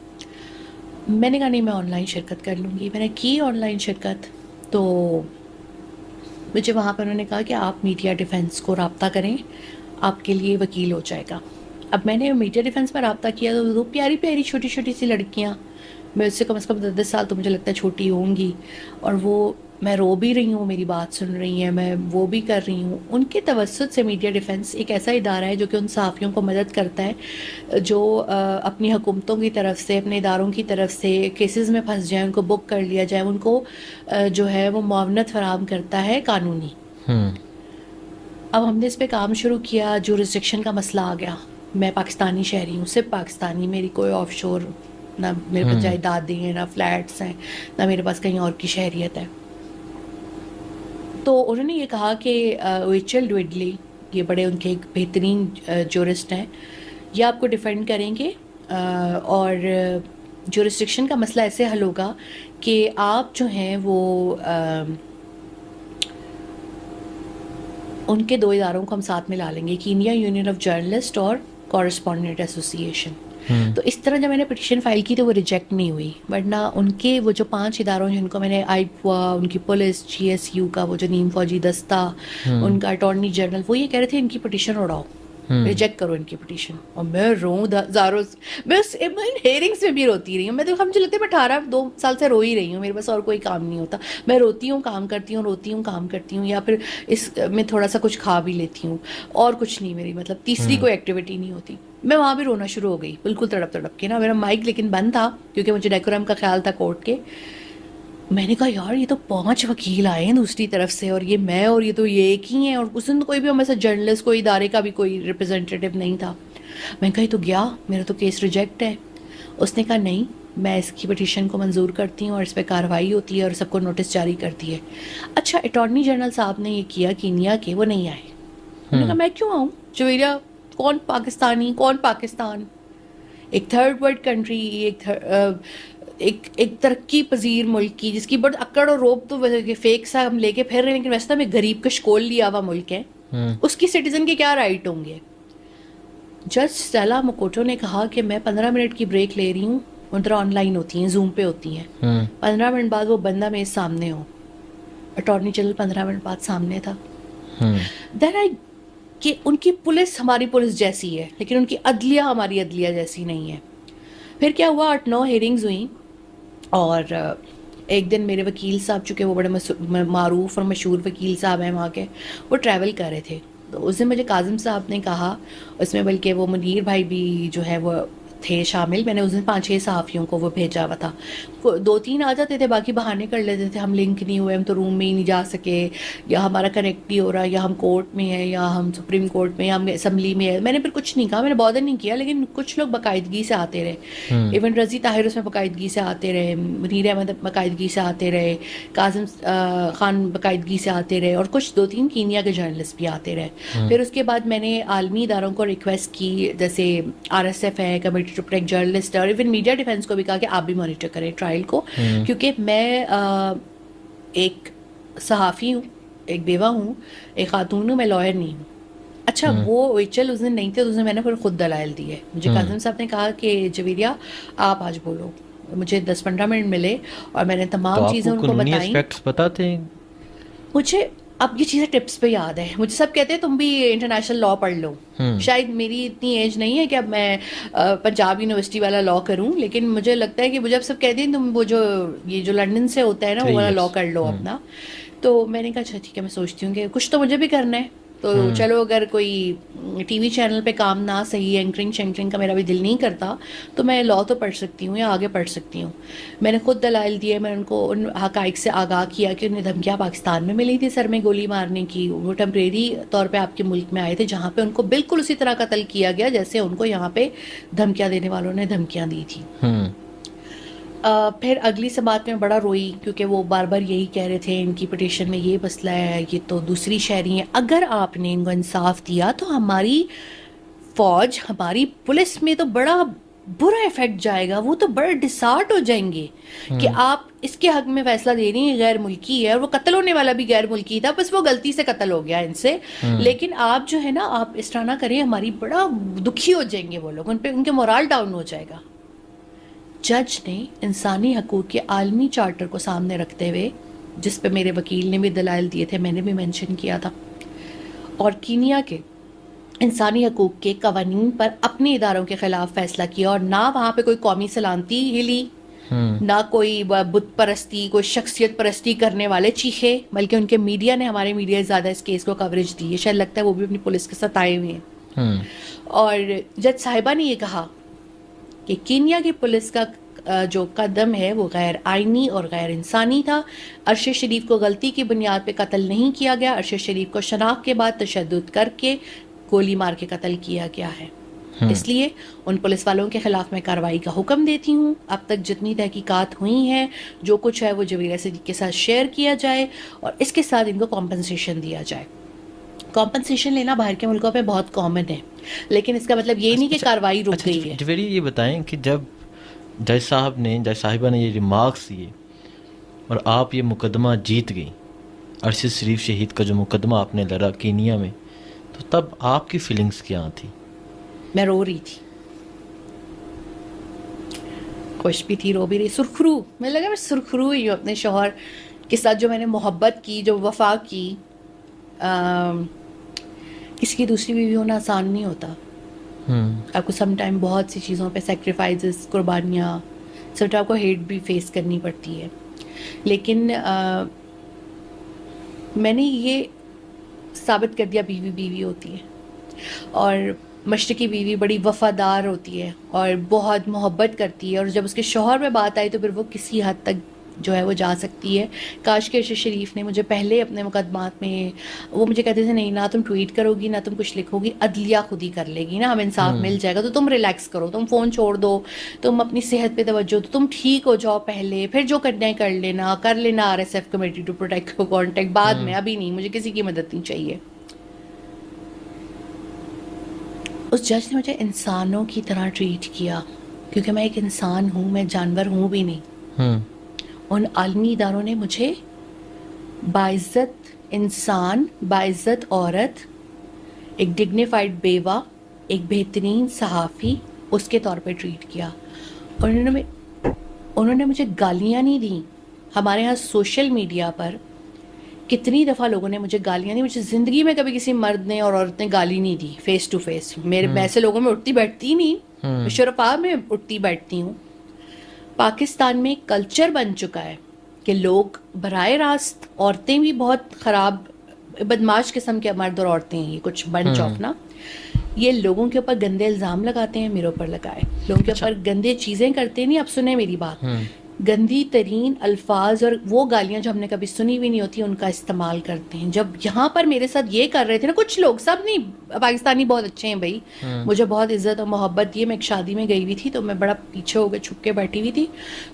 मैंने कहा नहीं, मैं ऑनलाइन शिरकत कर लूँगी। मैंने की ऑनलाइन शिरकत, तो मुझे वहाँ पर उन्होंने कहा कि आप मीडिया डिफेंस को रब्ता करें, आपके लिए वकील हो जाएगा। अब मैंने मीडिया डिफेंस पर रब्ता किया तो दो प्यारी प्यारी छोटी छोटी सी लड़कियाँ, मैं उससे कम से कम 10 साल तो मुझे लगता है छोटी होंगी, और वो, मैं रो भी रही हूँ, मेरी बात सुन रही हैं, मैं वो भी कर रही हूँ। उनके तवज्जुद से मीडिया डिफेंस एक ऐसा इदारा है जो कि उन सहाफ़ियों को मदद करता है जो अपनी हुकूमतों की तरफ से, अपने इदारों की तरफ से केसेस में फंस जाए, उनको बुक कर लिया जाए, उनको जो है वो मुआवनत फराहम करता है कानूनी। अब हमने इस पे काम शुरू किया, जुरिस्डिक्शन का मसला आ गया। मैं पाकिस्तानी शहरी हूँ, सिर्फ पाकिस्तानी, मेरी कोई ऑफशोर, ना मेरे पास जायदादें हैं, ना फ्लैट्स हैं, ना मेरे पास कहीं और की शहरियत है। तो उन्होंने ये कहा कि रेचल ड्विडली, ये बड़े उनके एक बेहतरीन जूरिस्ट हैं, ये आपको डिफेंड करेंगे, और जुरिस्डिक्शन का मसला ऐसे हल होगा कि आप जो हैं वो उनके दो इदारों को हम साथ में ला लेंगे, कीनिया यूनियन ऑफ जर्नलिस्ट और कॉरेस्पॉन्डेंट एसोसिएशन। तो इस तरह जब मैंने पिटीशन फाइल की तो वो रिजेक्ट नहीं हुई, वरना उनके वो जो 5 इदारों जिनको मैंने आईपुआ, उनकी पुलिस, GSU का वो जो नीम फौजी दस्ता, उनका अटॉर्नी जनरल, वो ये कह रहे थे इनकी पिटीशन उड़ाओ, रिजेक्ट करो इनकी पिटीशन। और मैं रो ज़ारों, मैं उस हेयरिंग्स में भी रोती रही हूँ। मैं तो, मुझे लगता है मैं 2 साल से रो ही रही हूँ, मेरे पास और कोई काम नहीं होता। मैं रोती हूँ, काम करती हूँ, रोती हूँ, काम करती हूँ, या फिर इस में थोड़ा सा कुछ खा भी लेती हूँ, और कुछ नहीं मेरी, मतलब तीसरी कोई एक्टिविटी नहीं होती। मैं वहाँ भी रोना शुरू हो गई, बिल्कुल तड़प तड़प के ना। मेरा माइक लेकिन बंद था क्योंकि मुझे डेकोरम का ख्याल था कोर्ट के। मैंने कहा यार ये तो 5 वकील आए हैं दूसरी तरफ से, और ये मैं, और ये तो ये एक ही हैं, और उस दिन तो कोई भी हमारे साथ जर्नलिस्ट, कोई इदारे का भी कोई रिप्रेजेंटेटिव नहीं था। मैंने कहा ये तो गया, मेरा तो केस रिजेक्ट है। उसने कहा नहीं, मैं इसकी पिटीशन को मंजूर करती हूँ और इस पर कार्रवाई होती है और सबको नोटिस जारी करती है। अच्छा, अटॉर्नी जनरल साहब ने ये किया कीनिया के, वो नहीं आए। उन्होंने कहा मैं क्यों आऊँ, जवेरिया कौन पाकिस्तानी, कौन पाकिस्तान, एक थर्ड वर्ल्ड कंट्री, एक तरक्की पजीर मुल्क की, जिसकी बड़ी अकड़ और रोब तो फेक सा हम लेके फिर रहे हैं, लेकिन वैसे तो हमें गरीब का शकोल लिया हुआ मुल्क है, उसकी सिटीजन के क्या राइट होंगे। जज स्टेला मकोटो ने कहा कि मैं 15 मिनट की ब्रेक ले रही हूँ, उधर ऑनलाइन होती हैं, जूम पे होती हैं, 15 मिनट बाद वो बंदा मेरे सामने हो। अटॉर्नी जनरल 15 मिनट बाद सामने था। देन आई, कि उनकी पुलिस हमारी पुलिस जैसी है, लेकिन उनकी अदलिया हमारी अदलिया जैसी नहीं है। फिर क्या हुआ, 8-9 हेयरिंग्स हुई, और एक दिन मेरे वकील साहब, चूँकि वो बड़े मारूफ और मशहूर वकील साहब हैं वहाँ के, वो ट्रैवल कर रहे थे। तो उस दिन मुझे काजिम साहब ने कहा, उसमें बल्कि वो मुनीर भाई भी जो है वो थे शामिल। मैंने उस दिन 5-6 सहाफ़ियों को वो भेजा हुआ था। 2-3 आ जाते थे, बाकी बहाने कर लेते थे, हम लिंक नहीं हुए, हम तो रूम में ही नहीं जा सके, या हमारा कनेक्ट नहीं हो रहा, या हम कोर्ट में हैं, या हम सुप्रीम कोर्ट में, या हम असम्बली में है। मैंने फिर कुछ नहीं कहा, मैंने बॉदर नहीं किया, लेकिन कुछ लोग बाकायदगी से आते रहे। इवन रज़ी ताहिर उसमें बाकायदगी से आते रहे, मुनीर अहमद बाकायदगी से आते रहे, काजिम खान बाकायदगी से आते रहे, और कुछ 2-3 कीनिया के जर्नलिस्ट भी आते रहे। फिर उसके बाद मैंने आलमी इदारों को रिक्वेस्ट की, जैसे RSF है, कमेटी टू प्रोटेक्ट जर्नलिस्ट, और इवन मीडिया डिफेंस को भी कहा कि आप भी मॉनिटर करें ट्रायल को, क्योंकि मैं एक सहाफ़ी हूँ, एक बेवा हूँ, एक खातून हूँ, मैं लॉयर नहीं हूँ। अच्छा, वो वेचल उस दिन नहीं थे, तो उस दिन मैंने फिर खुद दलाइल दिए। मुझे काजिम साहब ने कहा कि जवेरिया आप आज बोलो। मुझे 10-15 मिनट मिले और मैंने तमाम चीज़ें उनको बताई। पता थे मुझे अब ये चीज़ें टिप्स पे याद है। मुझे सब कहते हैं तुम भी इंटरनेशनल लॉ पढ़ लो। शायद मेरी इतनी एज नहीं है कि अब मैं पंजाब यूनिवर्सिटी वाला लॉ करूं, लेकिन मुझे लगता है कि मुझे अब सब कहते हैं तुम वो जो ये जो लंदन से होता है ना, वो वाला लॉ कर लो अपना। तो मैंने कहा अच्छा ठीक है, मैं सोचती हूँ कि कुछ तो मुझे भी करना है। तो चलो अगर कोई टीवी चैनल पे काम ना सही, एंकरिंग शैंकरिंग का मेरा भी दिल नहीं करता, तो मैं लॉ तो पढ़ सकती हूँ या आगे पढ़ सकती हूँ। मैंने खुद दलाइल दिए, मैंने उनको उन हकाइक से आगाह किया कि उन्हें धमकियाँ पाकिस्तान में मिली थी सर में गोली मारने की। वो टेम्परेरी तौर पे आपके मुल्क में आए थे जहाँ पे उनको बिल्कुल उसी तरह कत्ल किया गया जैसे उनको यहाँ पे धमकियाँ देने वालों ने धमकियाँ दी थी। फिर अगली समात में बड़ा रोई क्योंकि वो बार बार यही कह रहे थे इनकी पिटीशन में ये मसला है, ये तो दूसरी शहरी है। अगर आपने इनको इंसाफ दिया तो हमारी फौज, हमारी पुलिस में तो बड़ा बुरा इफेक्ट जाएगा, वो तो बड़े डिसार्ट हो जाएंगे कि आप इसके हक में फैसला दे रही हैं, गैर मुल्की है, और वो कत्ल होने वाला भी गैर मुल्की था, बस वो गलती से कत्ल हो गया इनसे, लेकिन आप जो है ना, आप इस तरह ना करें, हमारी बड़ा दुखी हो जाएंगे वो लोग, उन पे उनके मोरल डाउन हो जाएगा। जज ने इंसानी हकूक़ के आलमी चार्टर को सामने रखते हुए, जिस पे मेरे वकील ने भी दलाइल दिए थे, मैंने भी मेंशन किया था, और कीनिया के इंसानी हकूक़ के कवानीन पर अपने इदारों के ख़िलाफ़ फ़ैसला किया, और ना वहाँ पे कोई कौमी सलामती हिली, ना कोई बुत परस्ती, कोई शख्सियत परस्ती करने वाले चीखे, बल्कि उनके मीडिया ने, हमारे मीडिया ज़्यादा इस केस को कवरेज दी है, शायद लगता है वो भी अपनी पुलिस के साथ आए हुए हैं। और जज साहिबा ने ये कहा कि कीनिया की पुलिस का जो कदम है वो गैर आइनी और गैर इंसानी था। अरशद शरीफ को गलती की बुनियाद पे कत्ल नहीं किया गया, अरशद शरीफ को शनाख्त के बाद तशद्दुद करके गोली मार के कत्ल किया गया है। इसलिए उन पुलिस वालों के खिलाफ मैं कार्रवाई का हुक्म देती हूँ। अब तक जितनी तहकीकात हुई हैं, जो कुछ है वो जवेरिया सिद्दीक के साथ शेयर किया जाए, और इसके साथ इनको कॉम्पनसेशन दिया जाए। कॉम्पनसेशन लेना बाहर के मुल्कों पे बहुत कॉमन है, लेकिन इसका मतलब ये नहीं कि कार्रवाई रुक गई है। जवेरी, ये बताएं कि जब जज साहिबा ने ये रिमार्क्स दिए और आप ये मुकदमा जीत गई, अरशद शरीफ शहीद का जो मुकदमा आपने लड़ा कीनिया में, तो तब आपकी फीलिंग्स क्या थी? मैं रो रही थी, खुश भी थी, रो भी रही, सुरखरू। मुझे लगा मैं सुरखरू ही हूँ अपने शौहर के साथ, जो मैंने मोहब्बत की, जो वफा की। किसी की दूसरी बीवी होना आसान नहीं होता। आपको सम टाइम बहुत सी चीज़ों पे सेक्रीफाइसेस, कुर्बानियाँ, सब टाइम आपको हेट भी फेस करनी पड़ती है, लेकिन मैंने ये साबित कर दिया बीवी बीवी होती है, और मशरकी बीवी बड़ी वफ़ादार होती है और बहुत मोहब्बत करती है, और जब उसके शौहर में बात आई तो फिर वो किसी हद तक जो है वो जा सकती है। काश के अरशद शरीफ ने मुझे पहले अपने मुकदमात में, वो मुझे कहते थे नहीं, ना तुम ट्वीट करोगी, ना तुम कुछ लिखोगी, अदलिया खुद ही कर लेगी ना, हमें इंसाफ मिल जाएगा, तो तुम रिलैक्स करो, तुम फ़ोन छोड़ दो, तुम अपनी सेहत पे तवज्जो दो, तुम ठीक हो जाओ पहले, फिर जो करना है कर लेना RSF कमेटी टू प्रोटेक्ट को कॉन्टेक्ट बाद में, अभी नहीं, मुझे किसी की मदद नहीं चाहिए। उस जज ने मुझे इंसानों की तरह ट्रीट किया, क्योंकि मैं एक इंसान हूँ, मैं जानवर हूँ भी नहीं। उन आलमी इदारों ने मुझे बाइज़्ज़त इंसान, बाइज़्ज़त औरत, एक डिग्निफाइड बेवा, एक बेहतरीन सहाफ़ी उसके तौर पे ट्रीट किया। और उन्होंने मुझे गालियाँ नहीं दी। हमारे यहाँ सोशल मीडिया पर कितनी दफ़ा लोगों ने मुझे गालियाँ दी, मुझे ज़िंदगी में कभी किसी मर्द ने और औरत ने गाली नहीं दी फेस टू फेस। मैं ऐसे लोगों में उठती बैठती नहीं, शुरफा में उठती बैठती हूँ। पाकिस्तान में कल्चर बन चुका है कि लोग बराह रास्त, औरतें भी बहुत ख़राब बदमाश किस्म के मर्द और औरतें हैं, ये कुछ बंच ऑफ ना, ये लोगों के ऊपर गंदे इल्ज़ाम लगाते हैं, मेरे ऊपर लगाए, लोगों के ऊपर गंदे चीज़ें करते हैं। नहीं, आप सुने मेरी बात, गंदी तरीन अल्फाज और वो गालियाँ जो हमने कभी सुनी भी नहीं होती, उनका इस्तेमाल करते हैं। जब यहाँ पर मेरे साथ ये कर रहे थे ना कुछ लोग, सब नहीं, पाकिस्तानी बहुत अच्छे हैं भाई, मुझे बहुत इज्जत और मोहब्बत दी है। मैं एक शादी में गई हुई थी, तो मैं बड़ा पीछे होकर छुप के बैठी हुई थी।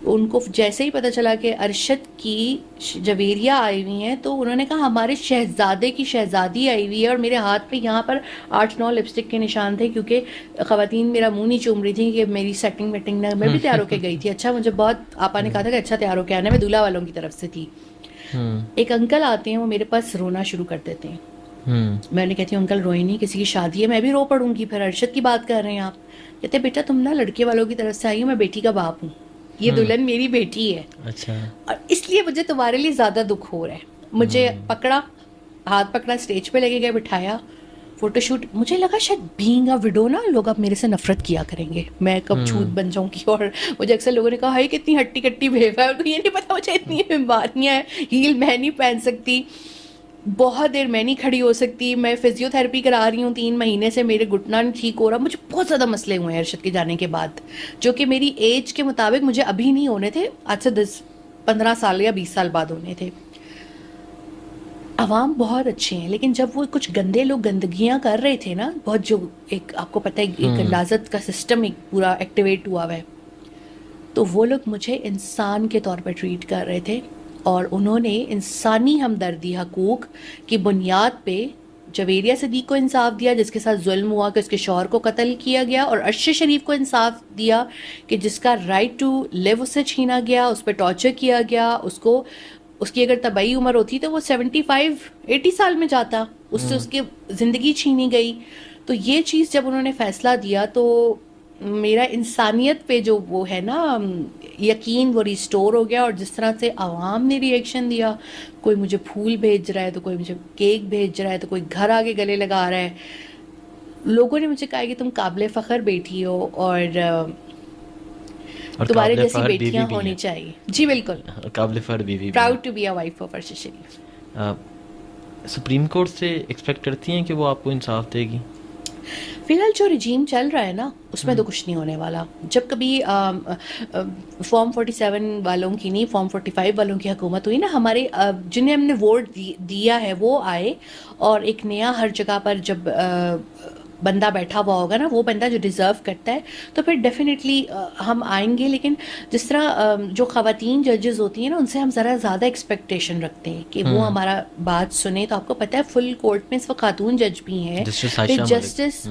उनको जैसे ही पता चला कि अरशद की जवेरिया आई हुई हैं, तो उन्होंने कहा हमारे शहजादे की शहजादी आई हुई है, और मेरे हाथ पे यहाँ पर 8-9 लिपस्टिक के निशान थे, क्योंकि ख़वातीन मेरा मुँह नहीं चूम रही थी कि मेरी सेटिंग वेटिंग ना, मैं भी तैयार होकर गई थी। अच्छा, मुझे बहुत आपा ने कहा था कि अच्छा तैयार होकर आना, मैं दूल्हा वालों की तरफ से थी। एक अंकल आते हैं, वो मेरे पास रोना शुरू कर देते हैं। मैं उन्हें कहती हूँ अंकल रोए नहीं, किसी की शादी है, मैं भी रो पड़ूंगी। फिर अरशद की बात कर रहे हैं आप, कहते बेटा तुम ना लड़के वालों की तरफ से आई हो, मैं बेटी का बाप हूँ, ये दुल्हन मेरी बेटी है। अच्छा, और इसलिए मुझे तुम्हारे लिए ज़्यादा दुख हो रहा है। मुझे पकड़ा, हाथ पकड़ा, स्टेज पे लेके गए, बिठाया, फोटोशूट। मुझे लगा शायद बीइंग अ विडो ना लोग अब मेरे से नफरत किया करेंगे, मैं कब छूत बन जाऊंगी। और मुझे अक्सर लोगों ने कहा हाय कितनी हट्टी कट्टी भेव है, उनको ये नहीं पता मुझे इतनी बीमारियाँ हैं, हील मैं नहीं पहन सकती। बहुत देर मैं नहीं खड़ी हो सकती, मैं फिजियोथेरेपी करा रही हूँ 3 महीने से, मेरे घुटना नहीं ठीक हो रहा, मुझे बहुत ज़्यादा मसले हुए हैं अरशद के जाने के बाद, जो कि मेरी एज के मुताबिक मुझे अभी नहीं होने थे, आज से 10-15 साल या 20 साल बाद होने थे। आवाम बहुत अच्छे हैं, लेकिन जब वो कुछ गंदे लोग गंदगियाँ कर रहे थे ना, बहुत जो एक आपको पता है एक अंदाज़त का सिस्टम एक पूरा एक्टिवेट हुआ हुआ है, तो वो लोग मुझे इंसान के तौर पर ट्रीट कर रहे थे और उन्होंने इंसानी हमदर्दी हकूक़ की बुनियाद पे जवेरिया सदीक को इंसाफ दिया जिसके साथ जुल्म हुआ कि उसके शौहर को कत्ल किया गया, और अरशद शरीफ को इंसाफ दिया कि जिसका राइट टू लिव उससे छीना गया, उस पर टॉर्चर किया गया, उसको उसकी अगर तबई उम्र होती तो वो 75-80 साल में जाता, उससे उसकी ज़िंदगी छीनी गई। तो ये चीज़ जब उन्होंने फ़ैसला दिया तो मेरा इंसानियत पे जो वो है ना यकीन, वो रिस्टोर हो गया। और जिस तरह से आवाम ने रिएक्शन दिया, कोई मुझे फूल भेज रहा है तो कोई मुझे केक भेज रहा है तो कोई घर आके गले लगा रहा है, लोगों ने मुझे कहा कि तुम काबिल फ़ख्र बेटी हो और तुम्हारे काबिल जैसी फ़ख्र बेटियां बीवी भी होनी हैं। चाहिए। जी बिल्कुल, काबिल फ़ख्र बीवी भी proud to be a wife of Arshad Sharif. हैं। सुप्रीम कोर्ट से एक्सपेक्ट करती हैं कि वो आपको इंसाफ देगी? फिलहाल जो रिजीम चल रहा है ना उसमें तो कुछ नहीं होने वाला। जब कभी फॉर्म 47 वालों की नहीं, फॉर्म 45 वालों की हुकूमत हुई ना, हमारे जिन्हें हमने वोट दिया है वो आए, और एक नया हर जगह पर जब बंदा बैठा हुआ होगा ना, वो बंदा जो डिज़र्व करता है, तो फिर डेफिनेटली हम आएंगे। लेकिन जिस तरह जो ख़वातीन जजेस होती हैं ना, उनसे हम ज़रा ज़्यादा एक्सपेक्टेशन रखते हैं कि वो हमारा बात सुने। तो आपको पता है फुल कोर्ट में इस वक्त खातून जज भी हैं, जस्टिस फिर आयशा मलिक। जस्टिस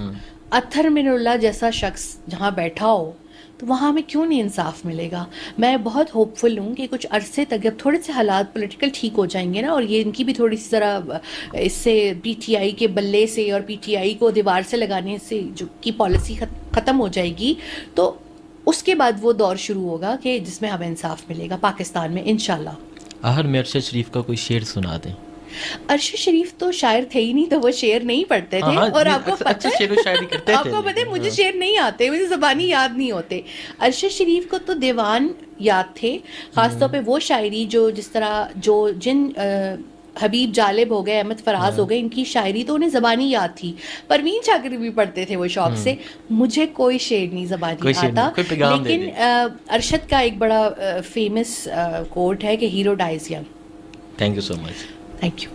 अत्थर मिनुल्लाह जैसा शख्स जहाँ बैठा हो, तो वहाँ हमें क्यों नहीं इंसाफ मिलेगा। मैं बहुत होपफुल हूँ कि कुछ अरसे तक जब थोड़े से हालात पॉलिटिकल ठीक हो जाएंगे ना, और ये इनकी भी थोड़ी सी ज़रा इससे पीटीआई के बल्ले से और पीटीआई को दीवार से लगाने से जो की पॉलिसी ख़त्म हो जाएगी, तो उसके बाद वो दौर शुरू होगा कि जिसमें हमें इंसाफ मिलेगा पाकिस्तान में इंशाल्लाह। आहर में अरशद शरीफ का कोई शेर सुना दें। अरशद शरीफ तो शायर थे ही नहीं, तो वो शेर नहीं पढ़ते थे। हाँ, और ये आपको अक्सर पता है शेर व शायरी करते थे, आपको पता है मुझे हाँ। शेर नहीं आते, मुझे ज़बानी याद नहीं होते। अरशद शरीफ को तो दीवान याद थे, ख़ासतौर पे वो शायरी जो जिस तरह जो जिन हबीब जालिब हो गए, अहमद फराज हो गए, इनकी शायरी तो उन्हें ज़बानी याद थी। परवीन शाकिर भी पढ़ते थे वो शौक से। मुझे कोई शेर नहीं ज़बानी कोई शेर आता, नहीं, कोई पैगाम दे लेकिन अरशद का एक बड़ा फेमस कोट है कि hero dies young. Thank you so much. Thank you.